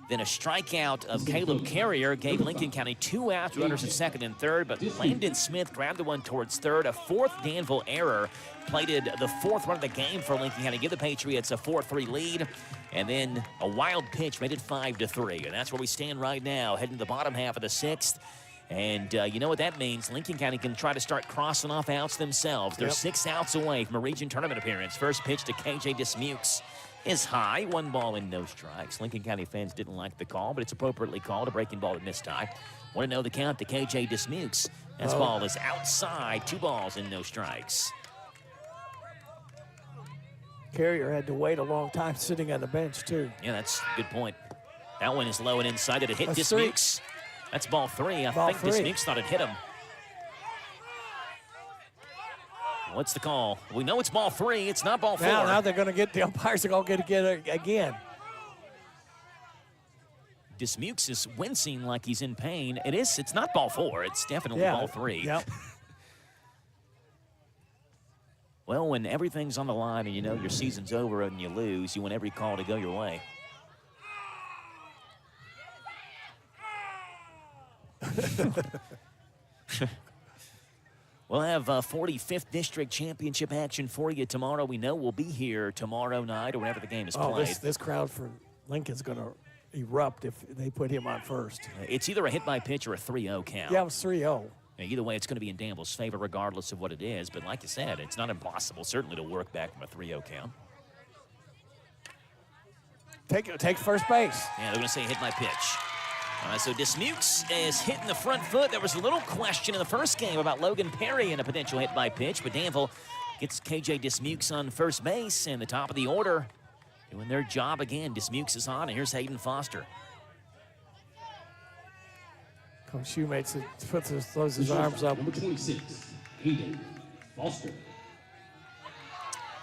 Then a strikeout of Caleb Carrier gave Lincoln County 2 outs, runners at second and third, but Landon Smith grabbed the one towards third. A 4th Danville error plated the 4th run of the game for Lincoln County, give the Patriots a 4-3 lead, and then a wild pitch made it 5-3, and that's where we stand right now, heading to the bottom half of the 6th. And you know what that means. Lincoln County can try to start crossing off outs themselves. They're 6 outs away from a region tournament appearance. First pitch to KJ Dismukes is high. 1 ball and no strikes. Lincoln County fans didn't like the call, but it's appropriately called a breaking ball at mistime. 1-0 the count to KJ Dismukes. That ball is outside. 2 balls and no strikes. Carrier had to wait a long time sitting on the bench, too. Yeah, that's a good point. That one is low and inside. Did it hit That's Dismukes? That's ball 3. I think Dismukes thought it hit him. What's the call? We know it's ball 3. It's not ball 4. Now they're going to get, the umpires are going to get it again. Dismukes is wincing like he's in pain. It's not ball 4. It's definitely ball 3. Yep. Well, when everything's on the line and you know your season's over and you lose, you want every call to go your way. We'll have 45th District Championship action for you tomorrow. We know we'll be here tomorrow night or whenever the game is played. This crowd for Lincoln's going to erupt if they put him on first. It's either a hit by pitch or a 3-0 count. Yeah, it was 3-0. Either way, it's going to be in Danville's favor regardless of what it is. But like you said, it's not impossible, certainly, to work back from a 3-0 count. Take first base. Yeah, they're going to say hit by pitch. So Dismukes is hitting the front foot. There was a little question in the first game about Logan Perry and a potential hit by pitch, but Danville gets KJ Dismukes on first base, and the top of the order doing their job again. Dismukes is on, and here's Hayden Foster. Coach Shoemates throws his arms up. Number 26, Hayden Foster.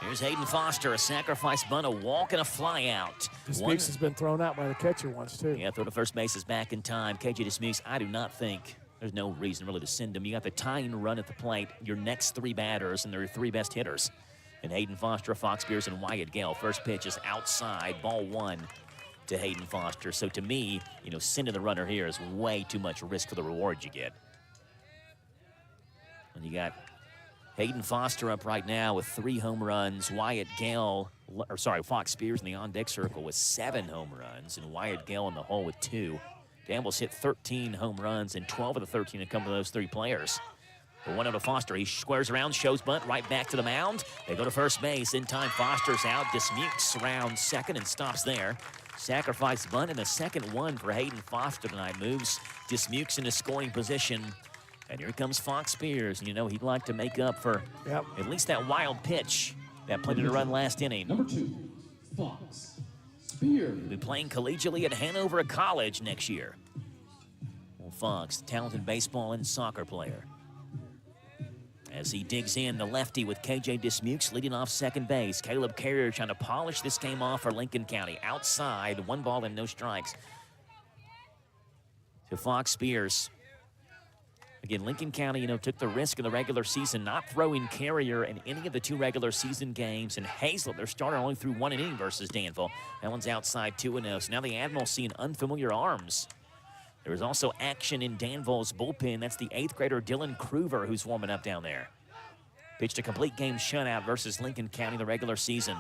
Here's Hayden Foster, a sacrifice bunt, a walk, and a fly out. Dismukes has been thrown out by the catcher once, too. Yeah, throw to first base is back in time. KJ Dismukes, I do not think there's no reason really to send him. You got the tying run at the plate, your next 3 batters, and their 3 best hitters. And Hayden Foster, Fox Spears, and Wyatt Gale. First pitch is outside, ball 1 to Hayden Foster. So to me, sending the runner here is way too much risk for the reward you get. And you got Hayden Foster up right now with 3 home runs. Fox Spears in the on-deck circle with 7 home runs, and Wyatt Gale in the hole with 2. Danville's hit 13 home runs, and 12 of the 13 have come to those 3 players. The 1-0 to Foster. He squares around, shows bunt, right back to the mound. They go to first base. In time, Foster's out. Dismukes around second and stops there. Sacrifice bunt and a second one for Hayden Foster tonight. Moves Dismukes into scoring position. And here comes Fox Spears. You know, he'd like to make up for at least that wild pitch that plenty to run last inning. Number 2, Fox Spears. He'll be playing collegially at Hanover College next year. Well, Fox, talented baseball and soccer player. As he digs in, the lefty with KJ Dismukes leading off second base. Caleb Carrier trying to polish this game off for Lincoln County. Outside, 1 ball and no strikes to Fox Spears. Again, Lincoln County, you know, took the risk in the regular season, not throwing Carrier in any of the 2 regular season games. And Hazlett, their starter, only threw 1 inning versus Danville. That one's outside 2-0. So now the Admirals seeing unfamiliar arms. There was also action in Danville's bullpen. That's the 8th grader Dylan Kruver who's warming up down there. Pitched a complete game shutout versus Lincoln County in the regular season.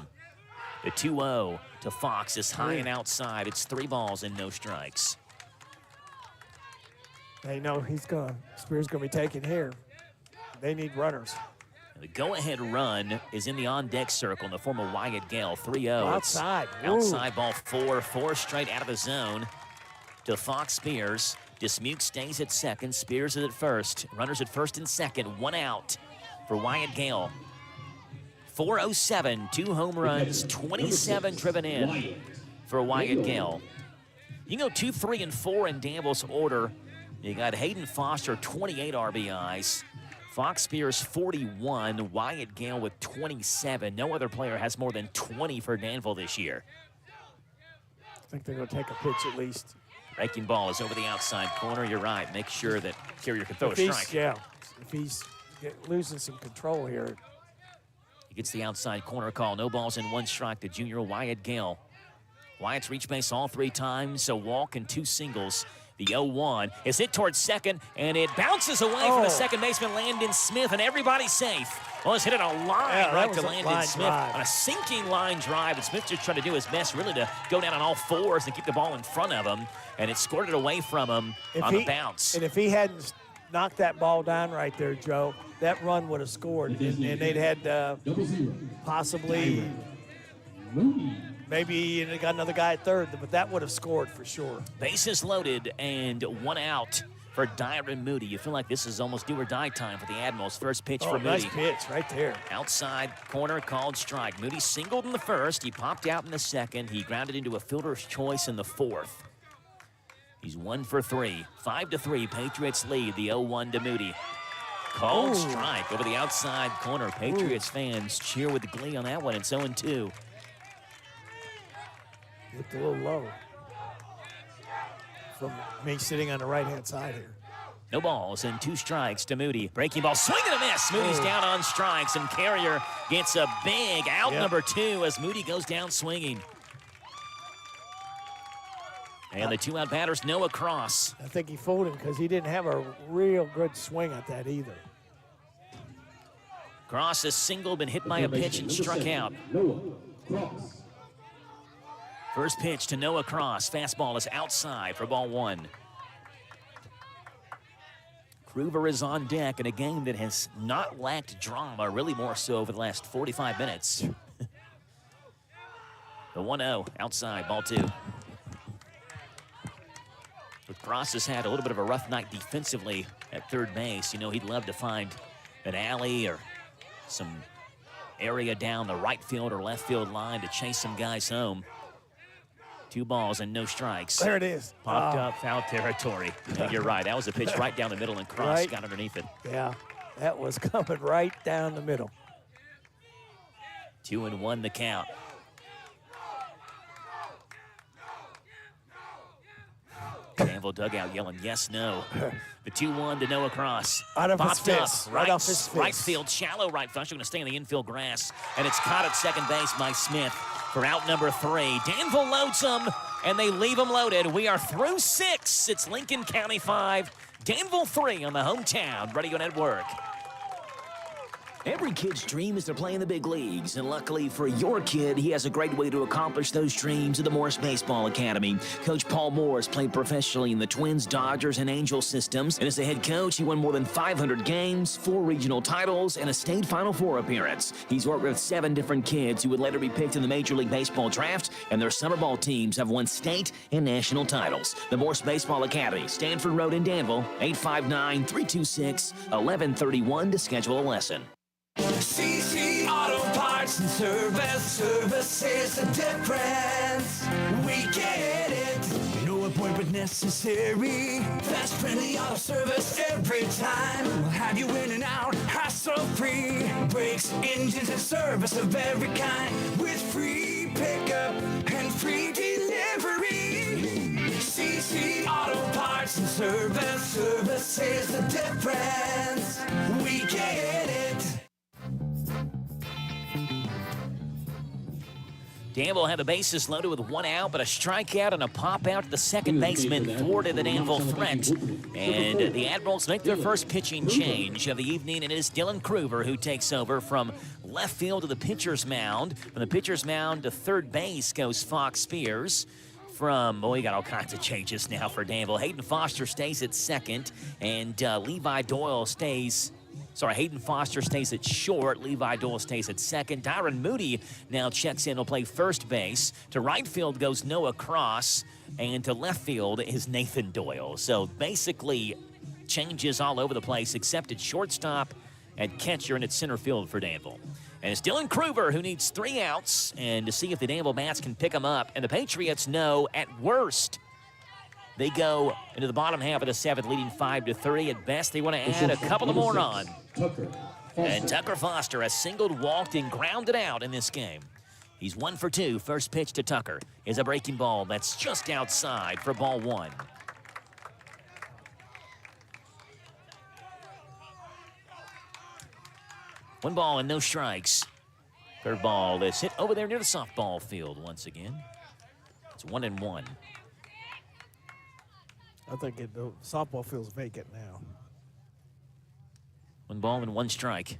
The 2-0 to Fox is high and outside. It's 3 balls and no strikes. They know Spears gonna be taken here. They need runners. The go-ahead run is in the on-deck circle in the form of Wyatt Gale. 3-0. Outside. Outside ball 4 straight out of the zone to Fox Spears. Dismukes stays at second. Spears is at first. Runners at first and second. 1 out for Wyatt Gale. 407, 2 home runs, 27 driven in for Wyatt Gale. You go 2, 3, and 4 in Danville's order. You got Hayden Foster, 28 RBIs. Fox Spears, 41. Wyatt Gale with 27. No other player has more than 20 for Danville this year. I think they're going to take a pitch at least. Breaking ball is over the outside corner. You're right. Make sure that Carrier can throw a strike. Yeah, if he's losing some control here. He gets the outside corner call. No balls and 1 strike to junior Wyatt Gale. Wyatt's reached base all 3 times, a walk and 2 singles. The 0-1 is hit towards second, and it bounces away from the second baseman, Landon Smith, and everybody's safe. Well, it's hit it a line right to Landon Smith on a sinking line drive, and Smith just tried to do his best really to go down on all 4s and keep the ball in front of him, and it scored it away from him on the bounce. And if he hadn't knocked that ball down right there, Joe, that run would have scored, and they'd had possibly maybe they got another guy at third, but that would have scored for sure. Bases loaded and 1 out for Dyron Moody. You feel like this is almost do or die time for the Admirals. First pitch for Moody. Nice pitch right there. Outside corner called strike. Moody singled in the first. He popped out in the second. He grounded into a fielder's choice in the 4th. He's 1 for 3. 5-3. Patriots lead. The 0-1 to Moody. Called strike over the outside corner. Patriots fans cheer with glee on that one. It's 0-2. Looked a little low from me sitting on the right-hand side here. No balls and 2 strikes to Moody. Breaking ball, swing and a miss. Moody's down on strikes, and Carrier gets a big out number 2 as Moody goes down swinging. And the 2-out batters, Noah Cross. I think he fooled him because he didn't have a real good swing at that either. Cross has singled, been hit by a pitch and struck out. Noah Cross. First pitch to Noah Cross. Fastball is outside for ball 1. Kruver is on deck in a game that has not lacked drama, really more so over the last 45 minutes. The 1-0 outside, ball 2. But Cross has had a little bit of a rough night defensively at third base. You know, he'd love to find an alley or some area down the right field or left field line to chase some guys home. 2 balls and no strikes. There it is. Popped up, foul territory. And you're right. That was a pitch right down the middle, and Cross got underneath it. Yeah, that was coming right down the middle. 2-1 the count. Danville dugout yelling yes, no. The 2-1 to Noah Cross. Out of Popped his fist. up, Right off his fist. Right field, shallow right field. Actually going to stay in the infield grass. And it's caught at second base by Smith for out number 3. Danville loads them, and they leave them loaded. We are through 6. It's Lincoln County 5, Danville 3 on the hometown Radio Network. Every kid's dream is to play in the big leagues, and luckily for your kid, he has a great way to accomplish those dreams at the Morris Baseball Academy. Coach Paul Morris played professionally in the Twins, Dodgers, and Angels systems, and as a head coach, he won more than 500 games, 4 regional titles, and a state Final Four appearance. He's worked with 7 different kids who would later be picked in the Major League Baseball draft, and their summer ball teams have won state and national titles. The Morris Baseball Academy, Stanford Road in Danville, 859-326-1131 to schedule a lesson. CC Auto Parts and Service is the difference. We get it. No appointment necessary. Fast, friendly auto service every time. We'll have you in and out, hassle-free. Brakes, engines, and service of every kind. With free pickup and free delivery. CC Auto Parts and Service is the difference. We get it. Danville had the bases loaded with 1 out, but a strikeout and a pop out to the second baseman thwarted the Danville threat. And the Admirals make their first pitching change of the evening, and it is Dylan Kruger who takes over from left field to the pitcher's mound. From the pitcher's mound to third base goes Fox Spears. You got all kinds of changes now for Danville. Hayden Foster stays at second, and Hayden Foster stays at short. Levi Doyle stays at second. Dyron Moody now checks in. He'll play first base. To right field goes Noah Cross. And to left field is Nathan Doyle. So basically changes all over the place except at shortstop, at catcher, and at center field for Danville. And it's Dylan Kruger who needs 3 outs and to see if the Danville Bats can pick him up. And the Patriots know at worst they go into the bottom half of the 7th, leading 5-3. At best, they want to add a couple of more on. And Tucker Foster has singled, walked, and grounded out in this game. He's 1 for 2. First pitch to Tucker is a breaking ball that's just outside for ball 1. One ball and no strikes. Curveball is hit over there near the softball field once again. It's 1-1. I think the softball field's vacant now. 1 ball and 1 strike.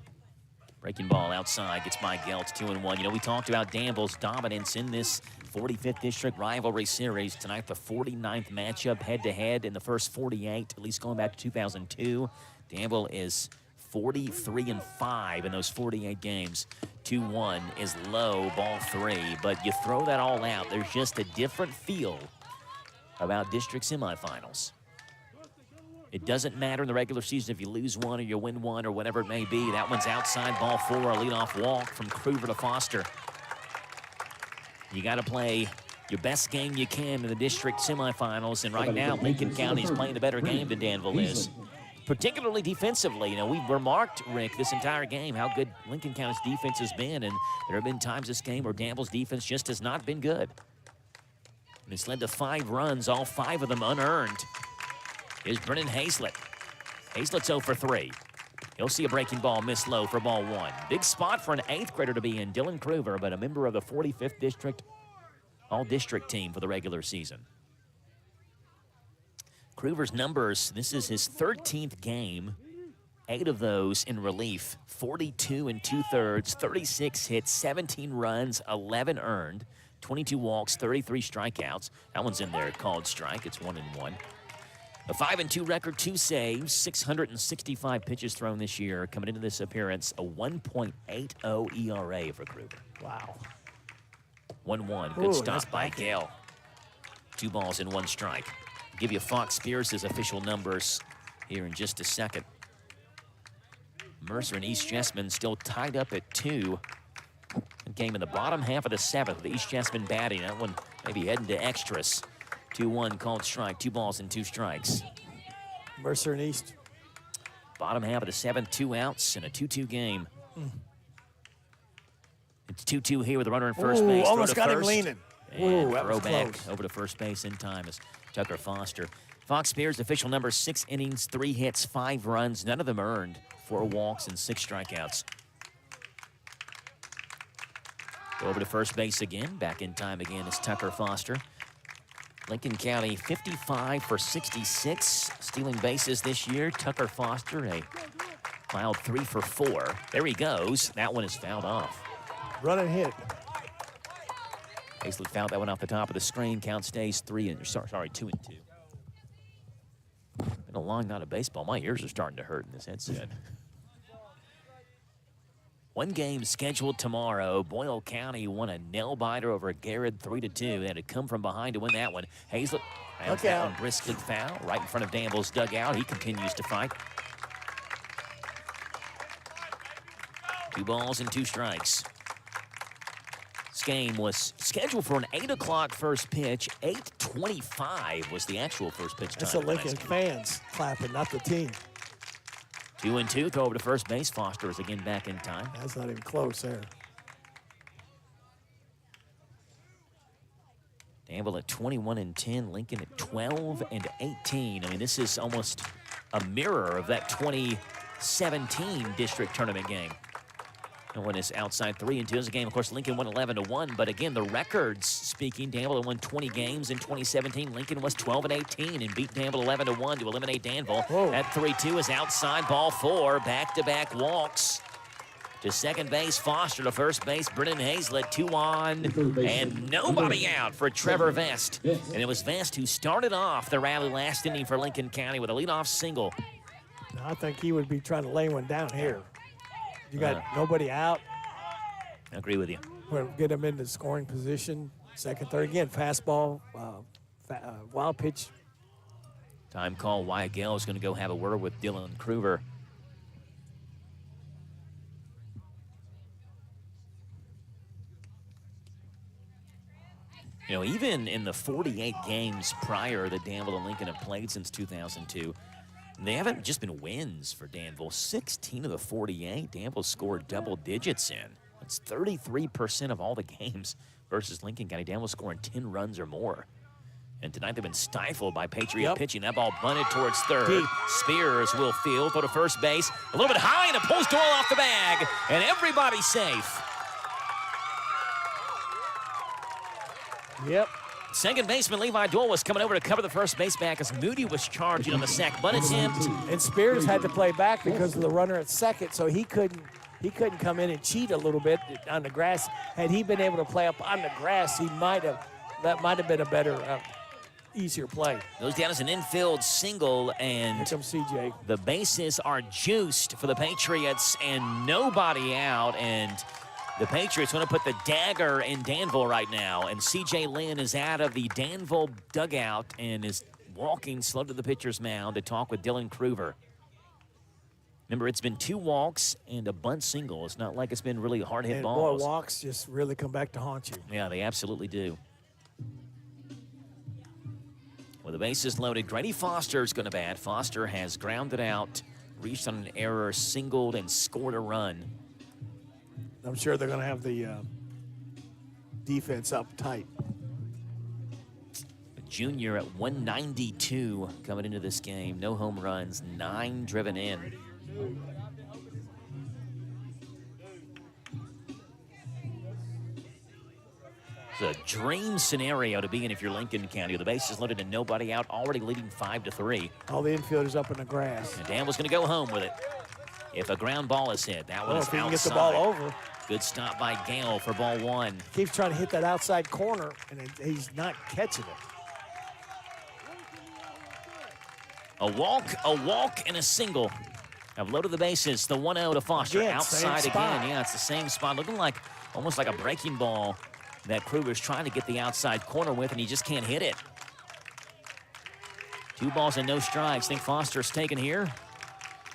Breaking ball outside, gets by Gelt, 2-1. You know, we talked about Danville's dominance in this 45th District rivalry series. Tonight, the 49th matchup head-to-head in the first 48, at least going back to 2002. Danville is 43-5 in those 48 games. 2-1 is low, ball 3. But you throw that all out, there's just a different feel about district semifinals. It doesn't matter in the regular season if you lose one or you win one or whatever it may be. That one's outside, ball 4, a leadoff walk from Kruger to Foster. You got to play your best game you can in the district semifinals, and right now Lincoln County is playing a better game than Danville is. Particularly defensively. You know, we've remarked, Rick, this entire game how good Lincoln County's defense has been, and there have been times this game where Danville's defense just has not been good. And it's led to 5 runs, all 5 of them unearned. Here's Brennan Hazlett. Hazlett's 0 for 3. He'll see a breaking ball miss low for ball 1. Big spot for an 8th grader to be in, Dylan Kruger, but a member of the 45th District All-District team for the regular season. Kruger's numbers, this is his 13th game. 8 of those in relief. 42 2/3, 36 hits, 17 runs, 11 earned, 22 walks, 33 strikeouts. That one's in there, called strike. It's 1-1. A 5-2 record, 2 saves, 665 pitches thrown this year. Coming into this appearance, a 1.80 ERA for Kruger. Wow. 1-1. Good stop by Gale. 2 balls and 1 strike. I'll give you Fox Spears' official numbers here in just a second. Mercer and East Jessamine still tied up at 2. Game in the bottom half of the 7th. The East Jessamine batting. That one maybe heading to extras. 2-1 called strike. 2 balls and 2 strikes. Mercer and East. Bottom half of the 7th, 2 outs in a 2-2 game. It's 2-2 here with a runner in first base. Almost got him leaning. And that was throw back close. over to first base in time is Tucker Foster. Fox Spears' official number, 6 innings, 3 hits, 5 runs, none of them earned, 4 walks and 6 strikeouts. Go over to first base again. Back in time again is Tucker Foster. Lincoln County 55 for 66, stealing bases this year. Tucker Foster, a Cloud 3 for 4. There he goes. That one is fouled off. Run and hit. Hazlett fouled that one off the top of the screen. Count stays 2 and 2. Been a long night of baseball. My ears are starting to hurt in this headset. One game scheduled tomorrow. Boyle County won a nail-biter over Garrett 3-2. They had to come from behind to win that one. Hazlett rounds that one briskly foul right in front of Danville's dugout. He continues to fight. 2 balls and 2 strikes. This game was scheduled for an 8 o'clock first pitch. 8:25 was the actual first pitch time. That's the Lincoln fans clapping, not the team. 2 and 2. Throw over to first base. Foster is again back in time. That's not even close there. Danville at 21 and 10. Lincoln at 12 and 18. I mean, this is almost a mirror of that 2017 district tournament game. No one is outside 3 and 2. This game, of course, Lincoln won 11-1. But again, the records speaking, Danville won 20 games in 2017. Lincoln was 12 and 18 and beat Danville 11-1 to eliminate Danville. Whoa. That 3-2 is outside ball 4. Back-to-back walks. To second base, Foster. To first base, Brennan Hazlett. 2 on and nobody out for Trevor Vest. And it was Vest who started off the rally last inning for Lincoln County with a leadoff single. I think he would be trying to lay one down here. You got nobody out. I agree with you. We'll get him into scoring position. Second, third, again, fastball, wild pitch. Time call. Wyatt Gale is going to go have a word with Dylan Kruger. You know, even in the 48 games prior that Danville and Lincoln have played since 2002, they haven't just been wins for Danville. 16 of the 48, Danville scored double digits in. That's 33% of all the games versus Lincoln County. Danville scoring 10 runs or more. And tonight they've been stifled by Patriot pitching. That ball bunted towards third. Deep. Spears will field, go to first base. A little bit high, and it pulls Doyle off the bag. And everybody's safe. Yep. Second baseman Levi Doyle was coming over to cover the first base back as Moody was charging on the sac bunt attempt. And Spears had to play back because of the runner at second, so he couldn't come in and cheat a little bit on the grass. Had he been able to play up on the grass, that might have been a better, easier play. Goes down as an infield single, and here comes CJ. The bases are juiced for the Patriots, and nobody out, and the Patriots want to put the dagger in Danville right now, and C.J. Lynn is out of the Danville dugout and is walking slow to the pitcher's mound to talk with Dylan Kruger. Remember, it's been 2 walks and a bunt single. It's not like it's been really hard-hit balls. Boy, walks just really come back to haunt you. Yeah, they absolutely do. With the bases loaded, Grady Foster is going to bat. Foster has grounded out, reached on an error, singled, and scored a run. I'm sure they're going to have the defense up tight. A junior at 192 coming into this game. No home runs, 9 driven in. It's a dream scenario to be in if you're Lincoln County. The bases loaded and nobody out, already leading 5-3. All the infielders up in the grass. And Danville's going to go home with it. If a ground ball is hit, that one is if he outside. can get the ball over. Good stop by Gale for ball 1. Keeps trying to hit that outside corner, and he's not catching it. A walk, and a single. Have loaded the bases. The 1-0 to Foster. Again, outside same again. spot. Yeah, it's the same spot. Looking like almost like a breaking ball that Kruger's trying to get the outside corner with, and he just can't hit it. 2 balls and no strikes. Think Foster's taken here.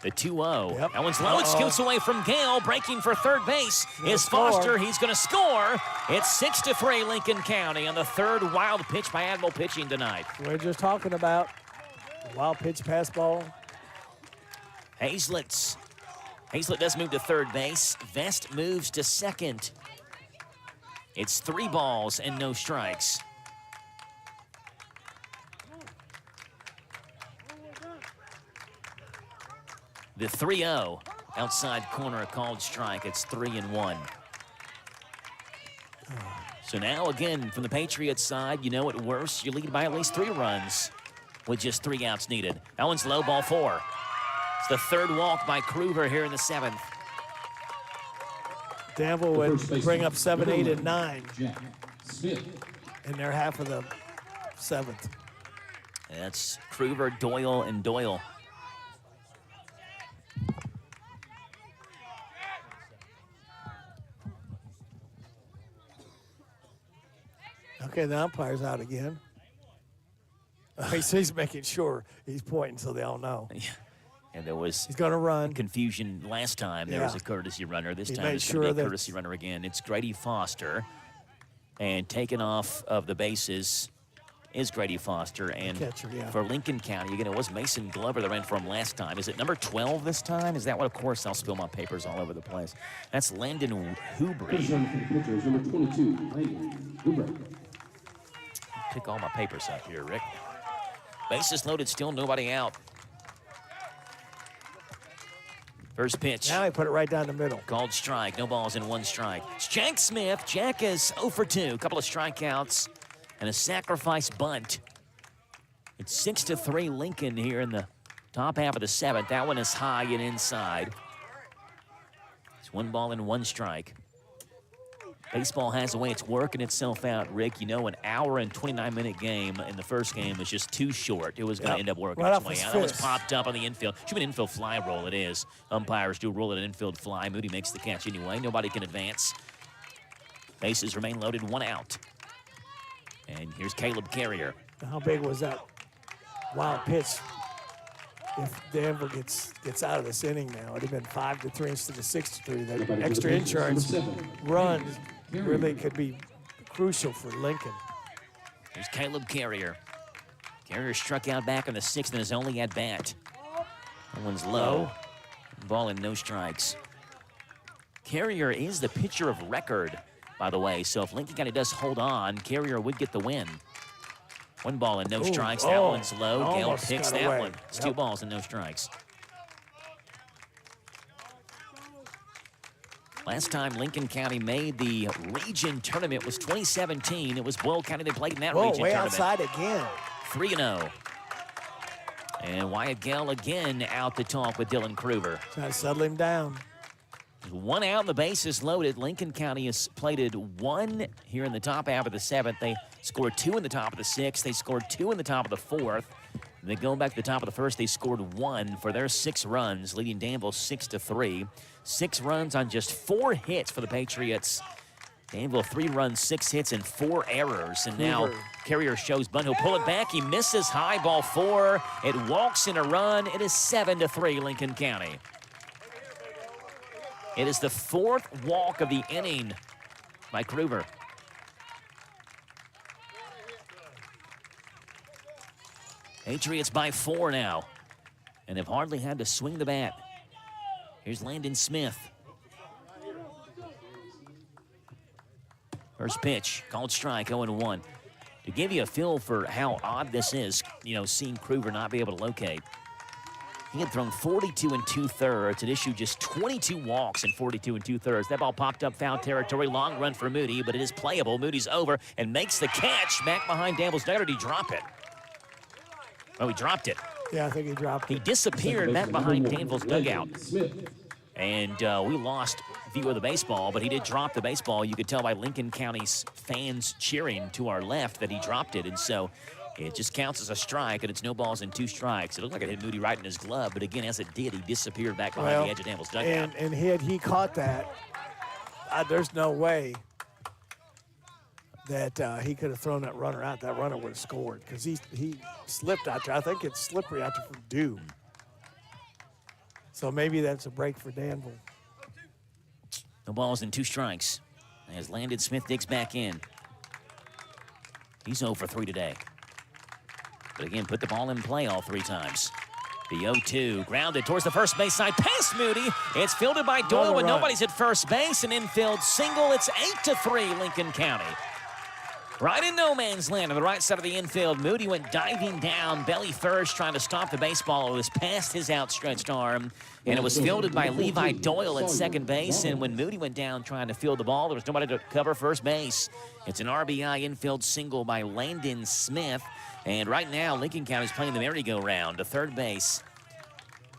The 2-0. Yep. That one's low. It scoots away from Gale. Breaking for third base is Foster. He's going to score. It's 6-3 Lincoln County on the third wild pitch by Admiral pitching tonight. We're just talking about wild pitch pass ball. Hazlett does move to third base. Vest moves to second. It's 3 balls and no strikes. The 3-0 outside corner called strike. It's 3-1. So now again from the Patriots side, you know at worst you lead by at least 3 runs with just 3 outs needed. That one's low, ball 4. It's the third walk by Kruger here in the 7th. Danville would bring up 7, 8, and 9 in their half of the 7th. That's Kruger, Doyle, and Doyle. Okay, the umpire's out again. He's making sure he's pointing so they all know. And there was he's going to run confusion last time. There was a courtesy runner. This time it's going to be a courtesy runner again. It's Grady Foster. And taken off of the bases is Grady Foster. And catcher, for Lincoln County, again, it was Mason Glover that ran for him last time. Is it number 12 this time? Is that what? Of course, I'll spill my papers all over the place. That's Landon Hubry. Number 22, Landon Hubry. Pick all my papers up here, Rick. Bases loaded, still nobody out. First pitch. Now he put it right down the middle. Called strike. No balls in 1 strike. It's Jack Smith. Jack is 0 for 2. A couple of strikeouts and a sacrifice bunt. It's 6-3 Lincoln here in the top half of the 7th. That one is high and inside. It's 1 ball and 1 strike. Baseball has a way it's working itself out, Rick. You know, an hour and 29-minute game in the first game was just too short. It was going to end up working its way out. That was popped up on the infield. Should be an infield fly roll. It is. Umpires do roll it an infield fly. Moody makes the catch anyway. Nobody can advance. Bases remain loaded, 1 out. And here's Caleb Carrier. How big was that wild pitch? If Danville gets out of this inning now, it'd have been 5-3 instead of 6-3. That extra insurance run really could be crucial for Lincoln. Here's Caleb Carrier. Carrier struck out back in the 6th in his only at bat. That one's low. Ball and no strikes. Carrier is the pitcher of record, by the way. So if Lincoln County does hold on, Carrier would get the win. 1 ball and no strikes. That one's low. Gale picks that one. It's 2 balls and no strikes. Last time Lincoln County made the region tournament was 2017. It was Boyle County that played in that region way tournament. Outside again. 3-0. And Wyatt Gale again out to talk with Dylan Kruger. Trying to settle him down. 1 out, and the bases loaded. Lincoln County has plated 1 here in the top half of the 7th. They scored 2 in the top of the 6th. They scored 2 in the top of the 4th. And then going back to the top of the 1st, they scored 1 for their 6 runs, leading Danville 6-3. 6 runs on just 4 hits for the Patriots. Danville 3 runs, 6 hits, and 4 errors. And now Carrier shows bunt. He'll pull it back. He misses high, ball 4. It walks in a run. It is 7-3 Lincoln County. It is the 4th walk of the inning by Kruger. Patriots by 4 now, and have hardly had to swing the bat. Here's Landon Smith. First pitch, called strike, 0-1. To give you a feel for how odd this is, you know, seeing Kruger not be able to locate. He had thrown 42 2/3 and issued just 22 walks in 42 2/3. That ball popped up foul territory. Long run for Moody, but it is playable. Moody's over and makes the catch back behind Danville's dugout. Or did he drop it? Oh, he dropped it. Yeah, I think he dropped it. He disappeared back behind Danville's dugout. And we lost view of the baseball, but he did drop the baseball. You could tell by Lincoln County's fans cheering to our left that he dropped it. And so it just counts as a strike, and it's no balls and 2 strikes. It looked like it hit Moody right in his glove, but again, as it did, he disappeared back behind the edge of Danville's dugout. And had he caught that, there's no way that he could have thrown that runner out. That runner would have scored because he slipped out there. I think it's slippery out there from Dew. So maybe that's a break for Danville. No balls and 2 strikes. As Landon Smith digs back in. He's 0 for 3 today. But again, put the ball in play all 3 times. The 0-2, grounded towards the first base side, past Moody. It's fielded by Doyle, but nobody's at first base. An infield single. It's 8-3 Lincoln County. Right in no man's land on the right side of the infield. Moody went diving down, belly first, trying to stop the baseball. It was past his outstretched arm, and it was fielded by Levi Doyle at second base. And when Moody went down trying to field the ball, there was nobody to cover first base. It's an RBI infield single by Landon Smith. And right now, Lincoln County is playing the merry-go-round to third base.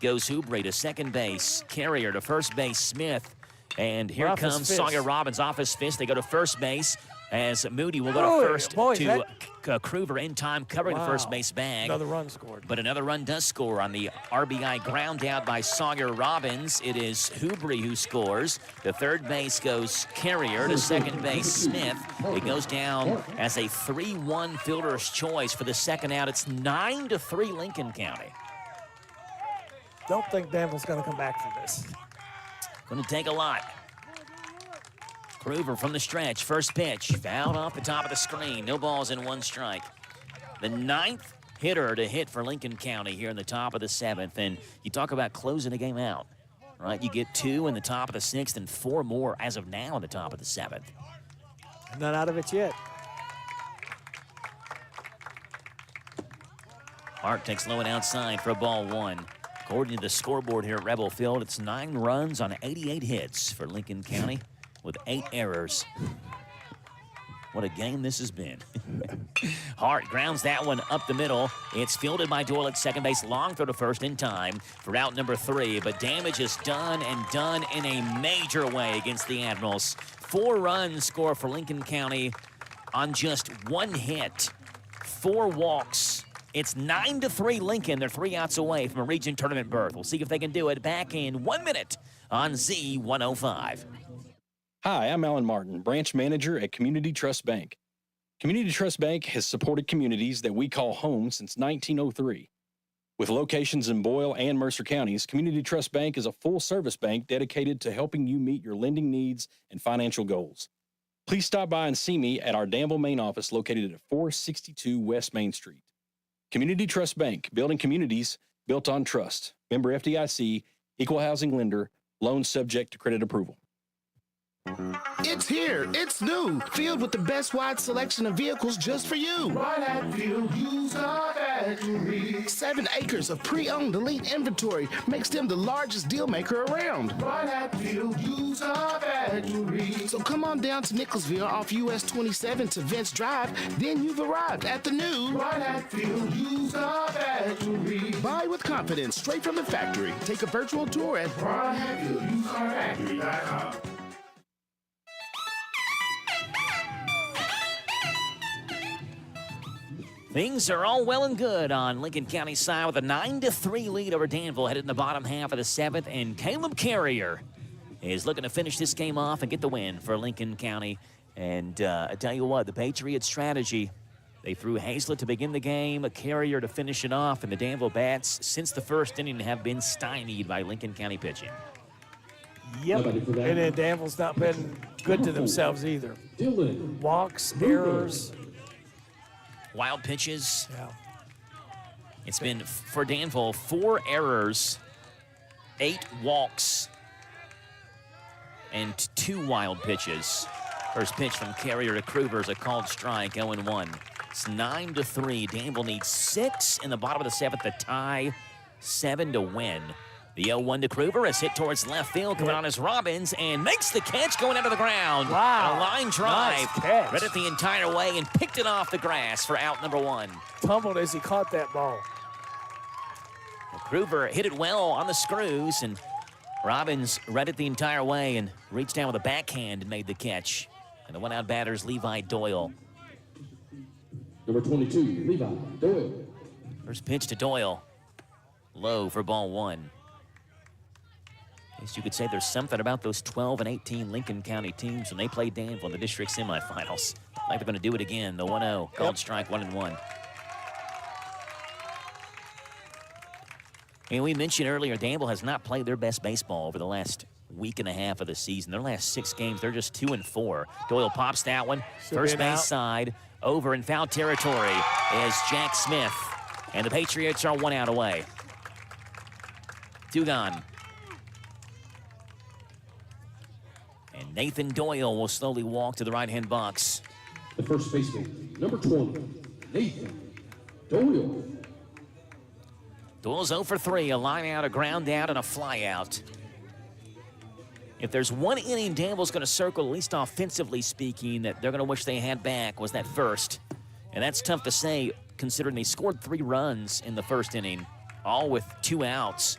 goes Hubry to second base. Carrier to first base, Smith. And here Off his comes fist. Sawyer Robbins off his fist. They go to first base as Moody will go to Boy, first boy, to that- Kruger in time, covering the Wow. first base bag. Another run scored. But another run does score on the RBI ground out by Sawyer Robbins. It is Hubry who scores. To third base goes Carrier. To second base, Smith. It goes down as a 3-1 fielder's choice for the second out. It's 9-3 Lincoln County. Don't think Danville's going to come back from this. Going to take a lot. Kruger from the stretch, first pitch, fouled off the top of the screen. No balls and one strike. The 9th hitter to hit for Lincoln County here in the top of the 7th. And you talk about closing the game out, right? You get 2 in the top of the 6th and 4 more as of now in the top of the 7th. Not out of it yet. Hart takes low and outside for a ball 1. According to the scoreboard here at Rebel Field, it's 9 runs on 88 hits for Lincoln County with 8 errors. What a game this has been. Hart grounds that one up the middle. It's fielded by Doyle at second base. Long throw to first in time for out number 3. But damage is done and done in a major way against the Admirals. 4 runs score for Lincoln County on just 1 hit. 4 walks. It's 9-3 Lincoln. They're 3 outs away from a region tournament berth. We'll see if they can do it back in 1 minute on Z105. Hi, I'm Alan Martin, branch manager at Community Trust Bank. Community Trust Bank has supported communities that we call home since 1903. With locations in Boyle and Mercer counties, Community Trust Bank is a full-service bank dedicated to helping you meet your lending needs and financial goals. Please stop by and see me at our Danville main office located at 462 West Main Street. Community Trust Bank, building communities built on trust. Member FDIC, equal housing lender, loans subject to credit approval. It's here. It's new. Filled with the best wide selection of vehicles just for you. Right at Field Used Car Factory. 7 acres of pre-owned elite inventory makes them the largest deal maker around. Right at Field Used Car Factory. So come on down to Nicholsville off US 27 to Vince Drive. Then you've arrived at the new Right at Field Used Car Factory. Buy with confidence straight from the factory. Take a virtual tour at BrianHatfieldUsedCarFactory.com. Things are all well and good on Lincoln County side with a 9-3 lead over Danville headed in the bottom half of the 7th, and Caleb Carrier is looking to finish this game off and get the win for Lincoln County. And I tell you what, the Patriot strategy, they threw Hazlett to begin the game, a Carrier to finish it off, and the Danville Bats, since the first inning, have been stymied by Lincoln County pitching. Yep, and then Danville's not been good to themselves either. Walks, errors. Wild pitches. Yeah. It's been, for Danville, 4 errors, 8 walks, and 2 wild pitches. First pitch from Carrier to Kruger is a called strike, 0-1. It's 9-3. Danville needs 6 in the bottom of the 7th to tie, 7 to win. The 0-1 to Kruger is hit towards left field, coming on as Robbins, and makes the catch going out of the ground. Wow. A line drive. Nice catch. Read it the entire way and picked it off the grass for out number 1. Tumbled as he caught that ball. Kruger hit it well on the screws, and Robbins read it the entire way and reached down with a backhand and made the catch. And the one-out batter's Levi Doyle. Number 22, Levi Doyle. First pitch to Doyle. Low for ball 1. I guess you could say there's something about those 12 and 18 Lincoln County teams when they play Danville in the district semifinals. Like they're going to do it again. The 1-0, called strike, 1-1. And we mentioned earlier, Danville has not played their best baseball over the last week and a half of the season. Their last 6 games, they're just 2-4. Doyle pops that one. First base side, over in foul territory is Jack Smith. And the Patriots are 1 out away. 2 gone. And Nathan Doyle will slowly walk to the right-hand box. The first baseman, number 20, Nathan Doyle. Doyle's 0 for 3, a line out, a ground out, and a fly out. If there's one inning Danville's going to circle, at least offensively speaking, that they're going to wish they had back, was that first. And that's tough to say, considering they scored 3 runs in the first inning, all with 2 outs.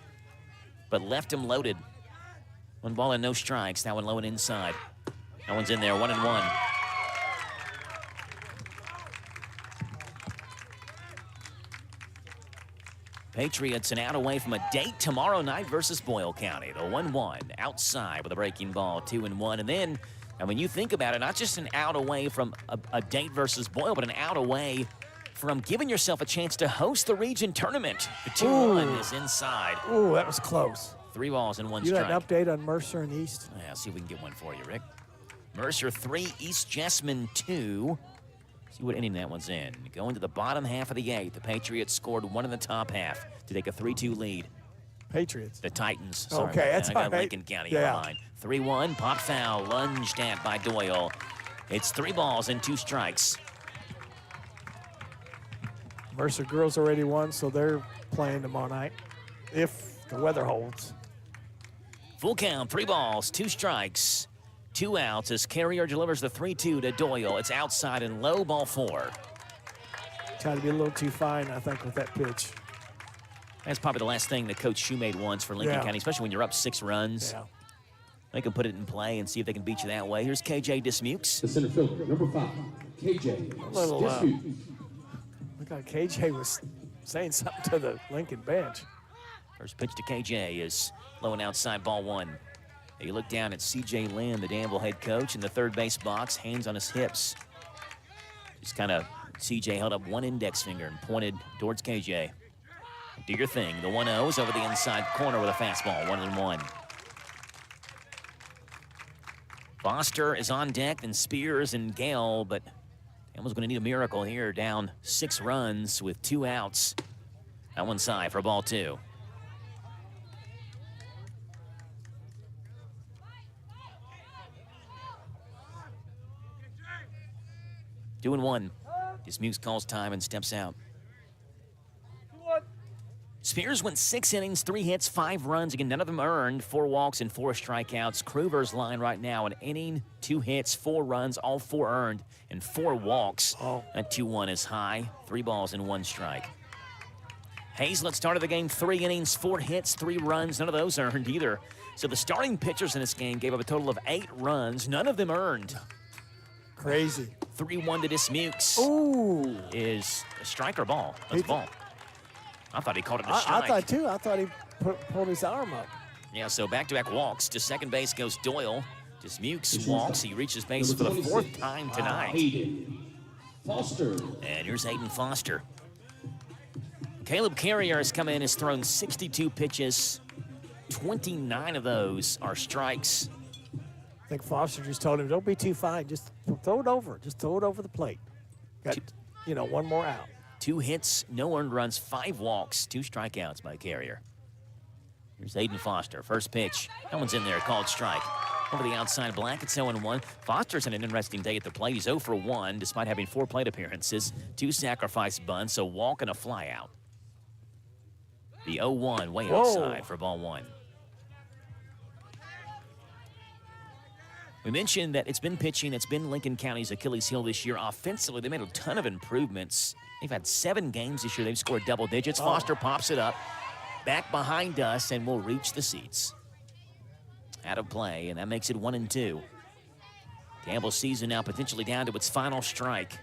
but left him loaded. 1 ball and no strikes. That one low and inside. That one's in there, 1-1. Patriots an out away from a date tomorrow night versus Boyle County. The 1-1 outside with a breaking ball, 2-1. And then, and when you think about it, not just an out away from a date versus Boyle, but an out away from giving yourself a chance to host the region tournament. The 2-1 is inside. Ooh, that was close. 3 balls and 1 you strike. got an update on Mercer and East? Yeah, see if we can get one for you, Rick. Mercer 3, East Jessamine 2. See what inning that one's in. Going to the bottom half of the 8th. The Patriots scored 1 in the top half to take a 3-2 lead. Patriots? The Titans. Sorry, okay, that's I got all right. Lincoln County yeah. on line. 3-1, pop foul, lunged at by Doyle. It's 3 balls and 2 strikes. Mercer girls already won, so they're playing tomorrow night, if the weather holds. Full count, 3 balls, 2 strikes. 2 outs as Carrier delivers the 3-2 to Doyle. It's outside and low, ball 4. Trying to be a little too fine, I think, with that pitch. That's probably the last thing that Coach Shoemade wants for Lincoln Yeah. County, especially when you're up 6 runs. Yeah. They can put it in play and see if they can beat you that way. Here's KJ Dismukes. The center fielder, number 5, KJ Dismukes. Look like KJ was saying something to the Lincoln bench. First pitch to KJ is low and outside, ball 1. You look down at C.J. Lynn, the Danville head coach, in the third base box, hands on his hips. Just kind of, C.J. held up one index finger and pointed towards KJ. Do your thing. The 1-0 is over the inside corner with a fastball, 1-1. Foster is on deck, and Spears and Gale, but Danville's going to need a miracle here, down 6 runs with 2 outs. That one's high for ball 2. 2-1. Dismukes calls time and steps out. Spears went 6 innings, 3 hits, 5 runs. Again, none of them earned. 4 walks and 4 strikeouts. Kruger's line right now, an inning, 2 hits, 4 runs, all 4 earned, and 4 walks. That 2-1 is high. 3 balls and 1 strike. Hazlett started the game 3 innings, 4 hits, 3 runs. None of those earned either. So the starting pitchers in this game gave up a total of 8 runs. None of them earned. Crazy. 3-1 to Dismukes. Ooh. Is a strike or ball? That's a ball. I thought he called it a strike. I thought too. I thought he pulled his arm up. Yeah, so back-to-back walks. To second base goes Doyle. Dismukes walks. He reaches base for the 4th time tonight. Hayden Foster. And here's Hayden Foster. Caleb Carrier has come in, has thrown 62 pitches. 29 of those are strikes. I think Foster just told him, don't be too fine. Just throw it over. Just throw it over the plate. Got, 1 more out. 2 hits, no earned runs, 5 walks, 2 strikeouts by Carrier. Here's Hayden Foster. First pitch. That one's in there, called strike. Over the outside, Blackett's 0-1. Foster's had an interesting day at the plate. He's 0 for 1, despite having 4 plate appearances, 2 sacrifice bunts, a walk and a fly out. The 0-1 way outside for ball 1. We mentioned that it's been pitching. It's been Lincoln County's Achilles heel this year. Offensively, they made a ton of improvements. They've had 7 games this year. They've scored double digits. Foster pops it up back behind us and will reach the seats. Out of play, and that makes it 1-2. Danville's season now potentially down to its final strike.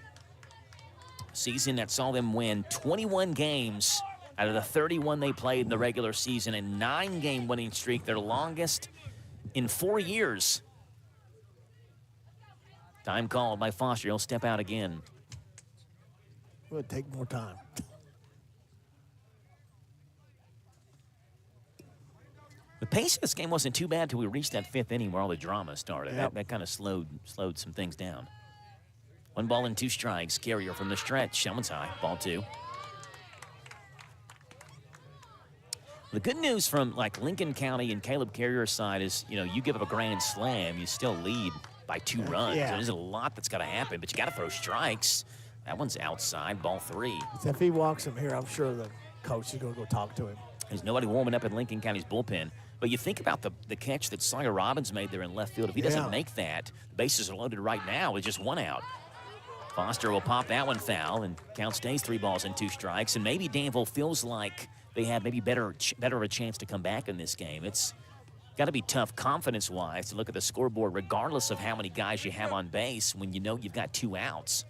Season that saw them win 21 games out of the 31 they played in the regular season, a 9-game winning streak, their longest in 4 years. Time called by Foster. He'll step out again. It would take more time. The pace of this game wasn't too bad until we reached that 5th inning where all the drama started. Yep. That kind of slowed some things down. 1 ball and 2 strikes. Carrier from the stretch. That one's high. Ball 2. The good news from Lincoln County and Caleb Carrier's side is, you give up a grand slam, you still lead by 2 runs. Yeah. There's a lot that's got to happen, but you got to throw strikes. That one's outside, ball 3. If he walks him here, I'm sure the coach is going to go talk to him. There's nobody warming up in Lincoln County's bullpen. But you think about the catch that Sawyer Robbins made there in left field. If he doesn't make that, the bases are loaded right now with just 1 out. Foster will pop that one foul, and count stays 3 balls and 2 strikes. And maybe Danville feels like they have maybe better of a chance to come back in this game. It's got to be tough confidence-wise to look at the scoreboard regardless of how many guys you have on base when you know you've got 2 outs.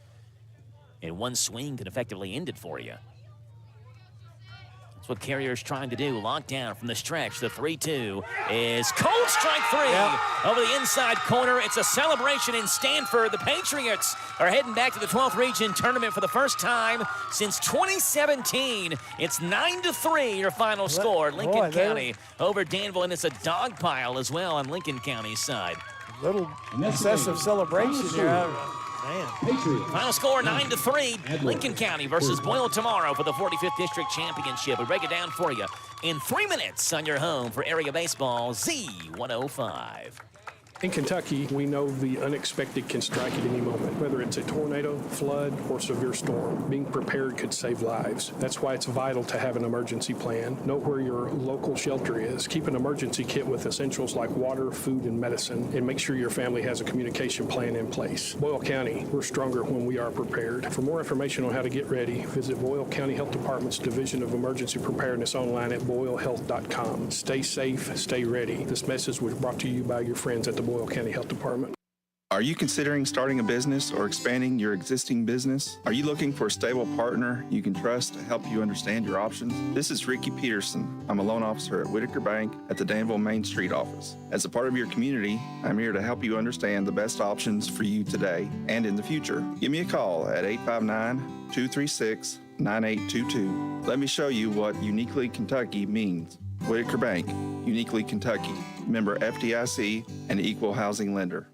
And one swing can effectively end it for you. That's what Carrier's trying to do. Locked down from the stretch. The 3-2 is cold strike 3 over the inside corner. It's a celebration in Stanford. The Patriots are heading back to the 12th region tournament for the first time since 2017. It's 9-3 your final score. Lincoln County over Danville, and it's a dog pile as well on Lincoln County's side. Little excessive celebration here. Man. Final score 9-3. Lincoln County versus Boyle tomorrow for the 45th District Championship. We break it down for you in 3 minutes on your home for area baseball Z105. In Kentucky, we know the unexpected can strike at any moment, whether it's a tornado, flood, or severe storm. Being prepared could save lives. That's why it's vital to have an emergency plan. Know where your local shelter is. Keep an emergency kit with essentials like water, food, and medicine, and make sure your family has a communication plan in place. Boyle County, we're stronger when we are prepared. For more information on how to get ready, visit Boyle County Health Department's Division of Emergency Preparedness online at boylehealth.com. Stay safe, stay ready. This message was brought to you by your friends at the Boyle County Health Department. Are you considering starting a business or expanding your existing business? Are you looking for a stable partner you can trust to help you understand your options? This is Ricky Peterson. I'm a loan officer at Whitaker Bank at the Danville Main Street office. As a part of your community, I'm here to help you understand the best options for you today and in the future. Give me a call at 859-236-9822. Let me show you what Uniquely Kentucky means. Whitaker Bank, Uniquely Kentucky, member FDIC, and equal housing lender.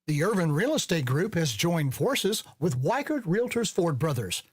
The Urban Real Estate Group has joined forces with Weichert Realtors Ford Brothers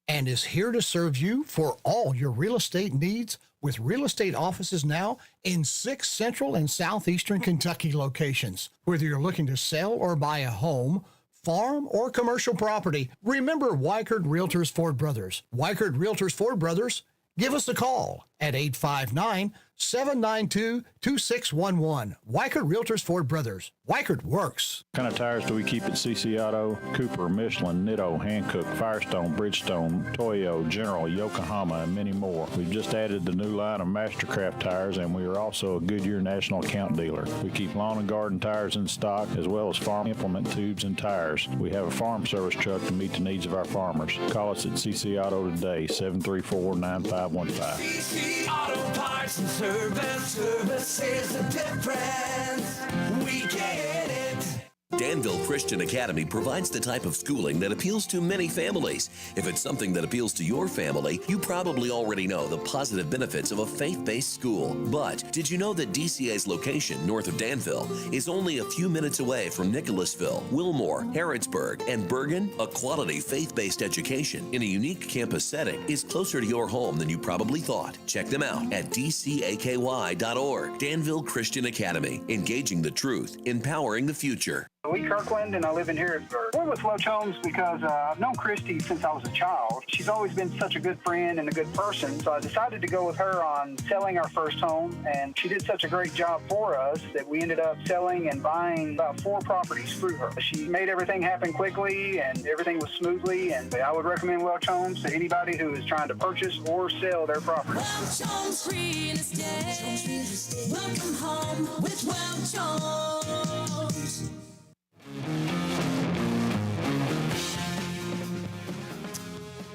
and is here to serve you for all your real estate needs with real estate offices now in 6 central and southeastern Kentucky locations. Whether you're looking to sell or buy a home, farm, or commercial property, remember Weichert Realtors Ford Brothers. Weichert Realtors Ford Brothers, give us a call at 859-792-2611. Weichert Realtors Ford Brothers. Weichert works. What kind of tires do we keep at CC Auto? Cooper, Michelin, Nitto, Hankook, Firestone, Bridgestone, Toyo, General, Yokohama, and many more. We've just added the new line of Mastercraft tires, and we are also a Goodyear National Account dealer. We keep lawn and garden tires in stock, as well as farm implement tubes and tires. We have a farm service truck to meet the needs of our farmers. Call us at CC Auto today, 734-9515. Auto parts and service is the difference. We get it. Danville Christian Academy provides the type of schooling that appeals to many families. If it's something that appeals to your family, you probably already know the positive benefits of a faith-based school. But did you know that DCA's location north of Danville is only a few minutes away from Nicholasville, Wilmore, Harrodsburg, and Bergen? A quality faith-based education in a unique campus setting is closer to your home than you probably thought. Check them out at dcaky.org. Danville Christian Academy, engaging the truth, empowering the future. Lee Kirkland, and I live in Harrisburg. We're with Welch Homes because I've known Christy since I was a child. She's always been such a good friend and a good person, so I decided to go with her on selling our first home, and she did such a great job for us that we ended up selling and buying about 4 properties through her. She made everything happen quickly, and everything was smoothly, and I would recommend Welch Homes to anybody who is trying to purchase or sell their property. Welch Homes Real Estate. Welcome home with Welch Homes.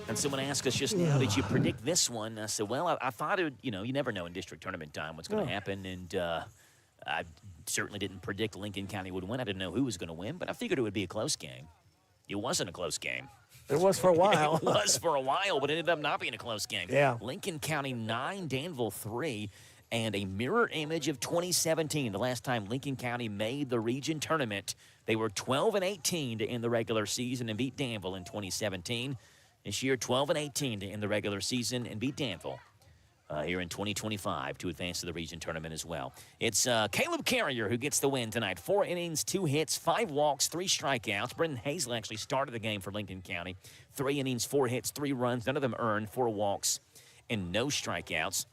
And someone asked us just now, did you predict this one? I said, well, I thought it would, you never know in district tournament time what's going to happen. And I certainly didn't predict Lincoln County would win. I didn't know who was going to win, but I figured it would be a close game. It wasn't a close game. It was for a while. It was for a while, but it ended up not being a close game. Yeah. Lincoln County 9, Danville 3. And a mirror image of 2017, the last time Lincoln County made the region tournament. They were 12-18 to end the regular season and beat Danville in 2017. This year, 12-18 to end the regular season and beat Danville here in 2025 to advance to the region tournament as well. It's Caleb Carrier who gets the win tonight. 4 innings, 2 hits, 5 walks, 3 strikeouts. Brendan Hazel actually started the game for Lincoln County. 3 innings, 4 hits, 3 runs, none of them earned, 4 walks, and no strikeouts.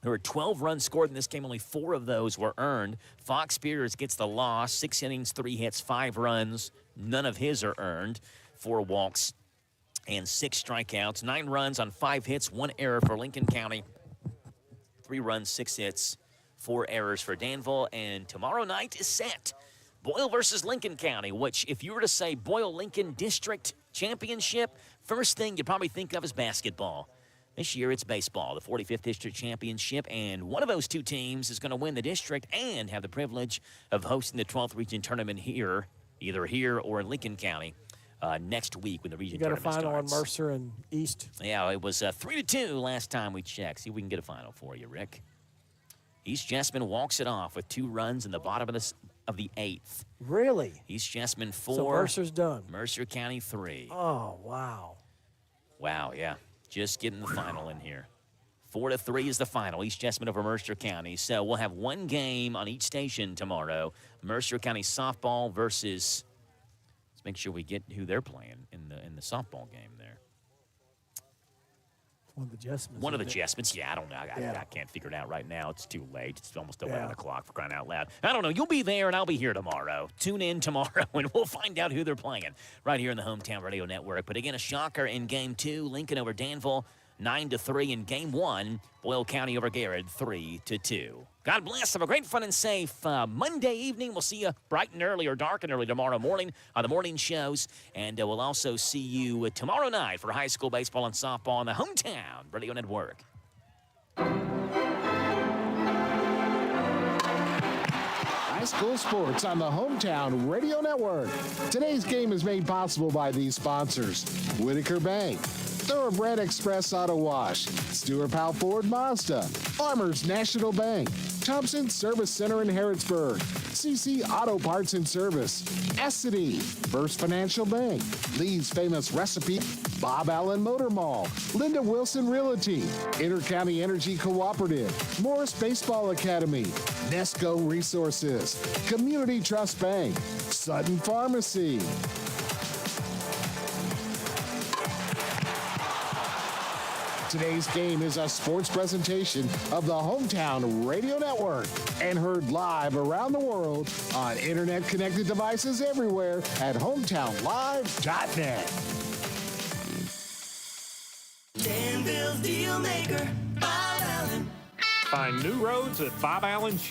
There were 12 runs scored in this game. Only 4 of those were earned. Fox Spears gets the loss. 6 innings, 3 hits, 5 runs. None of his are earned. 4 walks and 6 strikeouts. 9 runs on 5 hits, 1 error for Lincoln County. 3 runs, 6 hits, 4 errors for Danville. And tomorrow night is set. Boyle versus Lincoln County, which if you were to say Boyle-Lincoln District Championship, first thing you'd probably think of is basketball. This year it's baseball, the 45th District Championship, and one of those two teams is going to win the district and have the privilege of hosting the 12th Region Tournament here, either here or in Lincoln County, next week when the region tournament starts. You got a final on Mercer and East? Yeah, it was 3-2 last time we checked. See if we can get a final for you, Rick. East Jessamine walks it off with 2 runs in the bottom of the 8th. Really? East Jessamine 4. So Mercer's done. Mercer County 3. Oh, wow. Wow, yeah. Just getting the final in here. 4-3 is the final. East Jessamine over Mercer County. So we'll have one game on each station tomorrow. Mercer County softball versus. Let's make sure we get who they're playing in the softball game there. One of the Jessamines. One of the Jessamines. Yeah, I don't know. I can't figure it out right now. It's too late. It's almost 11 o'clock for crying out loud. I don't know. You'll be there, and I'll be here tomorrow. Tune in tomorrow, and we'll find out who they're playing right here in the Hometown Radio Network. But again, a shocker in Game 2. Lincoln over Danville, 9-3 in Game 1. Boyle County over Garrett, 3-2. God bless. Have a great, fun, and safe Monday evening. We'll see you bright and early or dark and early tomorrow morning on the morning shows. And we'll also see you tomorrow night for high school baseball and softball on the Hometown Radio Network. High school sports on the Hometown Radio Network. Today's game is made possible by these sponsors: Whitaker Bank, Thoroughbred Express Auto Wash, Stewart Powell Ford Mazda, Farmers National Bank, Thompson Service Center in Harrodsburg, CC Auto Parts and Service, Essity, First Financial Bank, Lee's Famous Recipe, Bob Allen Motor Mall, Linda Wilson Realty, Intercounty Energy Cooperative, Morris Baseball Academy, Nesco Resources, Community Trust Bank, Sutton Pharmacy. Today's game is a sports presentation of the Hometown Radio Network and heard live around the world on internet-connected devices everywhere at hometownlive.net. Danville's deal maker, Bob Allen. Find new roads at Bob Allen